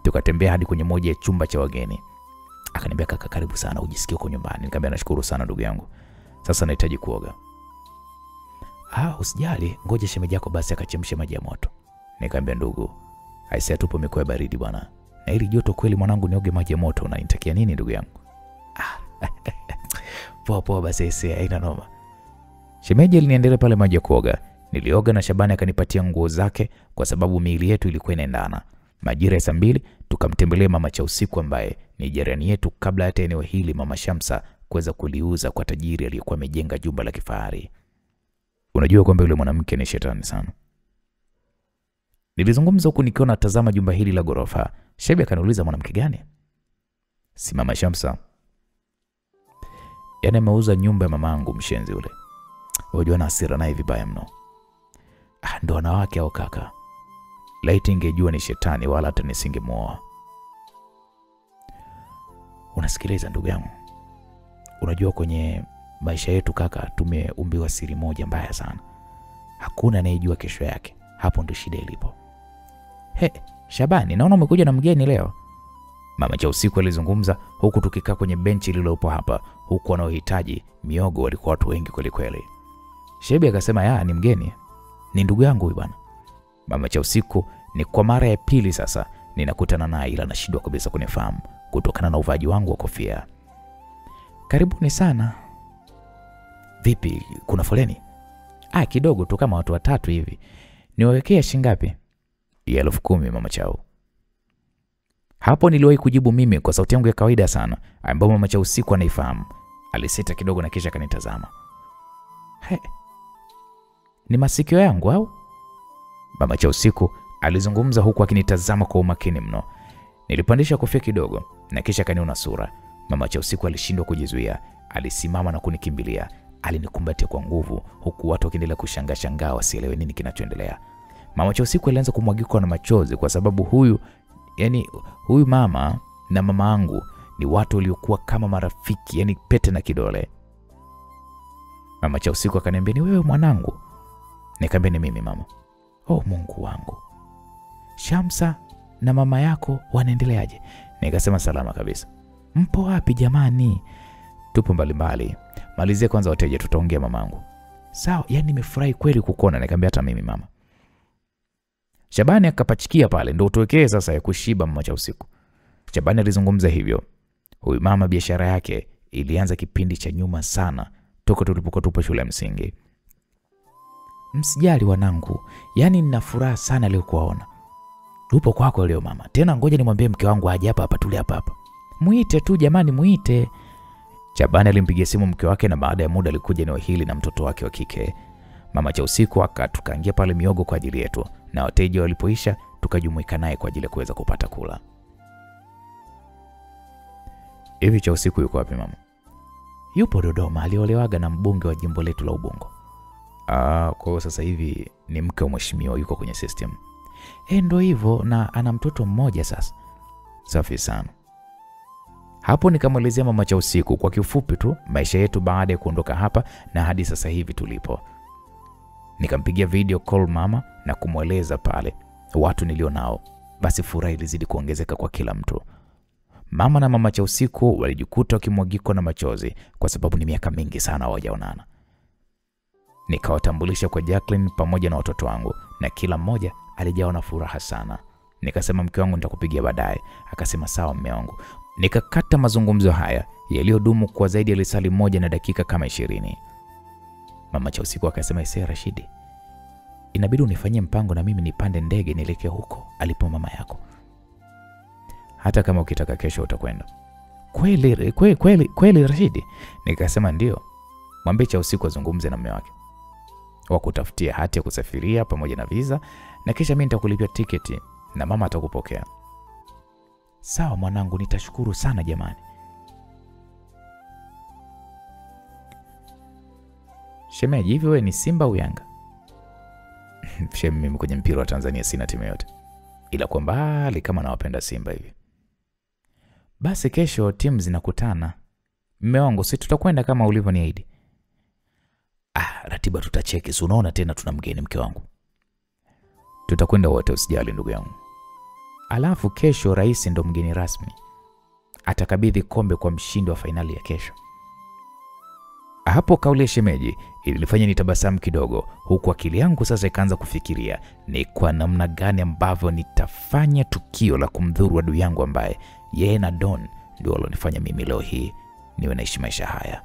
Tukatembea hadi kwenye moja ya chumba cha wageni. Akaniambia, "Kaka karibu sana, ujisikie uko nyumbani." Nikamwambia, "Nashukuru sana ndugu yangu. Sasa nahitaji kuoga." Usijali, ngoja shemeji yako basi akachemshe maji ya moto." Nikamwambia, "Ndugu, haisi tupo mikoa baridi bwana. Na ili joto kweli mwanangu nioge maji ya moto, unanitakia nini ndugu yangu?" Poa basi haina noma. Shemeji aliniendelea pale maji ya kuoga. Nilioga na Shabani akanipatia nguo zake kwa sababu miili yetu ilikuwa inaendana. Majira ya saa 2 tukamtembelea mama cha usiku ambaye ni jirani yetu kabla hata eneo hili mama Shamsa kuweza kuliuza kwa tajiri aliyekuwa amejenga jumba la kifahari. Unajua kwamba yule mwanamke ni shetani sana. Nilizungumza huku nikiona tazama jumba hili la ghorofa. Shebi akaniuliza mwanamke gani? Si mama Shamsa. Yaani ameuza nyumba ya mamangu mshenzi ule. Unajua na hasira naye vibaya mno. Ndo wanawake au kaka. Laiti ingejua ni shetani wala hata nisingemuoa. Unasikiliza ndugu yangu? Unajua kwenye maisha yetu kaka tumeumbiwa siri moja mbaya sana. Hakuna anayejua kesho yake. Hapo ndo shida ilipo. Shabani, naona umekuja na mgeni leo. Mama cha usiku alizungumza huku tukikaa kwenye benchi lililopo hapa, huku wanaohitaji miogo walikuwa watu wengi kweli kweli. Shebi akasema, ni mgeni. Ni ndugu yangu huyu bwana. Mama cha usiku ni kwa mara ya pili sasa ninakutana naye, ila nashindwa kabisa kunifahamu kutokana na uvaji wangu wa kofia. Karibuni sana. Vipi, kuna foleni? Kidogo tu kama watu 3 hivi. Niwawekea shilingi ngapi? 10,000 mama chao. Hapo niliwahi kujibu mimi kwa sauti yangu ya kawaida sana, ambayo mama cha usiku anaifahamu. Alisita kidogo na kisha akanitazama. Ni masikio yangu au? Mama cha usiku alizungumza huku akinitazama kwa umakini mno. Nilipandisha kofia kidogo na kisha akaniona sura. Mama cha usiku alishindwa kujizuia, alisimama na kunikimbilia. Alinikumbatia kwa nguvu huku watu wakiendelea kushangaa wasielewe nini kinachoendelea. Mama cha usiku alianza kumwagika na machozi kwa sababu huyu mama na mama yangu ni watu waliokuwa kama marafiki, yani pete na kidole. Mama cha usiku akaniambia, ni wewe mwanangu? Nikamwambia, ni mimi mama. Mungu wangu. Shamsa na mama yako wanaendeleaje? Nikasema salama kabisa. Mpo wapi jamani? Tupo mbalimbali. Malizie kwanza wateja tutaongea mamangu. Sawa, yani nimefurahi kweli kukuona. Nikamwambia hata mimi mama. Shabani akapachikia pale, ndo tuwekee sasa ya kushiba mama cha usiku. Shabani alizungumza hivyo. Huyu mama biashara yake ilianza kipindi cha nyuma sana, toka tulipokuwa tupo shule ya msingi. Msijali wanangu, yani nina furaha sana leo kuwaona. Tupo kwako leo mama. Tena ngoja nimwambie mke wangu aje hapa tule hapa. Muite tu jamani, muite. Shabani alimpigia simu mke wake na baada ya muda alikuja eneo hili na mtoto wake wa kike. Mama cha usiku akatukaangia pale miogo kwa ajili yetu, na wateja walipoisha tukajumuika naye kwa ajili ya kuweza kupata kula. Hivi cha usiku yuko wapi mama? Yupo Dodoma, aliolewaga na mbunge wa jimbo letu la Ubungo. Kwa hiyo sasa hivi ni mke wa mheshimiwa, yuko kwenye system. Ndio hivyo, na ana mtoto mmoja sasa. Safi sana. Hapo nikamwelezea mama cha usiku kwa kifupi tu maisha yetu baada ya kuondoka hapa na hadi sasa hivi tulipo. Nikampigia video call mama na kumweleza pale watu nilionao. Basi furaha ilizidi kuongezeka kwa kila mtu. Mama na mama cha usiku walijikuta wakimwagika na machozi kwa sababu ni miaka mingi sana hawajaonana. Nikawatambulisha kwa Jacqueline pamoja na watoto wangu na kila mmoja alijawa na furaha sana. Nikasema mke wangu nitakupigia baadaye. Akasema sawa mume wangu. Nikakata mazungumzo haya yaliyodumu kwa zaidi ya lisali moja na dakika kama 20. Mama cha usiku akasema, "Ise Rashidi, inabidi unifanyie mpango na mimi nipande ndege nielekee huko alipo mama yako. Hata kama ukitaka kesho utakwenda." Kweli Rashidi? Nikasema ndio. Mwambie cha usiku azungumze na mume wake. Wakutafutia hati ya kusafiria pamoja na visa na kisha mimi nitakulipia tiketi na mama atakupokea. Sawa mwanangu, nitashukuru sana jamani. Shemeji, hivi wewe ni Simba au Yanga? Mimi kwenye mpira wa Tanzania sina timu yote, ila kwa mbali kama nawapenda Simba hivi. Basi kesho timu zinakutana. Mume wangu, si tutakwenda kama ulivyoniahidi? Ratiba tutacheki, si unaona tena tuna mgeni mke wangu. Tutakwenda wote usijali ndugu yangu. Alafu kesho rais ndo mgeni rasmi. Atakabidhi kombe kwa mshindi wa finali ya kesho. Hapo kauli ya shemeji ilifanya nitabasamu kidogo, huku akili yangu sasa ikaanza kufikiria ni kwa namna gani ambavyo nitafanya tukio la kumdhuru adui yangu ambaye yeye na Don ndio walionifanya mimi leo hii niwe naishi maisha haya.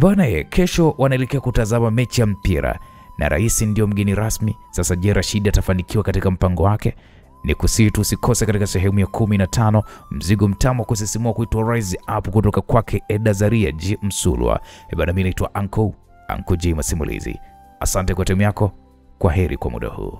Bwana, kesho wanaelekea kutazama mechi ya mpira na rais ndio mgeni rasmi. Sasa je, Rashidi atafanikiwa katika mpango wake? Ni kusihi tu usikose katika sehemu ya 15 mzigo mtamu wa kusisimua kuitwa Rise Up kutoka kwake Eda Zaria G Msulwa. Bwana, mimi naitwa Uncle J Masimulizi. Asante kwa timu yako. Kwa heri kwa muda huu.